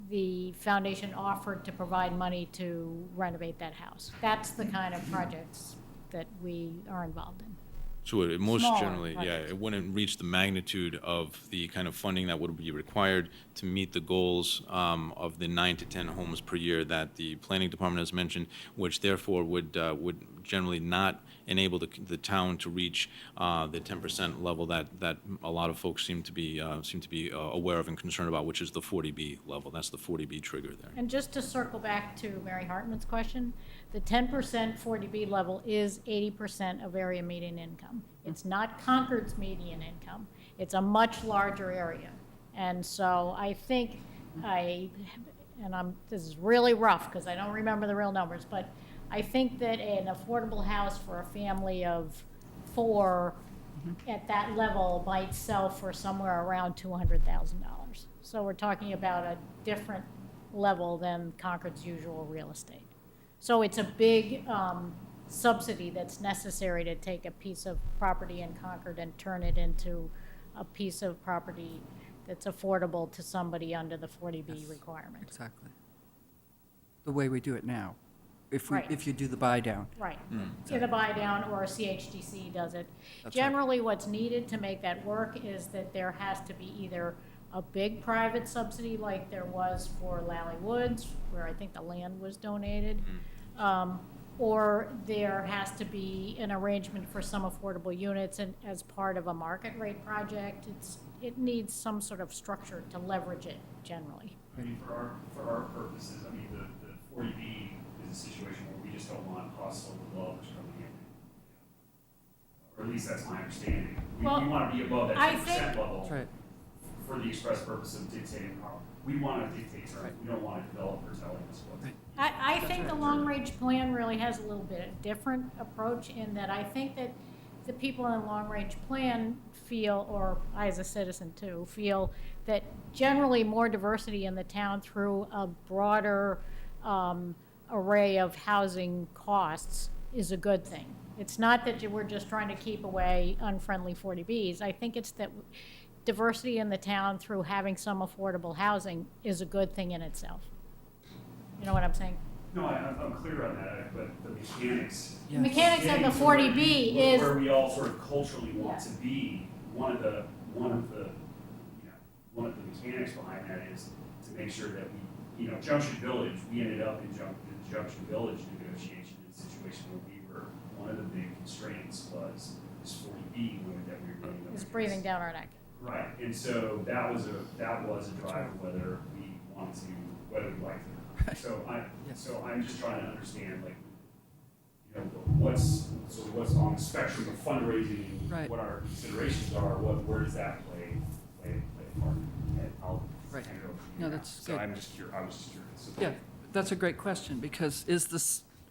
the foundation offered to provide money to renovate that house. That's the kind of projects that we are involved in. So it most Smaller generally, yeah, projects. it wouldn't reach the magnitude of the kind of funding that would be required to meet the goals of the 9 to 10 homes per year that the planning department has mentioned, which therefore would generally not enable the town to reach the 10% level that a lot of folks seem to be aware of and concerned about, which is the 40B level. That's the 40B trigger there. And just to circle back to Mary Hartman's question, the 10% 40B level is 80% of area median income. It's not Concord's median income. It's a much larger area. And so I think this is really rough because I don't remember the real numbers, but I think that an affordable house for a family of 4 at that level might sell for somewhere around $200,000. So we're talking about a different level than Concord's usual real estate. So it's a big subsidy that's necessary to take a piece of property in Concord and turn it into a piece of property that's affordable to somebody under the 40B requirement. Exactly. The way we do it now, Right. if you do the buy down. Right. Either buy down or CHDC does it. That's right. Generally, what's needed to make that work is that there has to be either a big private subsidy like there was for Lally Woods, where I think the land was donated, or there has to be an arrangement for some affordable units and as part of a market rate project. It needs some sort of structure to leverage it generally. I mean, for our purposes, I mean, the 40B is a situation where we just don't want hostile developers coming in. Or at least that's my understanding. We want to be above that I 10% think- level That's right. for the express purpose of dictating how, we want to dictate terms. Right. We don't want a developer telling us what. Right. I think the long-range plan really has a little bit of different approach in that I think that the people in the long-range plan feel, or I as a citizen too, feel that generally more diversity in the town through a broader array of housing costs is a good thing. It's not that we're just trying to keep away unfriendly 40Bs. I think it's that diversity in the town through having some affordable housing is a good thing in itself. You know what I'm saying? No, I'm clear on that, but the mechanics. The mechanics of the Getting to where 40B where is, we all sort of culturally want Yeah. to be, one of the mechanics behind that is to make sure that we, Junction Village, we ended up in the Junction Village negotiation in a situation where one of the big constraints was this 40B limit that we were getting. is breathing down our neck. Right, and so that was a driver whether we liked it or not. So I'm just trying to understand, like, what's on the spectrum of fundraising, and Right. what our considerations are, where does that play a part? And I'll Right. hand it over to you No, now. that's So good. I was just curious. So Yeah, that's a great question, because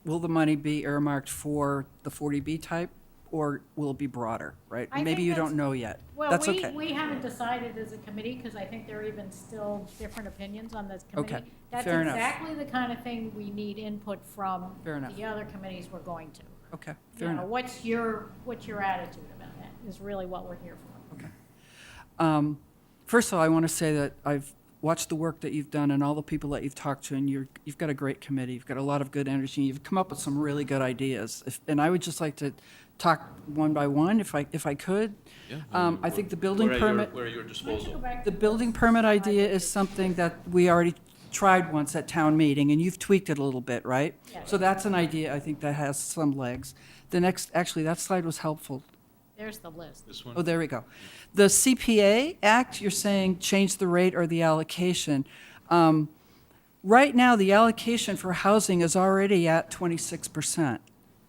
will the money be earmarked for the 40B type, or will it be broader, right? I Maybe think you that's- don't know yet. Well, That's okay. we haven't decided as a committee, because I think there are even still different opinions on this committee. Okay, That's fair enough. exactly the kind of thing we need input from Fair enough. the other committees we're going to. Okay, You fair know, enough. what's your attitude about that is really what we're here for. Okay. First of all, I want to say that I've watched the work that you've done and all the people that you've talked to, and you've got a great committee. You've got a lot of good energy. You've come up with some really good ideas. And I would just like to talk one by one, if I could. Yeah. I think the building permit. We're at your Why don't you disposal. go back The to building permit idea is something that we already tried once at town meeting, and you've tweaked it a little bit, right? Yes. So that's an idea, I think, that has some legs. The next, actually, that slide was helpful. There's the list. This one? Oh, there we go. The CPA Act, you're saying change the rate or the allocation. Right now, the allocation for housing is already at 26%,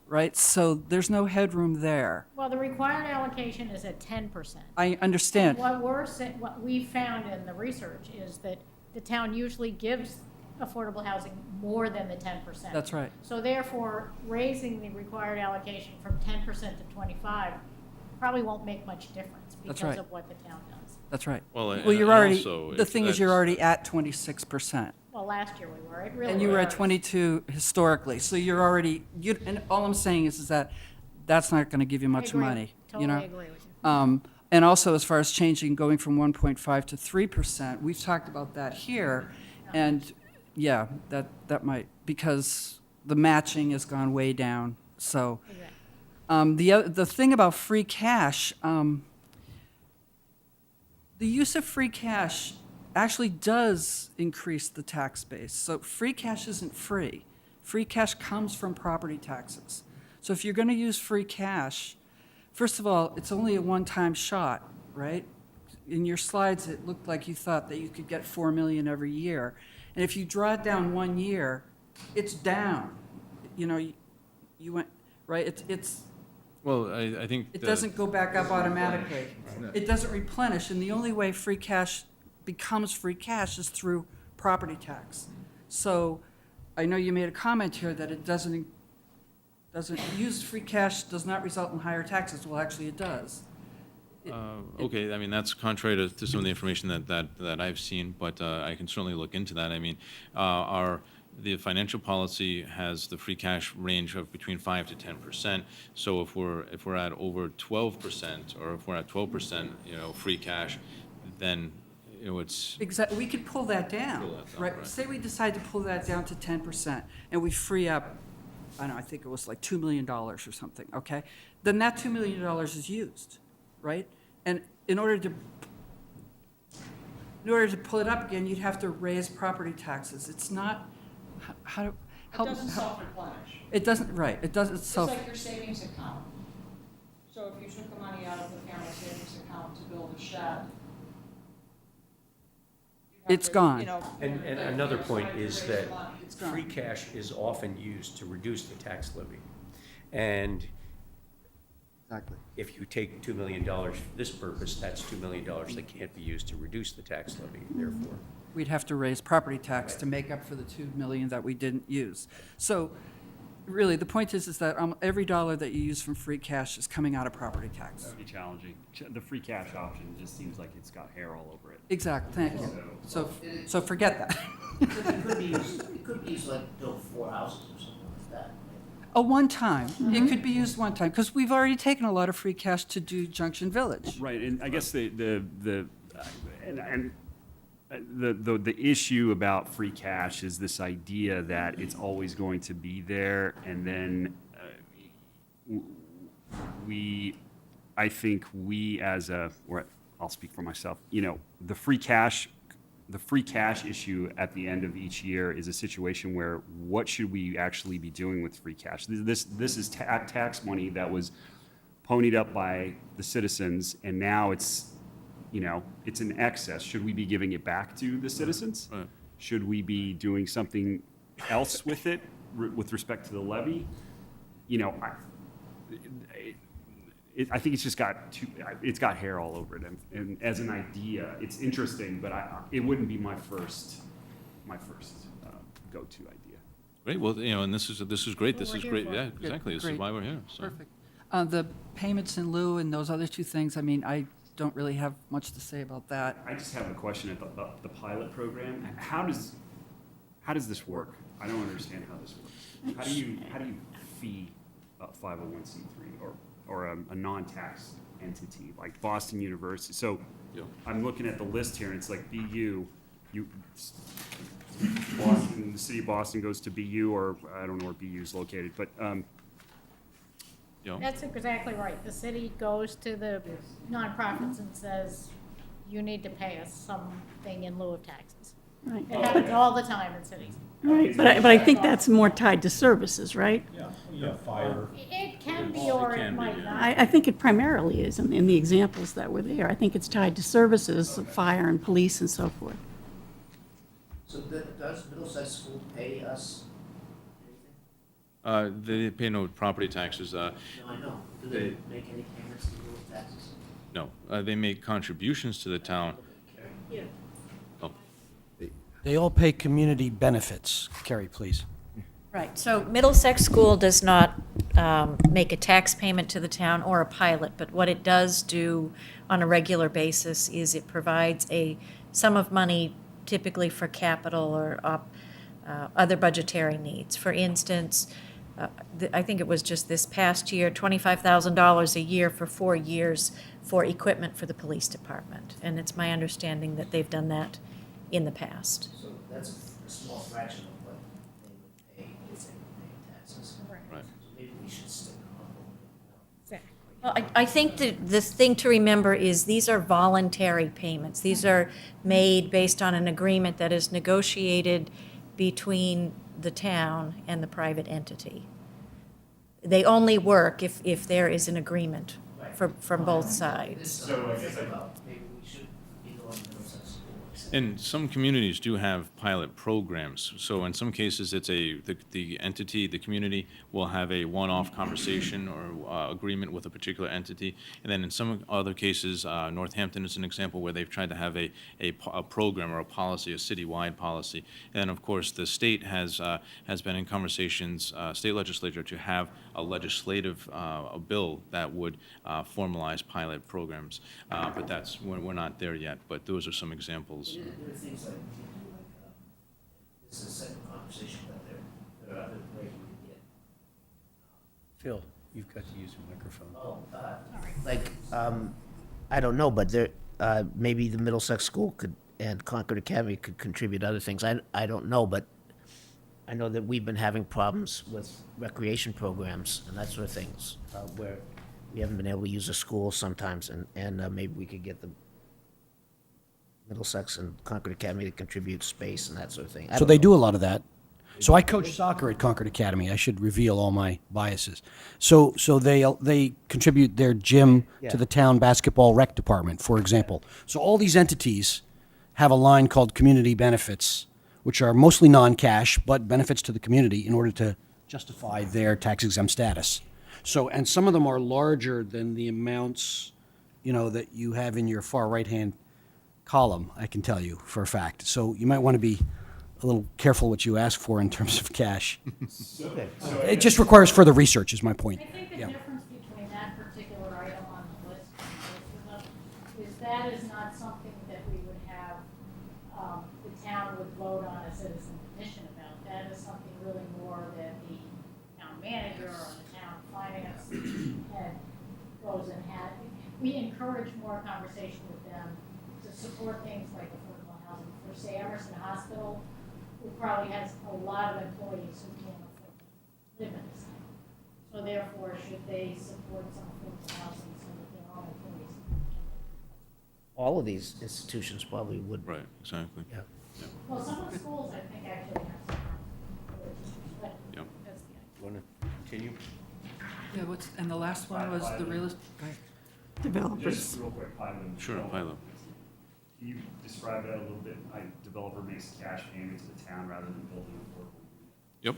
right? So there's no headroom there. Well, the required allocation is at 10%. I understand. What we found in the research is that the town usually gives affordable housing more than the 10%. That's right. So therefore, raising the required allocation from 10% to 25 probably won't make much difference That's because right. of what the town does. That's right. Well, Well, you're and already, also, the if thing is, you're that's- already at 26%. Well, last year we were, it really And you were at varies. 22 historically, so you're already, and all I'm saying is that that's not gonna give you much agree. money, you know? Totally agree with you. And also, as far as changing, going from 1.5 to 3%, we've talked about that here, and, yeah, that might, because the matching has gone way down, so. The thing about free cash, the use of free cash actually does increase the tax base. So free cash isn't free. Free cash comes from property taxes. So if you're going to use free cash, first of all, it's only a one-time shot, right? In your slides, it looked like you thought that you could get 4 million every year. And if you draw it down 1 year, it's down. You know, you went, right? It's Well, I think. it doesn't go back up automatically. It doesn't replenish, and the only way free cash becomes free cash is through property tax. So I know you made a comment here that it doesn't use free cash does not result in higher taxes. Well, actually, it does. Okay, I mean, that's contrary to some of the information that I've seen, but I can certainly look into that. I mean, the financial policy has the free cash range of between 5 to 10%. So if we're at over 12%, or if we're at 12%, free cash, then it's. Exactly. We could pull that down, Pull that down, right? right. Say we decide to pull that down to 10%, and we free up, I don't know, I think it was like $2 million or something, okay? Then that $2 million is used, right? And in order to pull it up again, you'd have to raise property taxes. It's not, how It doesn't self-replenish. It doesn't, right, it doesn't It's self, like your savings account. So if you took the money out of the family savings account to build a shed. you have It's to, gone. And another point is that It's free cash is often used to reduce the tax levy. And exactly. if you take $2 million for this purpose, that's $2 million that can't be used to reduce the tax levy, therefore. We'd have to raise property tax to make up for the 2 million that we didn't use. So really, the point is that every dollar that you use from free cash is coming out of property tax. That would be challenging. The free cash option just seems like it's got hair all over it. Exactly, thank you. So forget that. It could be used like build 4 houses or something like that. A one-time, it could be used one time, because we've already taken a lot of free cash to do Junction Village. Right, and I guess the issue about free cash is this idea that it's always going to be there, and then I think we or I'll speak for myself, the free cash issue at the end of each year is a situation where what should we actually be doing with free cash? This is tax money that was ponied up by the citizens, and now it's in excess. Should we be giving it back to the citizens? Right. Should we be doing something else with it with respect to the levy? I think it's just it's got hair all over it. And as an idea, it's interesting, but it wouldn't be my first go-to idea. Great, well, and this is great, this What is we're great, here yeah, for. exactly, this is Great. why we're here, so. Perfect. The payments in lieu and those other two things, I mean, I don't really have much to say about that. I just have a question about the pilot program. How does this work? I don't understand how this works. How do you fee a 501c3 or a non-tax entity like Boston University? So Yeah. I'm looking at the list here, and it's like BU, the city of Boston goes to BU, or I don't know where BU is located, but That's exactly right. The city goes to the nonprofits and says, you need to pay us something in lieu of taxes. Right. It happens all the time in cities. Right, but I think that's more tied to services, right? It can be or it might not. I think it primarily is in the examples that were there. I think it's tied to services, fire and police and so forth. So does Middlesex School pay us anything? They pay no property taxes. No, I know. Do they make any payments to you with taxes? No, they make contributions to the town. Yeah. Oh, They all pay community benefits. Carrie, please. Right, so Middlesex School does not make a tax payment to the town or a pilot, but what it does do on a regular basis is it provides a sum of money typically for capital or other budgetary needs. For instance, I think it was just this past year, $25,000 a year for 4 years for equipment for the police department. And it's my understanding that they've done that in the past. So that's a small fraction of what they would pay if they were paying taxes. right. So maybe we should stick on a little bit. Well, I think that the thing to remember is these are voluntary payments. These are made based on an agreement that is negotiated between the town and the private entity. They only work if there is an agreement from both sides. So I guess Maybe we should be going to Middlesex School. And some communities do have pilot programs. So in some cases, it's the entity, the community will have a one-off conversation or agreement with a particular entity. And then in some other cases, Northampton is an example where they've tried to have a program or a policy, a citywide policy. And of course, the state has been in conversations, state legislature, to have a legislative a bill that would formalize pilot programs. But we're not there yet. But those are some examples. There are things like, this is a second conversation, but there are other ways we can get. Phil, you've got to use your microphone. I don't know, but there, maybe the Middlesex School could, and Concord Academy could contribute other things. I don't know, but I know that we've been having problems with recreation programs and that sort of things, where we haven't been able to use a school sometimes, and maybe we could get the Middlesex and Concord Academy to contribute space and that sort of thing. So they do a lot of that. So I coach soccer at Concord Academy. I should reveal all my biases. So they contribute their gym to the town basketball rec department, for example. So all these entities have a line called community benefits, which are mostly non-cash, but benefits to the community in order to justify their tax-exempt status. So, and some of them are larger than the amounts, that you have in your far right-hand column, I can tell you for a fact. So you might want to be a little careful what you ask for in terms of cash. It just requires further research, is my point. I think the Yeah. difference between that particular item on the list and most of them is that is not something that we would have, the town would vote on a citizen petition about. That is something really more that the town manager or the town finance head goes and has. We encourage more conversation with them to support things like affordable housing. For say Emerson Hospital, who probably has a lot of employees who can't afford to live in this town. So therefore, should they support some affordable housing so that their own employees can? All of these institutions probably would. Right, exactly. Yeah. Well, some of the schools, I think, actually have some. But Yep. that's the idea. Want to continue? Yeah, and the last one was the real, Developers. Just real quick, pilot. Sure, pilot. Can you describe that a little bit? Developer makes a cash payment to the town rather than building affordable. Yep.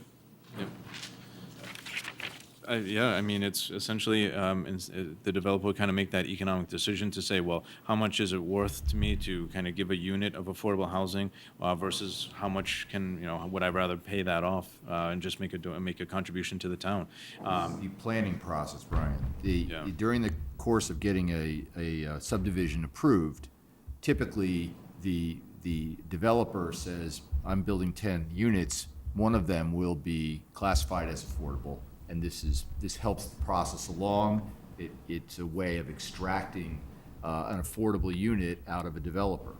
Yeah, I mean, it's essentially, the developer would kind of make that economic decision to say, well, how much is it worth to me to kind of give a unit of affordable housing versus how much would I rather pay that off and just make a contribution to the town? The planning process, Brian. Yeah. During the course of getting a subdivision approved, typically the developer says, I'm building 10 units, one of them will be classified as affordable, and this helps the process along. It's a way of extracting an affordable unit out of a developer.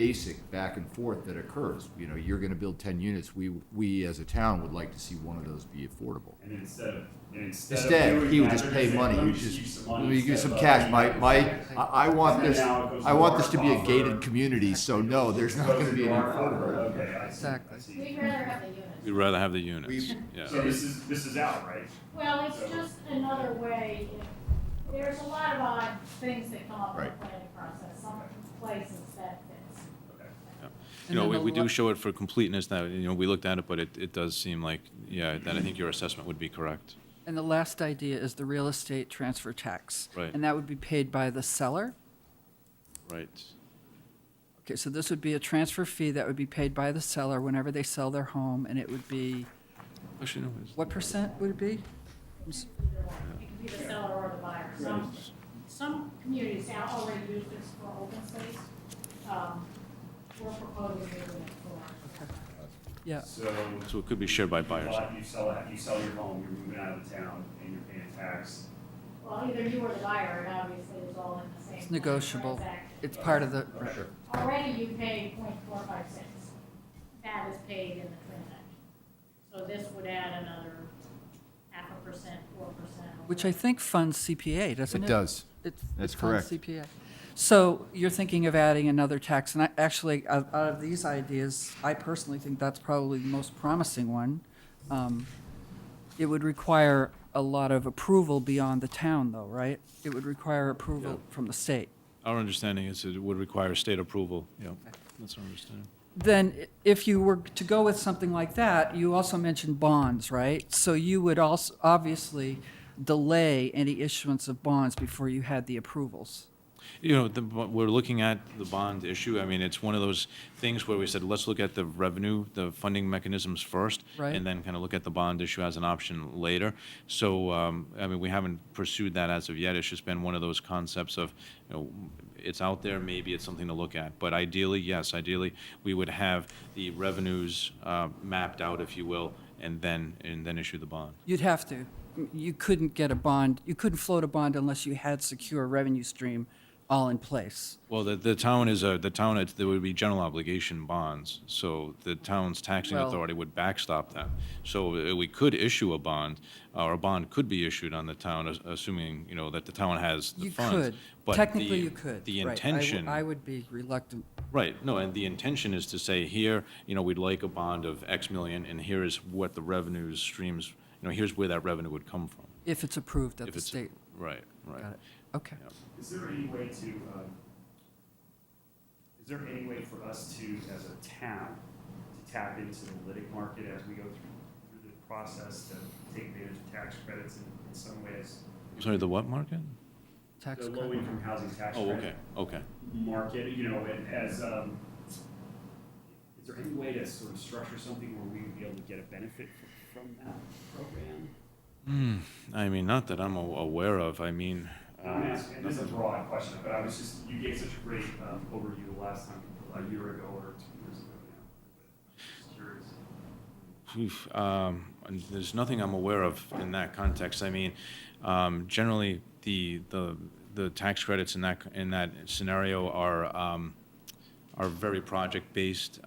basic back and forth that occurs. You know, you're gonna build 10 units, we as a town would like to see one of those be affordable. And instead, Instead, doing he would that, just they're pay gonna say, money, "Let you me just, use some money let me give instead some of cash, us." I want And then this, now it goes I want to this to be a our gated buffer. community, so no, there's not gonna be any affordable. Okay, I see, Exactly. I see. We'd rather have the units. We'd rather have the units, yeah. So this is out, right? Well, it's So- just another way, there's a lot of odd things that come up in the Right. planning process, some places that fits. Okay. You know, And we, then we the do lo- show it for completeness now, you know, we looked at it, but it does seem like, yeah, that I think your assessment would be correct. And the last idea is the real estate transfer tax. Right. And that would be paid by the seller. Right. Okay, so this would be a transfer fee that would be paid by the seller whenever they sell their home, and it would be, Actually, no, it's, what percent would it be? It could be the seller or the buyer. Some communities now already use this for open space. We're proposing using it for. Yeah, So so it could be shared by buyers. you sell your home, you're moving out of the town, and you're paying tax. Well, either you or the buyer, it obviously is all in the same. it's negotiable. transaction. It's part of the, Sure. Already you pay .456. That is paid in the transaction. So this would add another 0.5%, 4%. which I think funds CPA, doesn't it? It does. It That's funds correct. CPA. So you're thinking of adding another tax, and actually, out of these ideas, I personally think that's probably the most promising one. It would require a lot of approval beyond the town, though, right? It would require approval from the state. Our understanding is it would require state approval, yeah, that's our understanding. Then, if you were to go with something like that, you also mentioned bonds, right? So you would also obviously delay any issuance of bonds before you had the approvals. You know, we're looking at the bond issue. I mean, it's one of those things where we said, let's look at the revenue, the funding mechanisms first, Right. and then kind of look at the bond issue as an option later. So, I mean, we haven't pursued that as of yet. It's just been one of those concepts of, you know, it's out there, maybe it's something to look at. But ideally, yes, ideally, we would have the revenues mapped out, if you will, and then issue the bond. You'd have to. You couldn't get a bond, you couldn't float a bond unless you had secure revenue stream all in place. Well, there would be general obligation bonds, so the town's taxing Well- authority would backstop that. So we could issue a bond, or a bond could be issued on the town, assuming, you know, that the town has the You funds. could. But Technically, the- you could. The Right. intention. I would be reluctant. Right, no, and the intention is to say, here, you know, we'd like a bond of X million, and here is what the revenues streams, you know, here's where that revenue would come from. If it's approved at If the it's state. Right, right. Got it. Okay. Yeah. Is there any way for us to, as a town, to tap into the lytic market as we go through the process to take advantage of tax credits in some ways? Sorry, the what market? Tax The credit. low-income housing tax Oh, credit. okay. Market, you know, as, is there any way to sort of structure something where we would be able to get a benefit from that program? I mean, not that I'm aware of, I mean. I'm asking, and this is a broad question, but I was just, you gave such a great overview the last time, a year ago or 2 years ago now. Just curious. And there's nothing I'm aware of in that context. I mean, generally, the tax credits in that scenario are very project-based.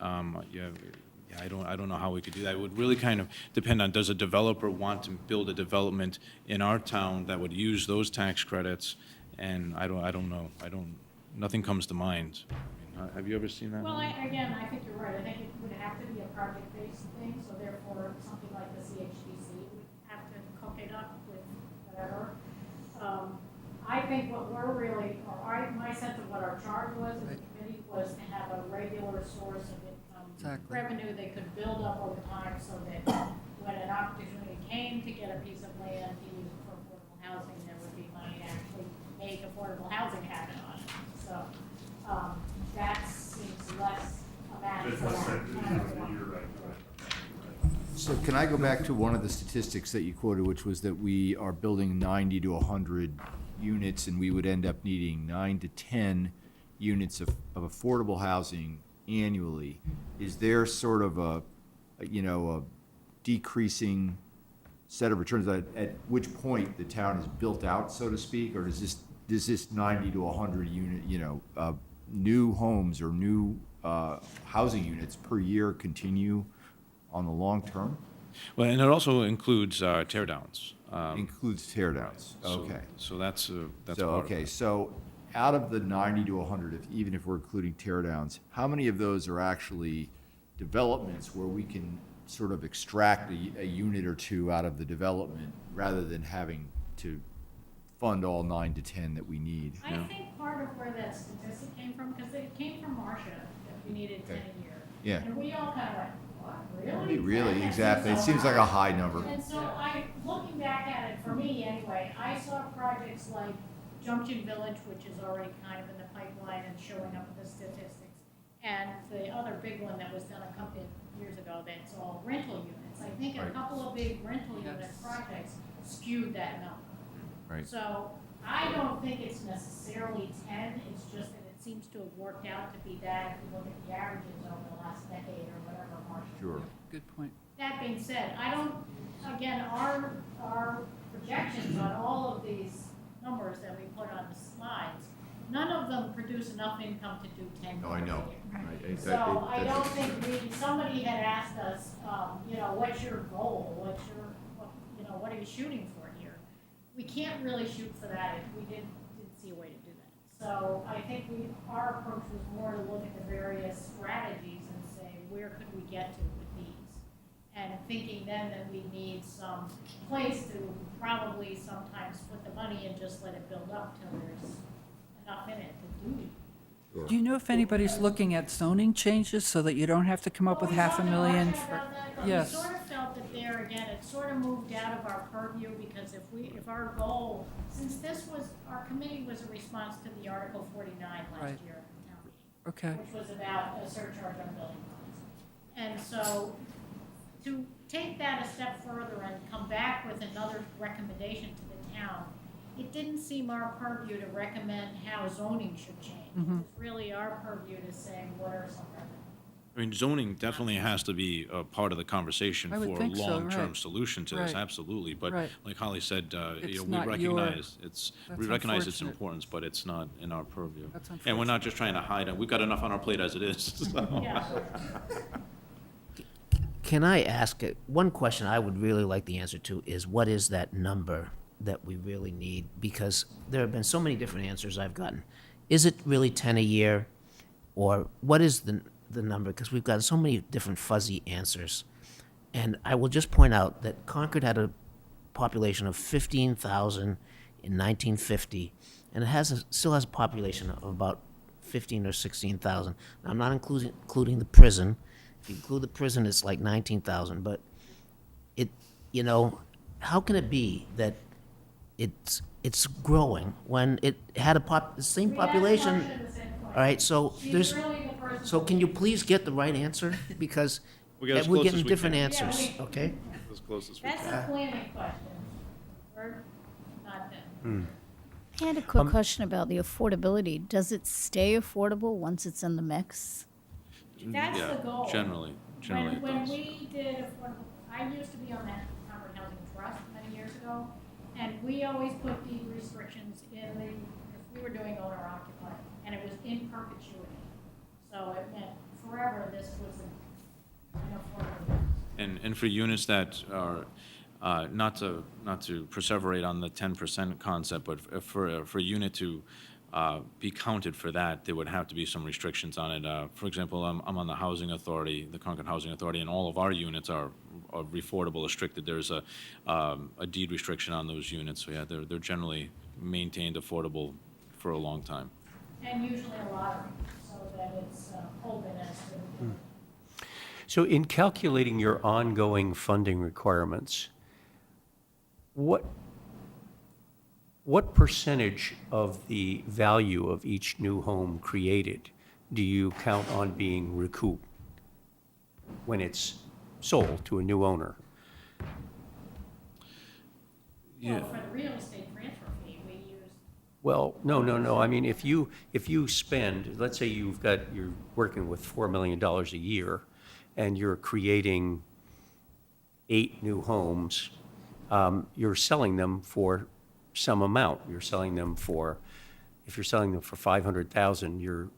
I don't know how we could do that. It would really kind of depend on, does a developer want to build a development in our town that would use those tax credits? And I don't know. Nothing comes to mind. I mean, have you ever seen that? Well, again, I think you're right. I think it would have to be a project-based thing, so therefore, something like the CHDC would have to cook it up with whatever. I think what we're really, my sense of what our charge was as a committee was to have a regular source of income. Exactly. Revenue that could build up over time so that when an opportunity came to get a piece of land to use it for affordable housing, there would be money to actually make affordable housing happen on it. So, that seems less a matter That's for less that. than, you're right. So can I go back to one of the statistics that you quoted, which was that we are building 90 to 100 units, and we would end up needing 9 to 10 units of affordable housing annually? Is there sort of a decreasing set of returns at which point the town is built out, so to speak, or does this 90 to 100 unit, new homes or new housing units per year continue on the long term? Well, and it also includes tear downs. Includes tear downs, okay. So that's So, part of okay, it. so out of the 90 to 100, even if we're including tear downs, how many of those are actually developments where we can sort of extract a unit or two out of the development rather than having to fund all 9 to 10 that we need? I think part of where that statistic came from, because it came from Marcia, that we needed 10 a year. Yeah. And we all kind of went, what, really? Really, 10? exactly. It so seems like a high number. And so looking back at it, for me anyway, I saw projects like Junction Village, which is already kind of in the pipeline and showing up in the statistics. And the other big one that was done a couple of years ago, that's all rental units. I think a Right. couple of big rental unit projects skewed that number. Right. So I don't think it's necessarily 10, it's just that it seems to have worked out to be that if you look at the averages over the last decade or whatever, Marcia. Sure. Good point. That being said, I don't, again, our projections on all of these numbers that we put on the slides, none of them produce enough income to do 10 No, I know. million. Right. So I don't think somebody had asked us, what's your goal? What are you shooting for here? We can't really shoot for that if we didn't see a way to do that. So I think our approach was more to look at the various strategies and say, where could we get to with these? And thinking then that we need some place to probably sometimes put the money and just let it build up till there's enough in it to do. Do you know if anybody's looking at zoning changes so that you don't have to come up with $500,000 for? Yes. We sort of felt that there, again, it sort of moved out of our purview, because if our goal, since our committee was a response to the Article 49 last Right. year at town meeting. Okay. Which was about a surcharge on building loans. And so, to take that a step further and come back with another recommendation to the town, it didn't seem our purview to recommend how zoning should change. Mm-hmm. It's really our purview to say, what are some recommendations? I mean, zoning definitely has to be a part of the conversation I would for a think so, long-term right. solution to this, Right. absolutely. But Right. like Holly said, It's we not your- recognize that's we recognize its unfortunate. importance, but it's not in our purview. That's And we're not just trying to hide it. We've got enough on our plate as it is. so. Yeah. Can I ask, one question I would really like the answer to is, what is that number that we really need? Because there have been so many different answers I've gotten. Is it really 10 a year? Or what is the number? Because we've got so many different fuzzy answers. And I will just point out that Concord had a population of 15,000 in 1950, and it still has a population of about 15 or 16,000. Now, I'm not including the prison. If you include the prison, it's like 19,000. But how can it be that it's growing when it had the same population? All right, so so can you please get the right answer? Because We got as we're close getting as we different can. answers, okay? As close as we That's can. a planning question. We're not them. I had a quick question about the affordability. Does it stay affordable once it's in the mix? That's Yeah, the goal. Generally it When does. we did affordable, I used to be on that Concord Housing Trust many years ago, and we always put deed restrictions if we were doing owner occupied, and it was in perpetuity. So it meant forever this was an affordable. And for units that are, not to perseverate on the 10% concept, but for a unit to be counted for that, there would have to be some restrictions on it. For example, I'm on the Housing Authority, the Concord Housing Authority, and all of our units are affordable restricted. There's a deed restriction on those units. So yeah, they're generally maintained affordable for a long time. And usually a lottery, so that it's open as to. So in calculating your ongoing funding requirements, what percentage of the value of each new home created do you count on being recouped when it's sold to a new owner? Yeah. Well, for the real estate transfer fee, we use. Well, no. I mean, if you spend, let's say you're working with $4 million a year, and you're creating 8 new homes, you're selling them for some amount. If you're selling them for $500,000,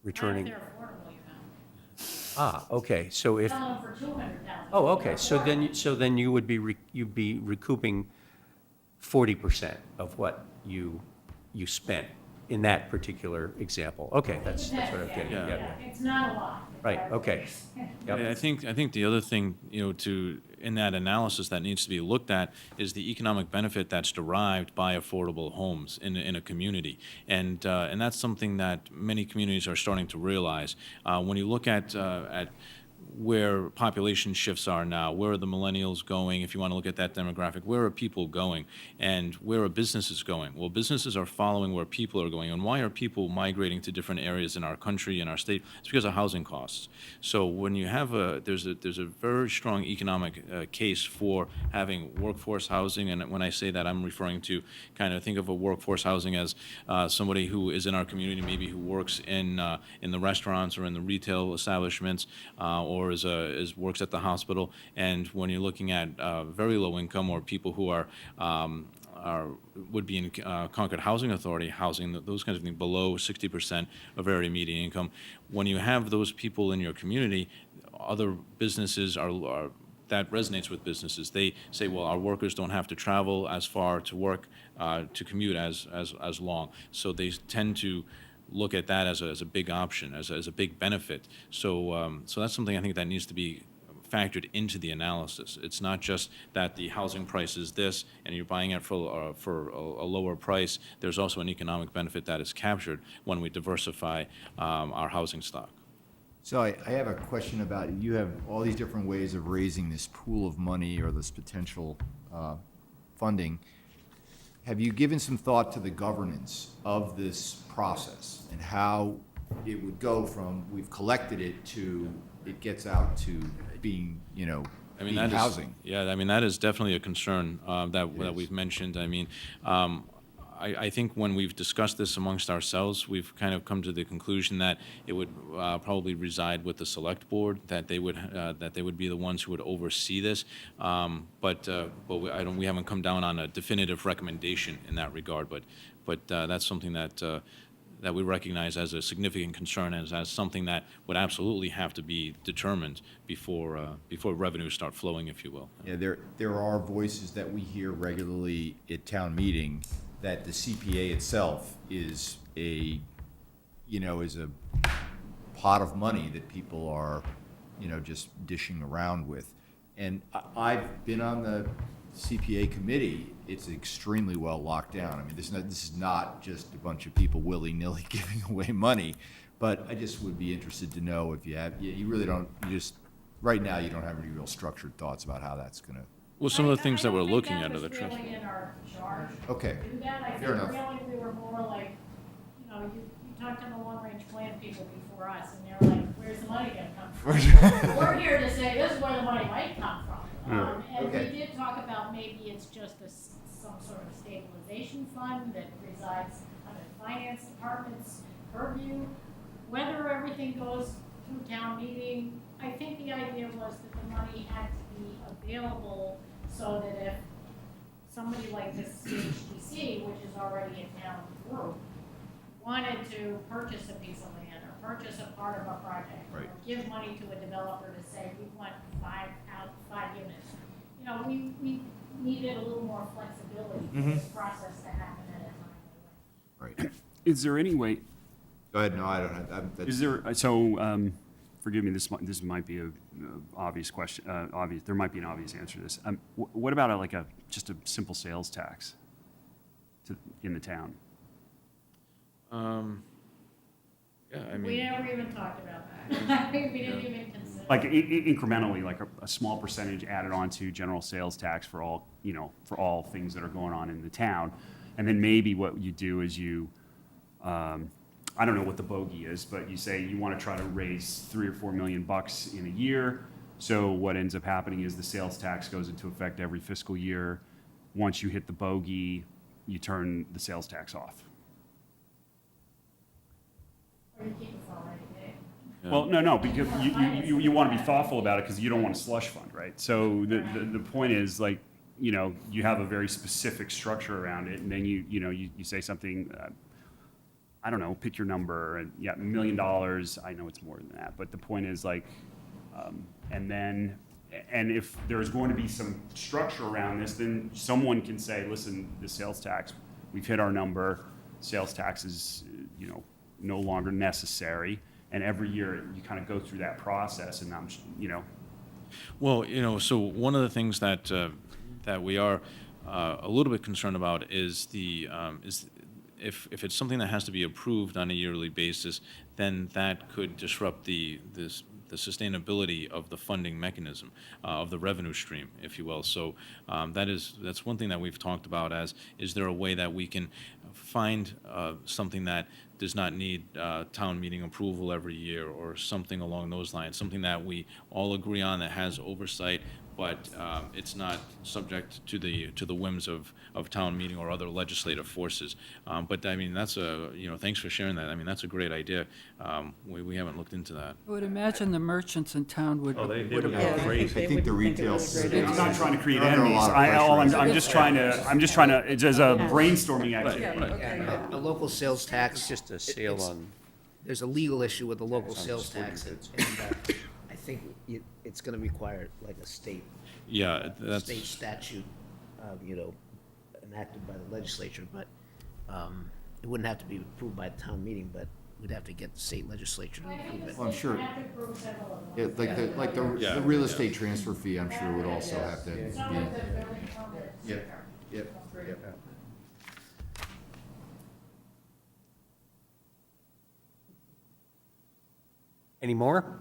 returning? If they're affordable, you know. Ah, okay, so if, Sell them for 200,000. oh, okay, so then you would be, you'd be recouping 40% of what you spent in that particular example. Okay, that's what I'm getting at. Yeah, it's not a lot. Right, okay. Yep. I think the other thing, in that analysis that needs to be looked at is the economic benefit that's derived by affordable homes in a community. And that's something that many communities are starting to realize. When you look at where population shifts are now, where are the millennials going, if you want to look at that demographic, where are people going, and where are businesses going? Well, businesses are following where people are going. And why are people migrating to different areas in our country, in our state? It's because of housing costs. So when you have there's a very strong economic case for having workforce housing, and when I say that, I'm referring to kind of think of a workforce housing as somebody who is in our community, maybe who works in the restaurants or in the retail establishments, or works at the hospital. And when you're looking at very low income or people who would be in Concord Housing Authority housing, those kinds of things, below 60% of area median income, when you have those people in your community, other businesses are that resonates with businesses. They say, well, our workers don't have to travel as far to work, to commute as long. So they tend to look at that as a big option, as a big benefit. So that's something I think that needs to be factored into the analysis. It's not just that the housing price is this and you're buying it for a lower price. There's also an economic benefit that is captured when we diversify our housing stock. So I have a question about, you have all these different ways of raising this pool of money or this potential funding. Have you given some thought to the governance of this process and how it would go from we've collected it to it gets out to being, being housing? That is definitely a concern that we've mentioned. I think when we've discussed this amongst ourselves, we've kind of come to the conclusion that it would probably reside with the select board, that they would be the ones who would oversee this. But we haven't come down on a definitive recommendation in that regard. But that's something that we recognize as a significant concern, as something that would absolutely have to be determined before revenues start flowing, if you will. Yeah, there are voices that we hear regularly at town meeting that the CPA itself is a pot of money that people are, just dishing around with. And I've been on the CPA committee. It's extremely well locked down. This is not just a bunch of people willy-nilly giving away money, but I just would be interested to know if you really don't, right now you don't have any real structured thoughts about how that's going to. Well, some of the things that we're looking at are the trust. Really in our charge. Okay. To do that. I Fair think enough. really we were more like, you talked to the long-range plan people before us, and they're like, where's the money gonna come from? We're here to say, this is where the money might come from. And Okay. we did talk about maybe it's just some sort of stabilization fund that resides under the finance department's purview. Whether everything goes through town meeting, I think the idea was that the money had to be available so that if somebody like this CHDC, which is already a town group, wanted to purchase a piece of land or purchase a part of a project, Right. or give money to a developer to say, we want five units. We needed a little more flexibility for this process to happen at a timely way. Right. Is there any way, Go ahead. No, I don't have. is there, so, forgive me, this might be a obvious question, there might be an obvious answer to this. What about just a simple sales tax in the town? We never even talked about that. We didn't even consider. Like incrementally, like a small percentage added on to general sales tax for all, for all things that are going on in the town. And then maybe what you do is I don't know what the bogey is, but you say you want to try to raise $3 or $4 million in a year. So what ends up happening is the sales tax goes into effect every fiscal year. Once you hit the bogey, you turn the sales tax off. Or you keep it for a rainy day. Well, no, because you want to be thoughtful about it because you don't want a slush fund, right? So the point is you have a very specific structure around it, and then you say something. I don't know, pick your number, and yeah, $1 million, I know it's more than that, but the point is like, and if there's going to be some structure around this, then someone can say, listen, the sales tax, we've hit our number, sales tax is, no longer necessary, and every year you kind of go through that process, and Well, so one of the things that that we are a little bit concerned about is if it's something that has to be approved on a yearly basis, then that could disrupt the sustainability of the funding mechanism, of the revenue stream, if you will. So that's one thing that we've talked about as, is there a way that we can find something that does not need town meeting approval every year, or something along those lines, something that we all agree on that has oversight, but it's not subject to the whims of town meeting or other legislative forces. But I mean, that's thanks for sharing that. I mean, that's a great idea. We haven't looked into that. I would imagine the merchants in town would. Oh, they would would approve. go crazy. I think the retail. I'm not trying to create There are a enemies. lot of pressure. I'm just trying to, it's as a brainstorming activity. And the local sales tax. It's just a sale on. There's a legal issue with the local sales tax, and I think it's gonna require like a state That's statute, enacted by the legislature, but it wouldn't have to be approved by the town meeting, but we'd have to get the state legislature to approve it. Well, I'm sure. Yeah, like the real estate transfer fee, I'm sure would also have to be. Yep. Any more?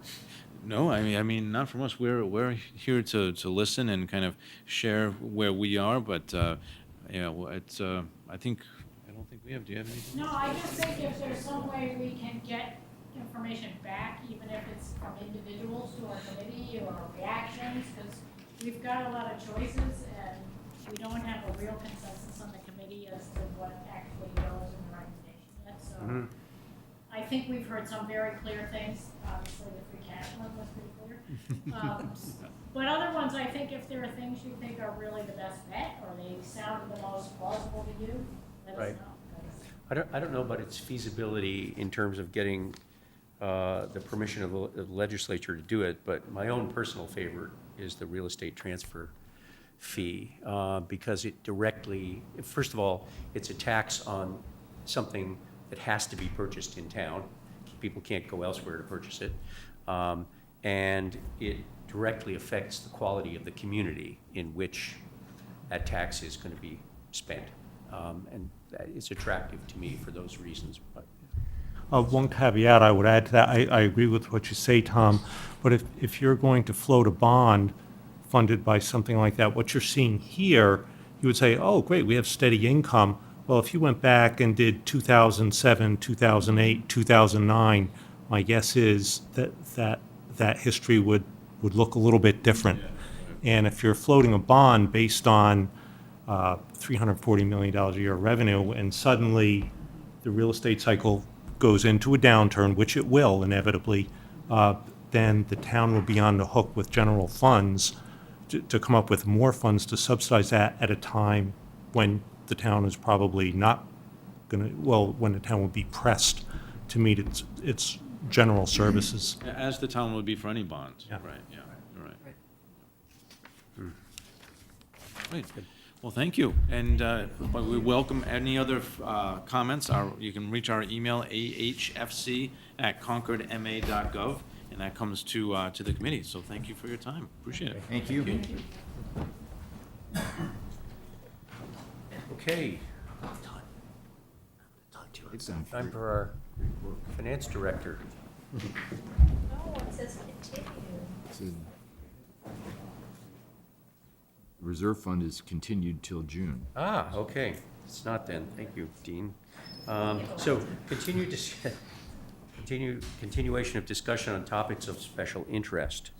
No, I mean, not from us. We're here to listen and kind of share where we are, but it's I don't think we have. Do you have anything? No, I just think if there's some way we can get information back, even if it's from individuals to our committee or reactions, because we've got a lot of choices and we don't have a real consensus on the committee as to what actually goes in the recommendation yet, so. I think we've heard some very clear things, obviously the free cash one was pretty clear. But other ones, I think if there are things you think are really the best bet, or they sound the most plausible to you, let us know. I don't know about its feasibility in terms of getting the permission of the legislature to do it, but my own personal favorite is the real estate transfer fee, because it directly, first of all, it's a tax on something that has to be purchased in town. People can't go elsewhere to purchase it. And it directly affects the quality of the community in which that tax is going to be spent. And it's attractive to me for those reasons. But one caveat I would add to that, I agree with what you say, Tom, but if you're going to float a bond funded by something like that, what you're seeing here, you would say, oh, great, we have steady income. Well, if you went back and did 2007, 2008, 2009, my guess is that history would look a little bit different. And if you're floating a bond based on $340 million a year revenue, and suddenly the real estate cycle goes into a downturn, which it will inevitably, then the town will be on the hook with general funds to come up with more funds to subsidize that at a time when the town is probably not going to, when the town will be pressed to meet its general services. As the town would be for any bonds. Yeah. Right, yeah, you're right. Great. Well, thank you. And we welcome any other comments. You can reach our email, ahfc@concordma.gov, and that comes to the committee. So thank you for your time. Appreciate it. Thank you. okay, time for our finance director. Oh, it says continue. Reserve fund is continued till June. Ah, okay. It's not then. Thank you, Dean. So continuation of discussion on topics of special interest.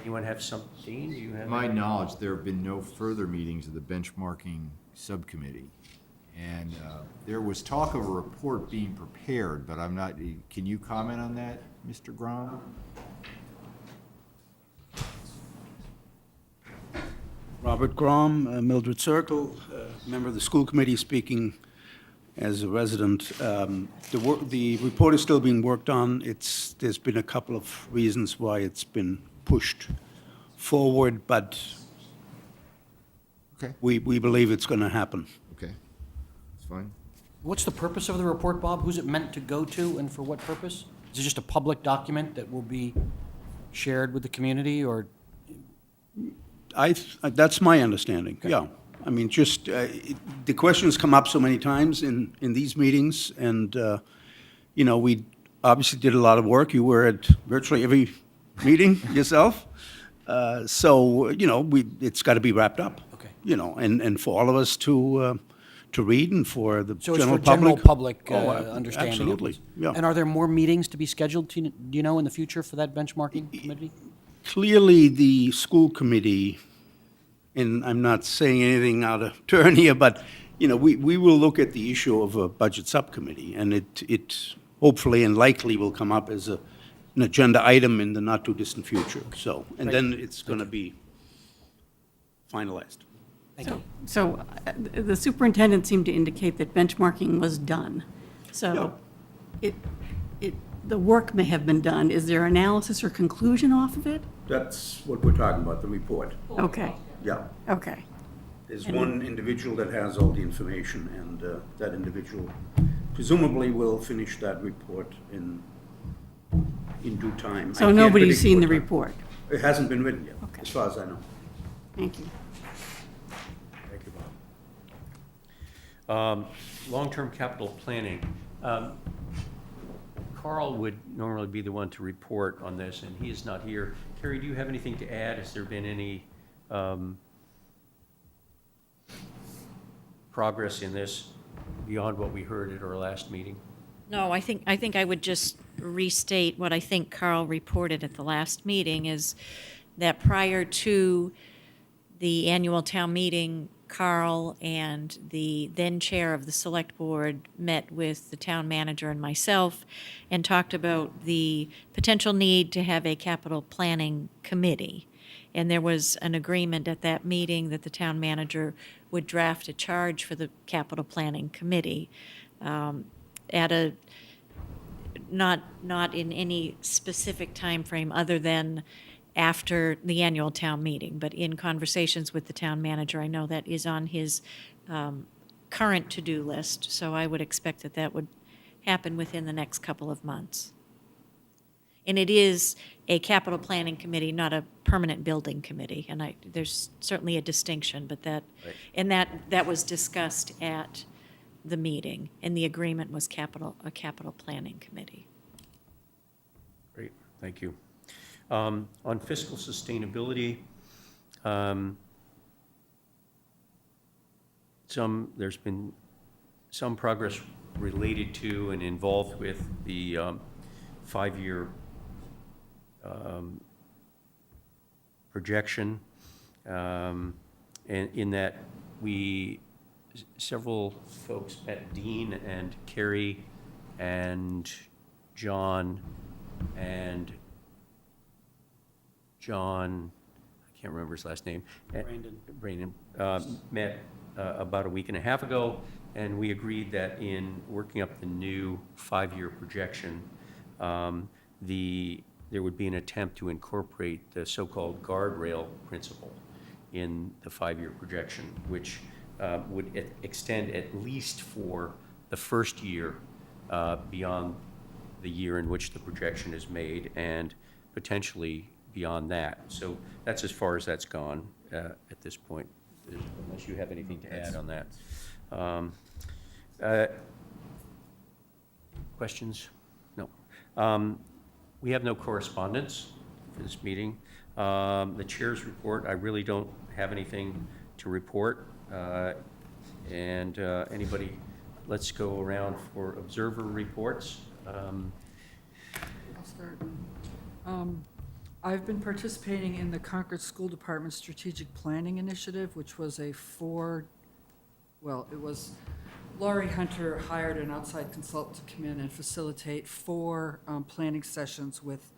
Anyone have something? Dean, do you have? To my knowledge, there have been no further meetings of the benchmarking subcommittee. And there was talk of a report being prepared, but I'm not, can you comment on that, Mr. Grom? Robert Grom, Mildred Circle, member of the school committee, speaking as a resident. The report is still being worked on. There's been a couple of reasons why it's been pushed forward, but Okay. we believe it's going to happen. Okay, that's fine. What's the purpose of the report, Bob? Who's it meant to go to and for what purpose? Is it just a public document that will be shared with the community, or? That's my understanding, yeah. I mean, just, the questions come up so many times in these meetings, and, you know, we obviously did a lot of work. You were at virtually every meeting yourself. So, you know, it's got to be wrapped up. Okay. You know, and for all of us to read and for the So it's general for public. general public Oh, understanding? absolutely, yeah. And are there more meetings to be scheduled, do you know, in the future for that benchmarking committee? Clearly, the school committee, and I'm not saying anything out of turn here, but, you know, we will look at the issue of a budget subcommittee, and it hopefully and likely will come up as an agenda item in the not-too-distant future, so, and then it's going to be finalized. So the superintendent seemed to indicate that benchmarking was done. So the work may have been done. Is there analysis or conclusion off of it? That's what we're talking about, the report. Okay, Yeah. okay. There's one individual that has all the information, and that individual presumably will finish that report in due time. I So can't nobody's predict seen what the time. report? It hasn't been written yet, Okay. as far as I know. Thank you. Thank you, Bob. Long-term capital planning. Carl would normally be the one to report on this, and he is not here. Carrie, do you have anything to add? Has there been any progress in this beyond what we heard at our last meeting? No, I think I would just restate what I think Carl reported at the last meeting, is that prior to the annual town meeting, Carl and the then chair of the select board met with the town manager and myself and talked about the potential need to have a capital planning committee. And there was an agreement at that meeting that the town manager would draft a charge for the capital planning committee at a, not in any specific time frame other than after the annual town meeting, but in conversations with the town manager, I know that is on his current to-do list, so I would expect that that would happen within the next couple of months. And it is a capital planning committee, not a permanent building committee, and there's certainly a distinction, but that, Right. and that was discussed at the meeting, and the agreement was a capital planning committee. Great, thank you. On fiscal sustainability, there's been some progress related to and involved with the 5-year projection, and in that several folks met Dean and Carrie and John and John, I can't remember his last name. Brandon met about a week and a half ago, and we agreed that in working up the new 5-year projection, there would be an attempt to incorporate the so-called guardrail principle in the 5-year projection, which would extend at least for the first year beyond the year in which the projection is made, and potentially beyond that. So that's as far as that's gone at this point, unless you have anything to add on that. Questions? No. We have no correspondence for this meeting. The chair's report, I really don't have anything to report. And anybody, let's go around for observer reports. I'll start. I've been participating in the Concord School Department Strategic Planning Initiative, which was Laurie Hunter hired an outside consultant to come in and facilitate 4 planning sessions with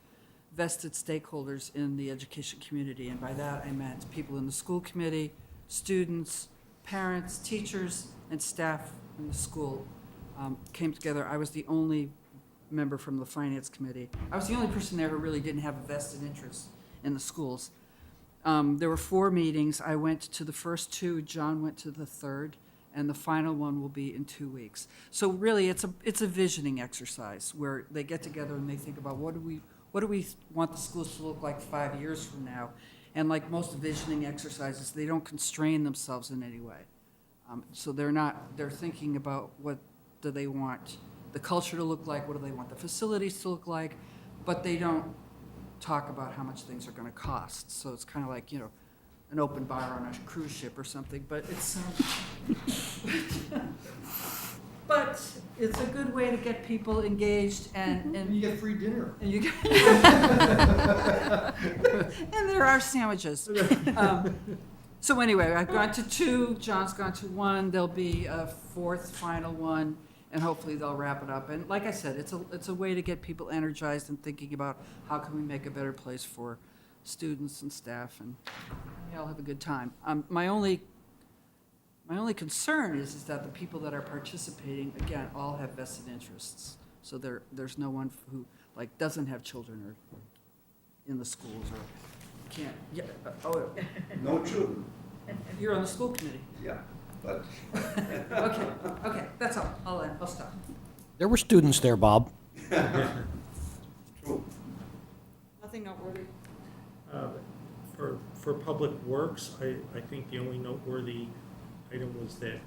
vested stakeholders in the education community. And by that, I meant people in the school committee, students, parents, teachers, and staff in the school came together. I was the only member from the finance committee. I was the only person there who really didn't have a vested interest in the schools. There were 4 meetings. I went to the first 2, John went to the third, and the final one will be in 2 weeks. So really, it's a visioning exercise where they get together and they think about what do we want the schools to look like 5 years from now. And like most visioning exercises, they don't constrain themselves in any way. So they're thinking about what do they want the culture to look like, what do they want the facilities to look like, but they don't talk about how much things are going to cost. So it's kind of like, you know, an open bar on a cruise ship or something, but it's but it's a good way to get people engaged and You get free dinner. and you get and there are sandwiches. So anyway, I've gone to 2, John's gone to 1, there'll be a 4th final one, and hopefully they'll wrap it up. And like I said, it's a way to get people energized and thinking about how can we make a better place for students and staff, and we all have a good time. My only concern is that the people that are participating, again, all have vested interests. So there's no one who like doesn't have children or in the schools or can't. Yeah. No children. You're on the school committee. Yeah, but. Okay, that's all. I'll stop. There were students there, Bob. True. Nothing noteworthy. For Public Works, I think the only noteworthy item was that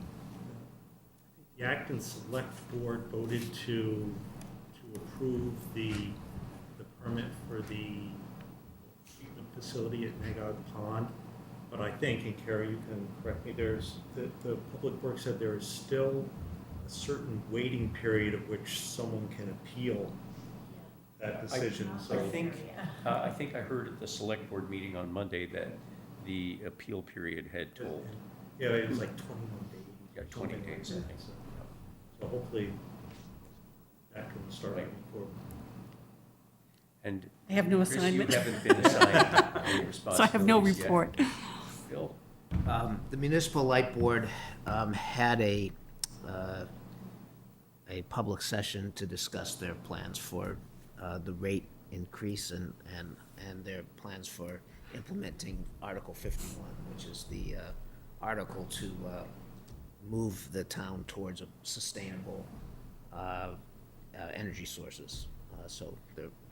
the Acton Select Board voted to approve the permit for the treatment facility at Magog Pond. But I think, and Carrie, you can correct me, the Public Works said there is still a certain waiting period of which someone can appeal that decision. I think I heard at the select board meeting on Monday that the appeal period had told. Yeah, it was like 21 days. Yeah, 20 days, I think. So hopefully that can start moving forward. And I have no Chris, assignment. you haven't been assigned any responsibilities So I have no yet. report. Bill? The Municipal Light Board had a public session to discuss their plans for the rate increase and their plans for implementing Article 51, which is the article to move the town towards a sustainable energy sources. So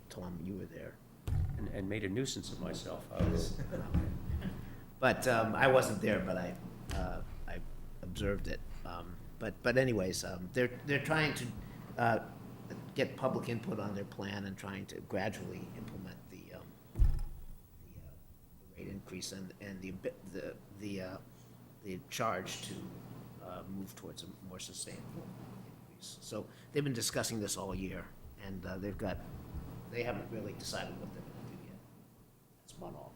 Tom, you were there. And made a nuisance of myself. I was, But I wasn't there, but I observed it. But anyways, they're trying to get public input on their plan and trying to gradually implement the rate increase and the charge to move towards a more sustainable increase. So they've been discussing this all year, and they haven't really decided what they're going to do yet. That's about all.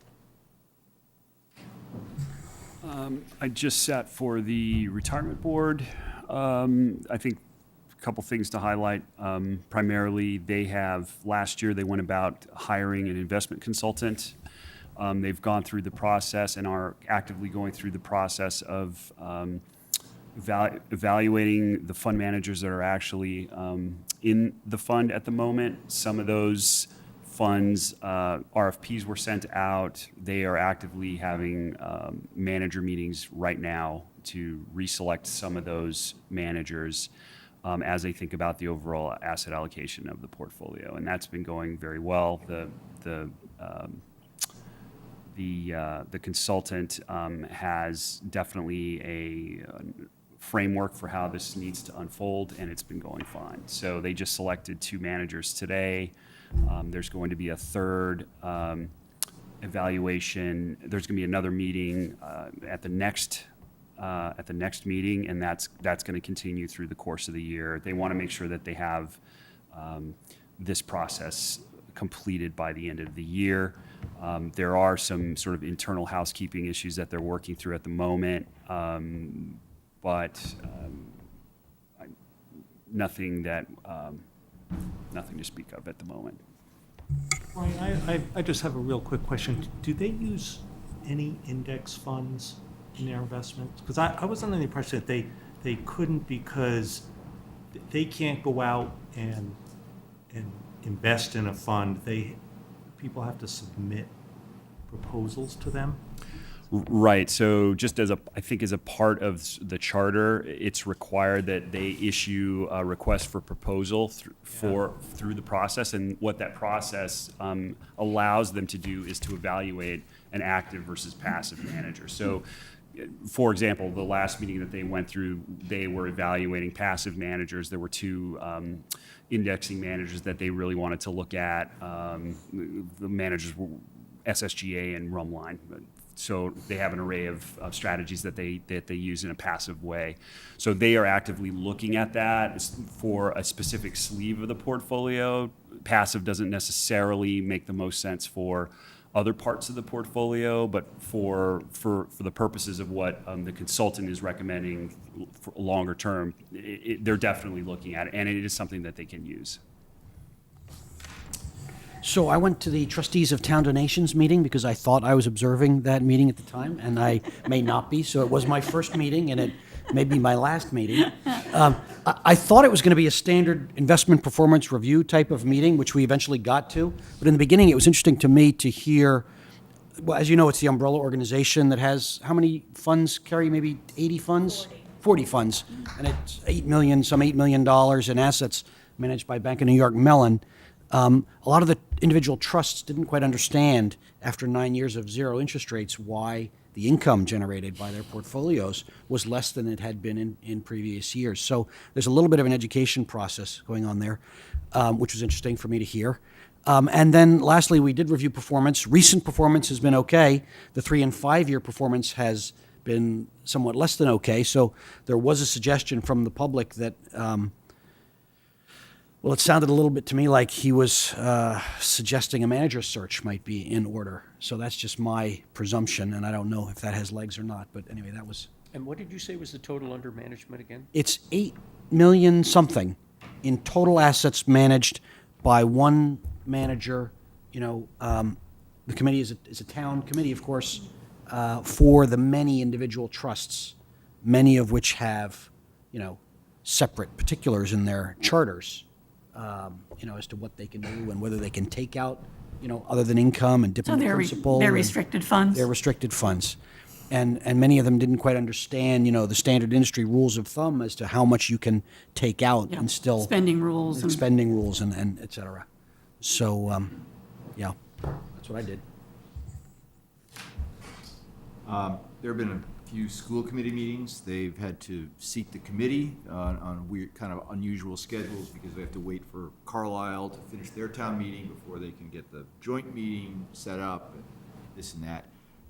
I just sat for the retirement board. I think a couple things to highlight. Primarily, last year they went about hiring an investment consultant. They've gone through the process and are actively going through the process of evaluating the fund managers that are actually in the fund at the moment. Some of those funds, RFPs were sent out. They are actively having manager meetings right now to reselect some of those managers as they think about the overall asset allocation of the portfolio. And that's been going very well. The consultant has definitely a framework for how this needs to unfold, and it's been going fine. So they just selected 2 managers today. There's going to be a third evaluation. There's going to be another meeting at the next meeting, and that's going to continue through the course of the year. They want to make sure that they have this process completed by the end of the year. There are some sort of internal housekeeping issues that they're working through at the moment, but nothing to speak of at the moment. Brian, I just have a real quick question. Do they use any index funds in their investments? Because I was under the impression that they couldn't because they can't go out and invest in a fund. People have to submit proposals to them. Right. So just I think as a part of the charter, it's required that they issue a request for proposal through the process. And what that process allows them to do is to evaluate an active versus passive manager. So, for example, the last meeting that they went through, they were evaluating passive managers. There were two indexing managers that they really wanted to look at. The managers were SSGA and Rumline. So they have an array of strategies that they use in a passive way. So they are actively looking at that for a specific sleeve of the portfolio. Passive doesn't necessarily make the most sense for other parts of the portfolio, but for the purposes of what the consultant is recommending for longer term, they're definitely looking at it, and it is something that they can use. So I went to the Trustees of Town Donations meeting because I thought I was observing that meeting at the time, and I may not be. So it was my first meeting, and it may be my last meeting. I thought it was going to be a standard investment performance review type of meeting, which we eventually got to. But in the beginning, it was interesting to me to hear, well, as you know, it's the umbrella organization that has, how many funds, Carrie? Maybe 80 funds? 40 funds. And it's $8 million in assets managed by Bank of New York Mellon. A lot of the individual trusts didn't quite understand, after 9 years of zero interest rates, why the income generated by their portfolios was less than it had been in previous years. So there's a little bit of an education process going on there, which was interesting for me to hear. And then lastly, we did review performance. Recent performance has been okay. The 3 and 5 year performance has been somewhat less than okay. So there was a suggestion from the public that, well, it sounded a little bit to me like he was suggesting a manager search might be in order. So that's just my presumption, and I don't know if that has legs or not. But anyway, that was. And what did you say was the total under management again? It's 8 million something in total assets managed by one manager. You know, the committee is a town committee, of course, for the many individual trusts, many of which have, you know, separate particulars in their charters. You know, as to what they can do and whether they can take out, you know, other than income and dip into principal. They're restricted funds? They're restricted funds. And many of them didn't quite understand, you know, the standard industry rules of thumb as to how much you can take out and still. Spending rules. And spending rules and et cetera. So, yeah, that's what I did. There have been a few school committee meetings. They've had to seat the committee on weird, kind of unusual schedules because they have to wait for Carlisle to finish their town meeting before they can get the joint meeting set up and this and that.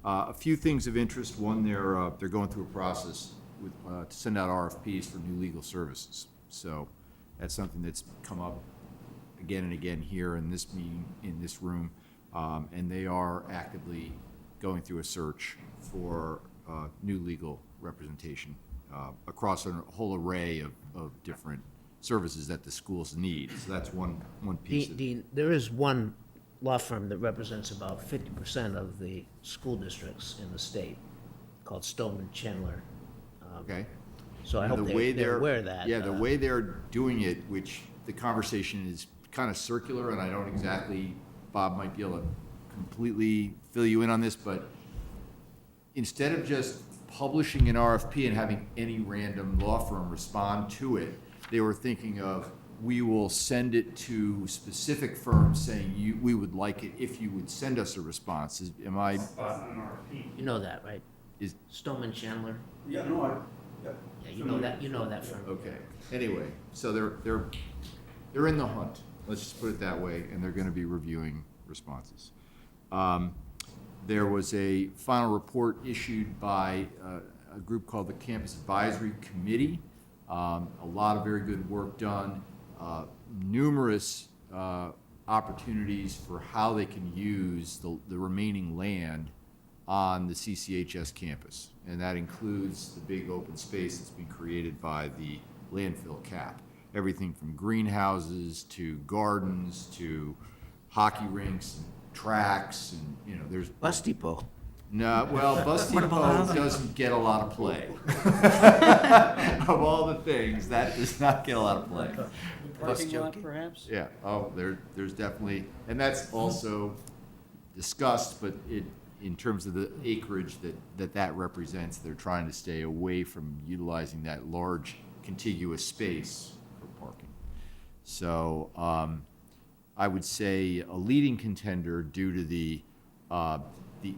A few things of interest. One, they're going through a process to send out RFPs for new legal services. So that's something that's come up again and again here in this meeting, in this room, and they are actively going through a search for new legal representation across a whole array of different services that the schools need. So that's one piece. Dean, there is one law firm that represents about 50% of the school districts in the state, called Stoneman Chandler. Okay. So I Now, hope the way they're aware of that. Yeah, the way they're doing it, which the conversation is kind of circular, and I don't exactly, Bob might be able to completely fill you in on this, but instead of just publishing an RFP and having any random law firm respond to it, they were thinking of, we will send it to specific firms saying, we would like it if you would send us a response. Am I? You know that, right? Is Stoneman Chandler? Yeah, no, Yeah, you know that firm. Okay. Anyway, so they're in the hunt. Let's just put it that way, and they're going to be reviewing responses. There was a final report issued by a group called the Campus Advisory Committee. A lot of very good work done. Numerous opportunities for how they can use the remaining land on the CCHS campus. And that includes the big open space that's been created by the landfill cap. Everything from greenhouses to gardens to hockey rinks, and tracks, and, there's. Bus depot. No, well, Bus Depot doesn't get a lot of play. Of all the things, that does not get a lot of play. Parking lot, perhaps? Yeah, there's definitely, and that's also discussed, but in terms of the acreage that represents, they're trying to stay away from utilizing that large contiguous space for parking. So, I would say a leading contender due to the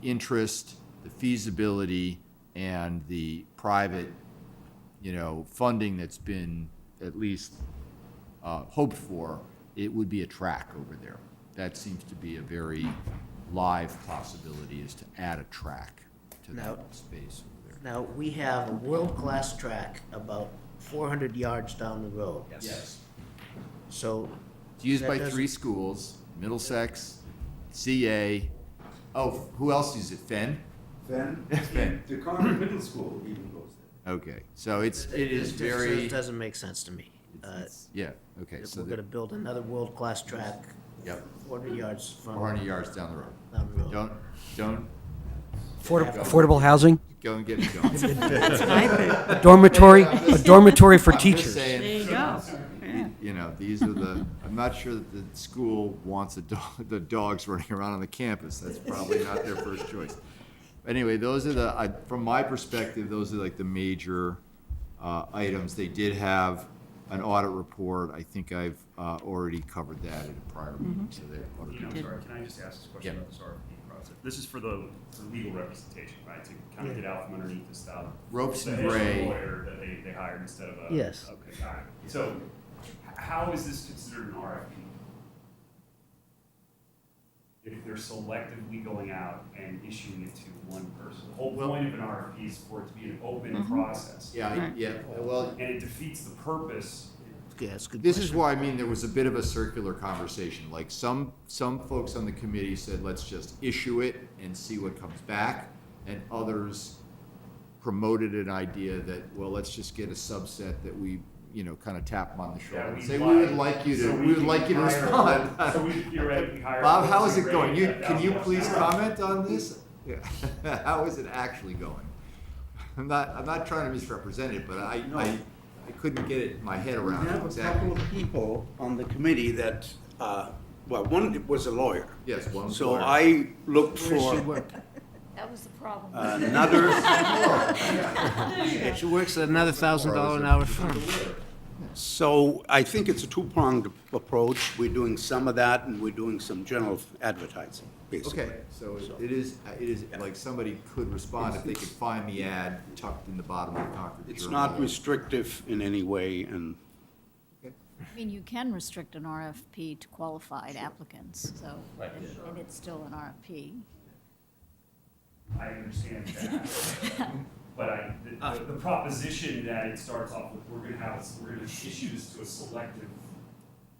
interest, the feasibility, and the private, funding that's been at least hoped for, it would be a track over there. That seems to be a very live possibility, is to add a track to that space over there. Now, we have a world-class track about 400 yards down the road. Yes. So. It's used that by doesn't- 3 schools, Middlesex, CA. Oh, who else uses it? Fenn? Fenn. The Concord Middle School even goes there. Okay, so it is This very, doesn't make sense to me. yeah, okay, If so we're gonna build another world-class track, yep, 400 yards from. 400 yards down the road. Down the road. Don't. Affordable housing, Go and get it going. a dormitory for I'm just teachers. saying, There you go. these are I'm not sure that the school wants the dogs running around on the campus. That's probably not their first choice. Anyway, those are from my perspective, those are like the major items. They did have an audit report. I think I've already covered that at a prior meeting, so they I'm sorry, can I just ask this question about this RFP process? This is for the legal representation, right, to kind of get out from underneath the stuff. Ropes and The initial Gray. lawyer that they hired instead of a. Yes. Okay, all right. So, how is this considered an RFP? If they're selectively going out and issuing it to one person. The whole point of an RFP is for it to be an open process. Yeah, well, And it defeats the purpose. Yeah, that's a good this question. is why, there was a bit of a circular conversation. Like, some folks on the committee said, let's just issue it and see what comes back. And others promoted an idea that, well, let's just get a subset that we, kind of tap them on the shoulder and say, we would like you to respond. So we theoretically hire. Bob, how is it going? $1,000 Can you please comment on this? Yeah. How is it actually going? I'm not trying to misrepresent it, but I couldn't get it in my head We around have it a exactly. couple of people on the committee that, one was a lawyer. Yes, one was a So lawyer. I looked Where does she for work? That was the problem. another, She works at another $1,000 an hour firm. so I think it's a two-pronged approach. We're doing some of that, and we're doing some general advertising, basically. Okay, so it is like somebody could respond if they could find the ad tucked in the bottom of the Concord It's Journal. not restrictive in any way, and I mean, you can restrict an RFP to qualified applicants, so, and it's still an RFP. I understand that. But the proposition that it starts off with, we're gonna issue this to a selective,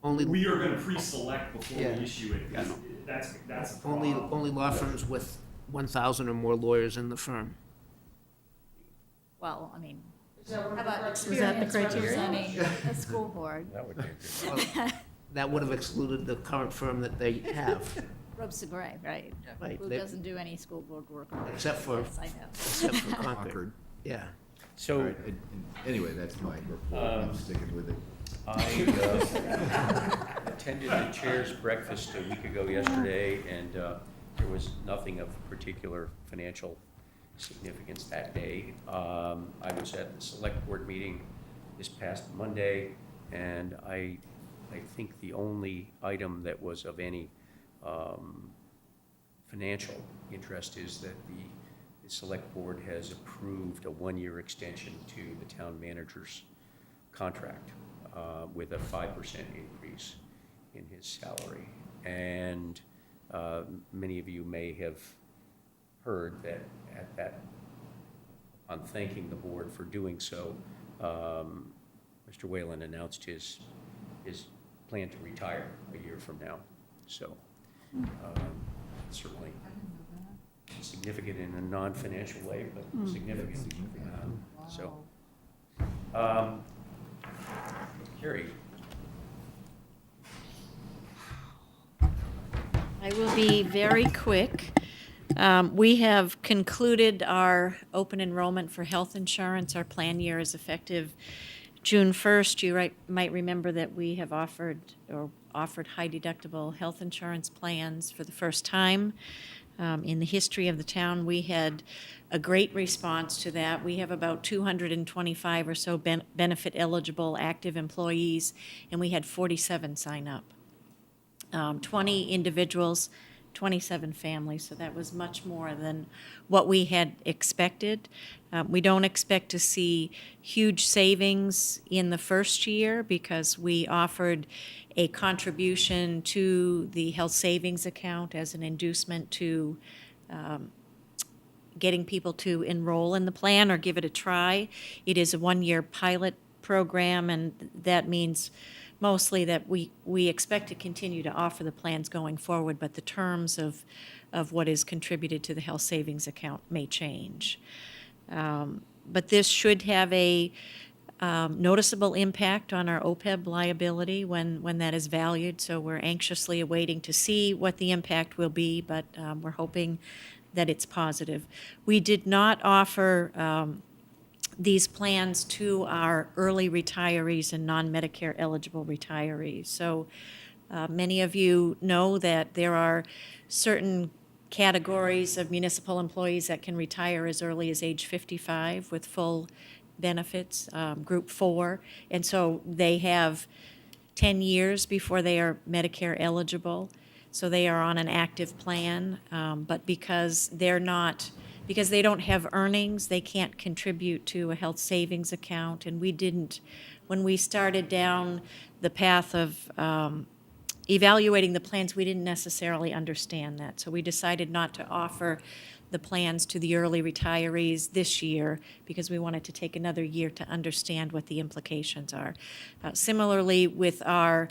we are gonna pre-select before we Yeah. issue it. Yeah, I know. That's the problem. Only law firms with 1,000 or more lawyers in the firm. Well, I mean, Is that how what the about criteria? experience criteria? representing a school board? That would have excluded the current firm that they have, Ropes and Gray, right? Right, Who they- doesn't do any school board work? except for, Yes, I know. except for Concord. Concord. Yeah. All So, right, anyway, that's my report. I'm sticking with it. I attended the chair's breakfast a week ago yesterday, and there was nothing of particular financial significance that day. I was at the select board meeting this past Monday, and I think the only item that was of any financial interest is that the select board has approved a one-year extension to the town manager's contract with a 5% increase in his salary. And many of you may have heard that on thanking the board for doing so, Mr. Whalen announced his plan to retire a year from now. So certainly significant in a non-financial way, but significant. Carrie. I will be very quick. We have concluded our open enrollment for health insurance. Our plan year is effective June 1st. You might remember that we have offered high deductible health insurance plans for the first time in the history of the town. We had a great response to that. We have about 225 or so benefit eligible active employees, and we had 47 sign up. 20 individuals, 27 families, so that was much more than what we had expected. We don't expect to see huge savings in the first year because we offered a contribution to the health savings account as an inducement to getting people to enroll in the plan or give it a try. It is a one-year pilot program, and that means mostly that we expect to continue to offer the plans going forward, but the terms of what is contributed to the health savings account may change. But this should have a noticeable impact on our OPEB liability when that is valued, so we're anxiously awaiting to see what the impact will be, but we're hoping that it's positive. We did not offer these plans to our early retirees and non-Medicare eligible retirees. So many of you know that there are certain categories of municipal employees that can retire as early as age 55 with full benefits, Group 4, and so they have 10 years before they are Medicare eligible. So they are on an active plan, but because they don't have earnings, they can't contribute to a health savings account, and we didn't. When we started down the path of evaluating the plans, we didn't necessarily understand that. So we decided not to offer the plans to the early retirees this year because we wanted to take another year to understand what the implications are. Similarly, with our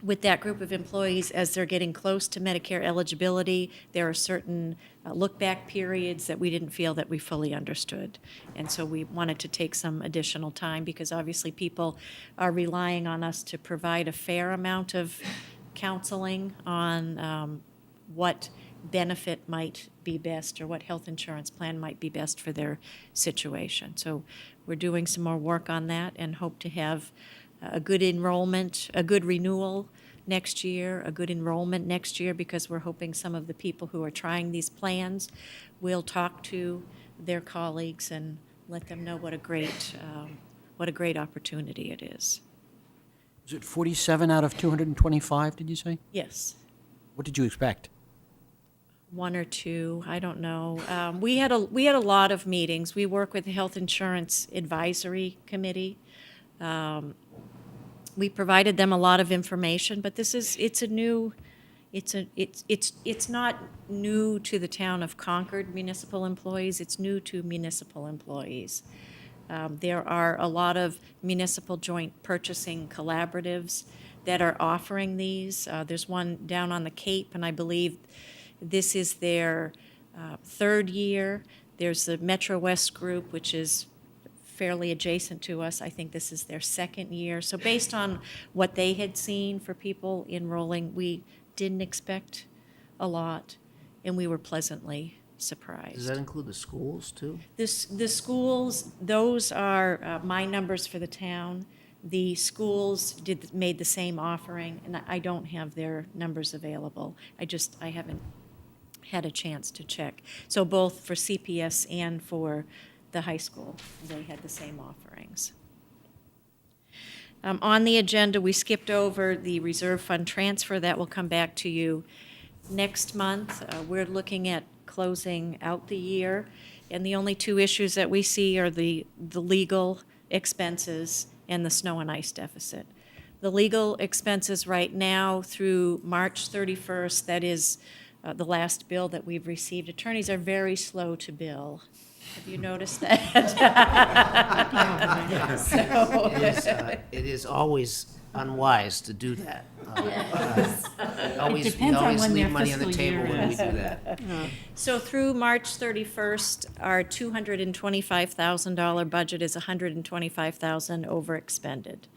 with that group of employees, as they're getting close to Medicare eligibility, there are certain look-back periods that we didn't feel that we fully understood. And so we wanted to take some additional time because obviously people are relying on us to provide a fair amount of counseling on what benefit might be best or what health insurance plan might be best for their situation. So we're doing some more work on that and hope to have a good enrollment, a good renewal next year, a good enrollment next year, because we're hoping some of the people who are trying these plans will talk to their colleagues and let them know what a great opportunity it is. Is it 47 out of 225, did you say? Yes. What did you expect? One or two, I don't know. We had a lot of meetings. We work with the Health Insurance Advisory Committee. We provided them a lot of information, but it's not new to the town of Concord municipal employees. It's new to municipal employees. There are a lot of municipal joint purchasing collaboratives that are offering these. There's one down on the Cape, and I believe this is their third year. There's the Metro West group, which is fairly adjacent to us. I think this is their second year. So based on what they had seen for people enrolling, we didn't expect a lot, and we were pleasantly surprised. Does that include the schools, too? The schools, those are my numbers for the town. The schools made the same offering, and I don't have their numbers available. I haven't had a chance to check. So both for CPS and for the high school, they had the same offerings. On the agenda, we skipped over the reserve fund transfer. That will come back to you next month. We're looking at closing out the year, and the only two issues that we see are the legal expenses and the snow and ice deficit. The legal expenses right now through March 31st, that is the last bill that we've received. Attorneys are very slow to bill. Have you noticed that? It is always unwise to do that. It depends on when leave their money on the fiscal table year when we is. do that. So through March 31st, our $225,000 budget is $125,000 over expended.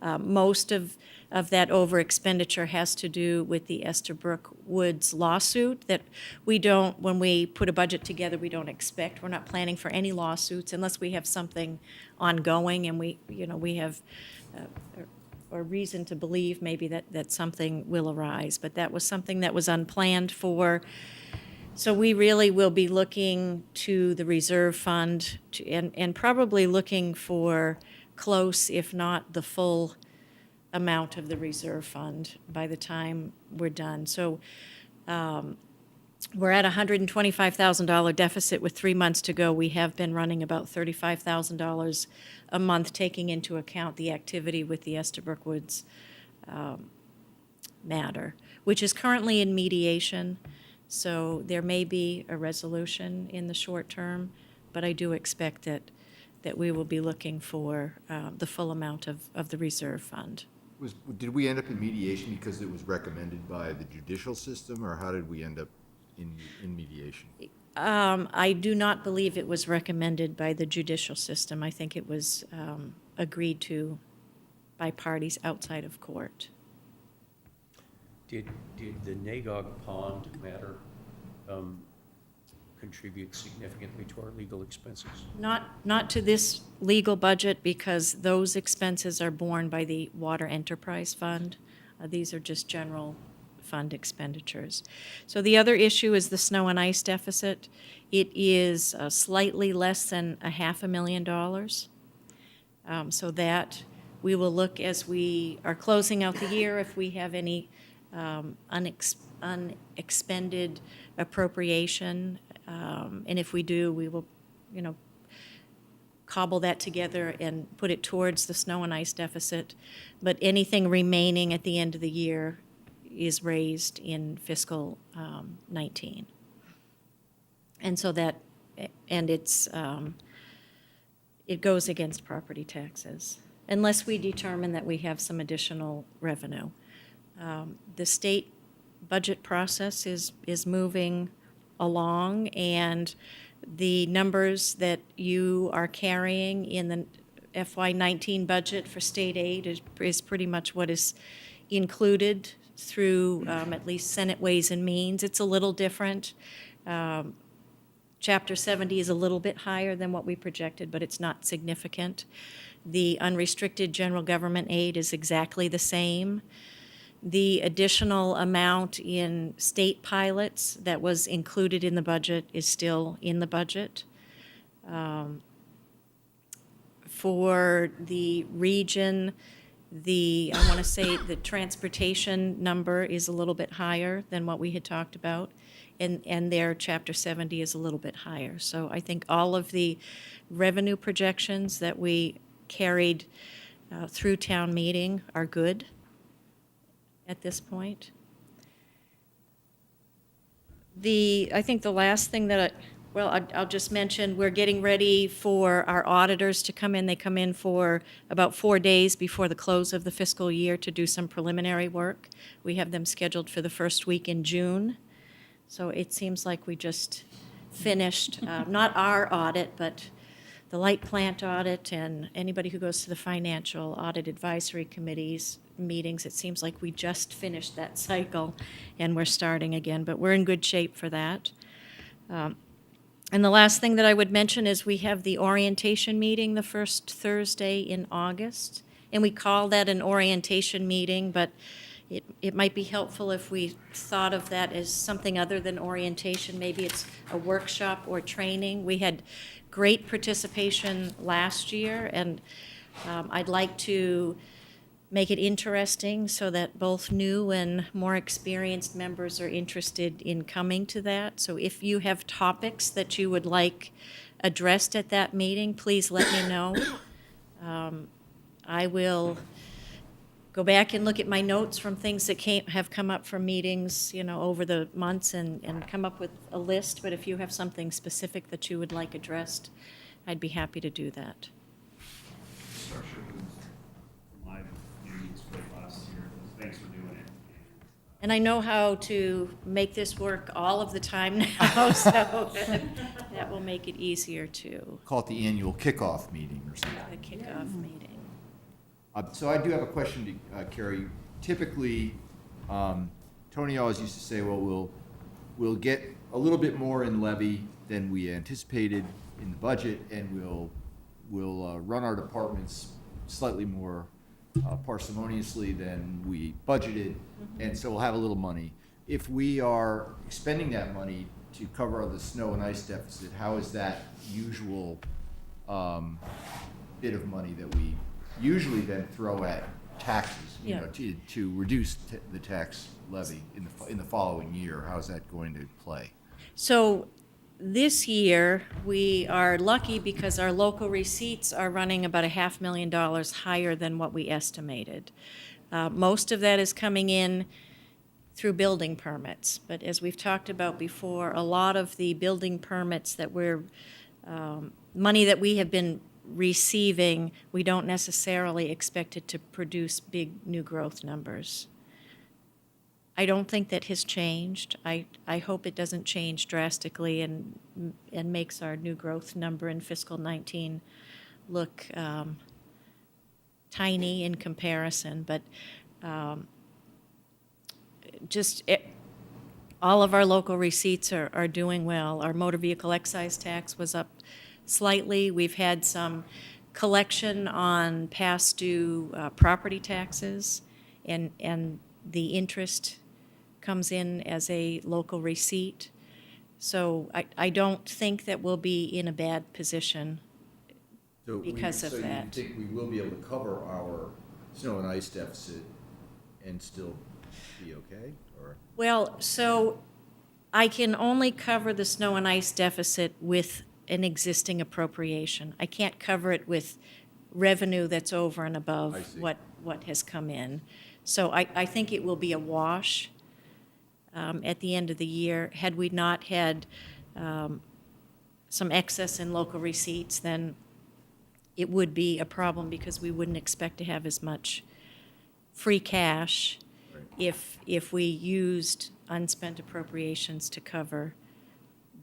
Most of that over expenditure has to do with the Estabrook Woods lawsuit that we don't, when we put a budget together, we don't expect. We're not planning for any lawsuits unless we have something ongoing and we have or reason to believe maybe that something will arise. But that was something that was unplanned for. So we really will be looking to the reserve fund and probably looking for close, if not the full amount of the reserve fund by the time we're done. So we're at a $125,000 deficit with 3 months to go. We have been running about $35,000 a month, taking into account the activity with the Estabrook Woods matter, which is currently in mediation. So there may be a resolution in the short term, but I do expect that we will be looking for the full amount of the reserve fund. Did we end up in mediation because it was recommended by the judicial system, or how did we end up in mediation? I do not believe it was recommended by the judicial system. I think it was agreed to by parties outside of court. Did the Nagog Pond matter contribute significantly to our legal expenses? Not to this legal budget, because those expenses are borne by the Water Enterprise Fund. These are just general fund expenditures. So the other issue is the snow and ice deficit. It is slightly less than $500,000. So that we will look as we are closing out the year if we have any unexpended appropriation. And if we do, we will, cobble that together and put it towards the snow and ice deficit. But anything remaining at the end of the year is raised in fiscal 19. And so it goes against property taxes, unless we determine that we have some additional revenue. The state budget process is moving along, and the numbers that you are carrying in the FY19 budget for state aid is pretty much what is included through at least Senate Ways and Means. It's a little different. Chapter 70 is a little bit higher than what we projected, but it's not significant. The unrestricted general government aid is exactly the same. The additional amount in state pilots that was included in the budget is still in the budget. For the region, I want to say the transportation number is a little bit higher than what we had talked about, and their Chapter 70 is a little bit higher. So I think all of the revenue projections that we carried through town meeting are good at this point. I think the last thing that I'll just mention, we're getting ready for our auditors to come in. They come in for about 4 days before the close of the fiscal year to do some preliminary work. We have them scheduled for the first week in June. So it seems like we just finished, not our audit, but the light plant audit, and anybody who goes to the financial audit advisory committees meetings, it seems like we just finished that cycle and we're starting again, but we're in good shape for that. And the last thing that I would mention is we have the orientation meeting the first Thursday in August, and we call that an orientation meeting, but it might be helpful if we thought of that as something other than orientation. Maybe it's a workshop or training. We had great participation last year, and I'd like to make it interesting so that both new and more experienced members are interested in coming to that. So if you have topics that you would like addressed at that meeting, please let me know. I will go back and look at my notes from things that have come up from meetings, over the months and come up with a list. But if you have something specific that you would like addressed, I'd be happy to do that. Thanks for doing it. And I know how to make this work all of the time now, so that will make it easier to. Call it the annual kickoff meeting or something. The kickoff meeting. So I do have a question to Carrie. Typically, Tony always used to say, well, we'll get a little bit more in levy than we anticipated in the budget, and we'll run our departments slightly more parsimoniously than we budgeted, and so we'll have a little money. If we are expending that money to cover the snow and ice deficit, how is that usual bit of money that we usually then throw at taxes, Yeah. to reduce the tax levy in the following year? How is that going to play? So this year, we are lucky because our local receipts are running about $500,000 higher than what we estimated. Most of that is coming in through building permits, but as we've talked about before, a lot of the building permits that money that we have been receiving, we don't necessarily expect it to produce big new growth numbers. I don't think that has changed. I hope it doesn't change drastically and makes our new growth number in fiscal 19 look tiny in comparison, but all of our local receipts are doing well. Our motor vehicle excise tax was up slightly. We've had some collection on past due property taxes, and the interest comes in as a local receipt. So I don't think that we'll be in a bad position because of that. So you think we will be able to cover our snow and ice deficit and still be okay, or? Well, so I can only cover the snow and ice deficit with an existing appropriation. I can't cover it with revenue that's over and above what has come in. So I think it will be a wash at the end of the year. Had we not had some excess in local receipts, then it would be a problem because we wouldn't expect to have as much free cash if we used unspent appropriations to cover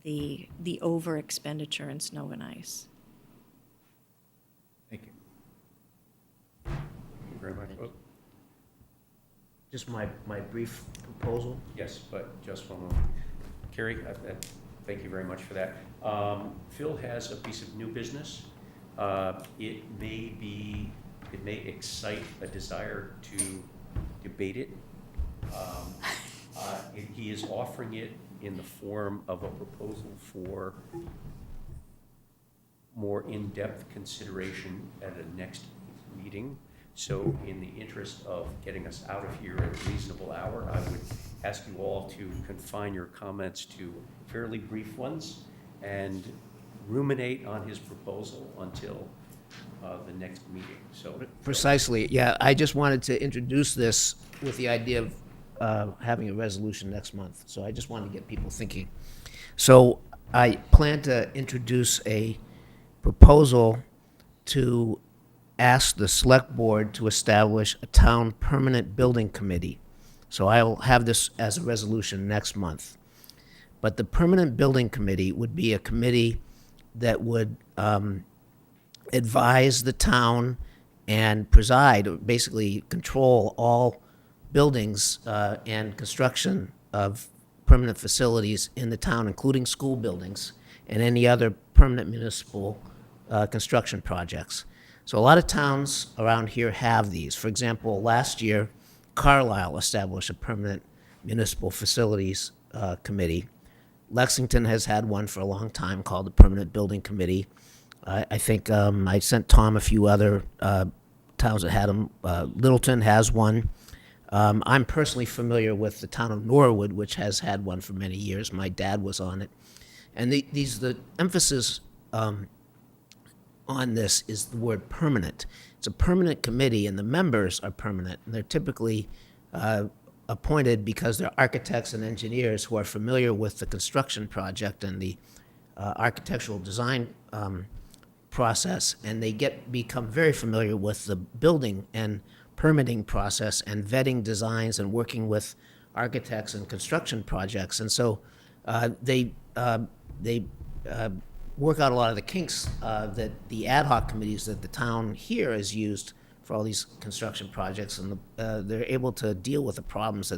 the over expenditure in snow and ice. Thank you. Thank you very much. Oh, Just my brief proposal. yes, but just one moment. Carrie, thank you very much for that. Phil has a piece of new business. It may excite a desire to debate it. He is offering it in the form of a proposal for more in-depth consideration at a next meeting. So in the interest of getting us out of here at a reasonable hour, I would ask you all to confine your comments to fairly brief ones and ruminate on his proposal until the next meeting. So Precisely, yeah. I just wanted to introduce this with the idea of having a resolution next month. So I just wanted to get people thinking. So I plan to introduce a proposal to ask the select board to establish a town permanent building committee. So I'll have this as a resolution next month. But the permanent building committee would be a committee that would advise the town and preside, or basically control all buildings and construction of permanent facilities in the town, including school buildings and any other permanent municipal construction projects. So a lot of towns around here have these. For example, last year, Carlisle established a permanent municipal facilities committee. Lexington has had one for a long time called the Permanent Building Committee. I think I sent Tom a few other towns that had them. Littleton has one. I'm personally familiar with the town of Norwood, which has had one for many years. My dad was on it. And the emphasis on this is the word permanent. It's a permanent committee, and the members are permanent. And they're typically appointed because they're architects and engineers who are familiar with the construction project and the architectural design process, and they become very familiar with the building and permitting process and vetting designs and working with architects and construction projects. And so they work out a lot of the kinks that the ad hoc committees that the town here has used for all these construction projects, and they're able to deal with the problems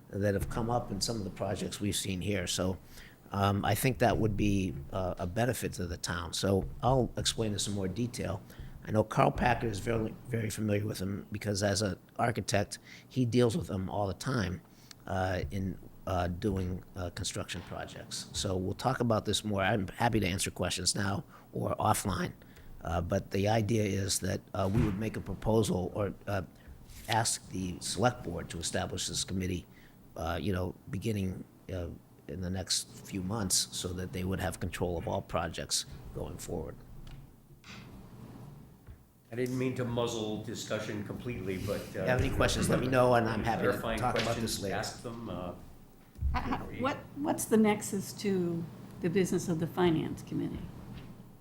that have come up in some of the projects we've seen here. So I think that would be a benefit to the town. So I'll explain this in more detail. I know Carl Packer is very, very familiar with them because as an architect, he deals with them all the time in doing construction projects. So we'll talk about this more. I'm happy to answer questions now or offline. But the idea is that we would make a proposal or ask the select board to establish this committee, beginning in the next few months so that they would have control of all projects going forward. I didn't mean to muzzle discussion completely, but. If you have any questions, let me know, and I'm happy to clarifying talk about questions, this later. Ask them. What's the nexus to the business of the Finance Committee?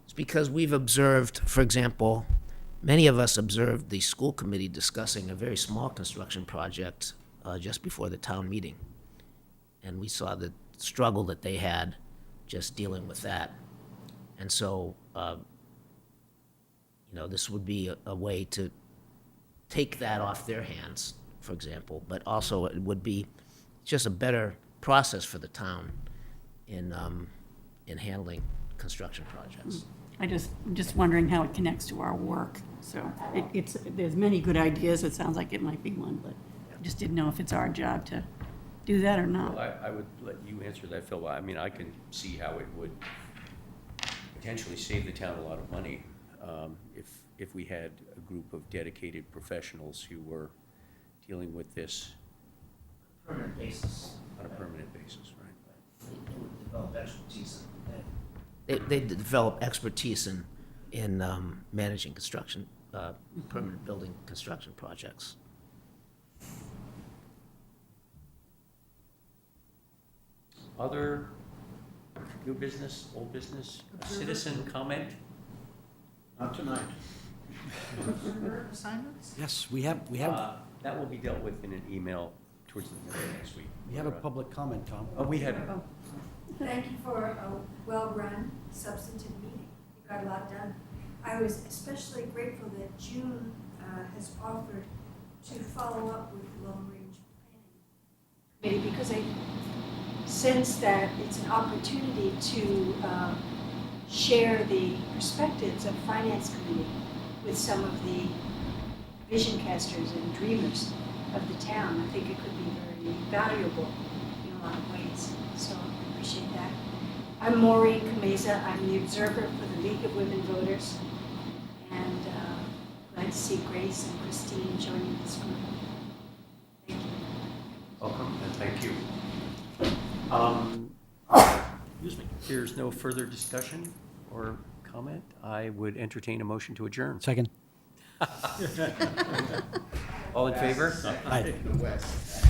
It's because we've observed, for example, many of us observed the school committee discussing a very small construction project just before the town meeting. And we saw the struggle that they had just dealing with that. And so, this would be a way to take that off their hands, for example, but also it would be just a better process for the town in handling construction projects. I'm just wondering how it connects to our work. So there's many good ideas. It sounds like it might be one, but I just didn't know if it's our job to do that or not. Well, I would let you answer that, Phil. I mean, I can see how it would potentially save the town a lot of money if we had a group of dedicated professionals who were dealing with this Permanent basis. on a permanent basis, right? They would develop expertise in that. They develop expertise in managing construction, permanent building construction projects. Other new business, old business, citizen comment? Not tonight. Assignments? Yes, we have That will be dealt with in an email towards the end of next week. a public comment, Tom. Oh, we had. Thank you for a well-run, substantive meeting. You got a lot done. I was especially grateful that June has offered to follow up with the long-range planning committee because I sense that it's an opportunity to share the perspectives of Finance Committee with some of the vision casters and dreamers of the town. I think it could be very valuable in a lot of ways. So I appreciate that. I'm Maureen Kameza. I'm the observer for the League of Women Voters. And glad to see Grace and Christine joining this group. Thank you. Welcome and thank you. Excuse me. If there's no further discussion or comment, I would entertain a motion to adjourn. Second. All in favor? Aye. West.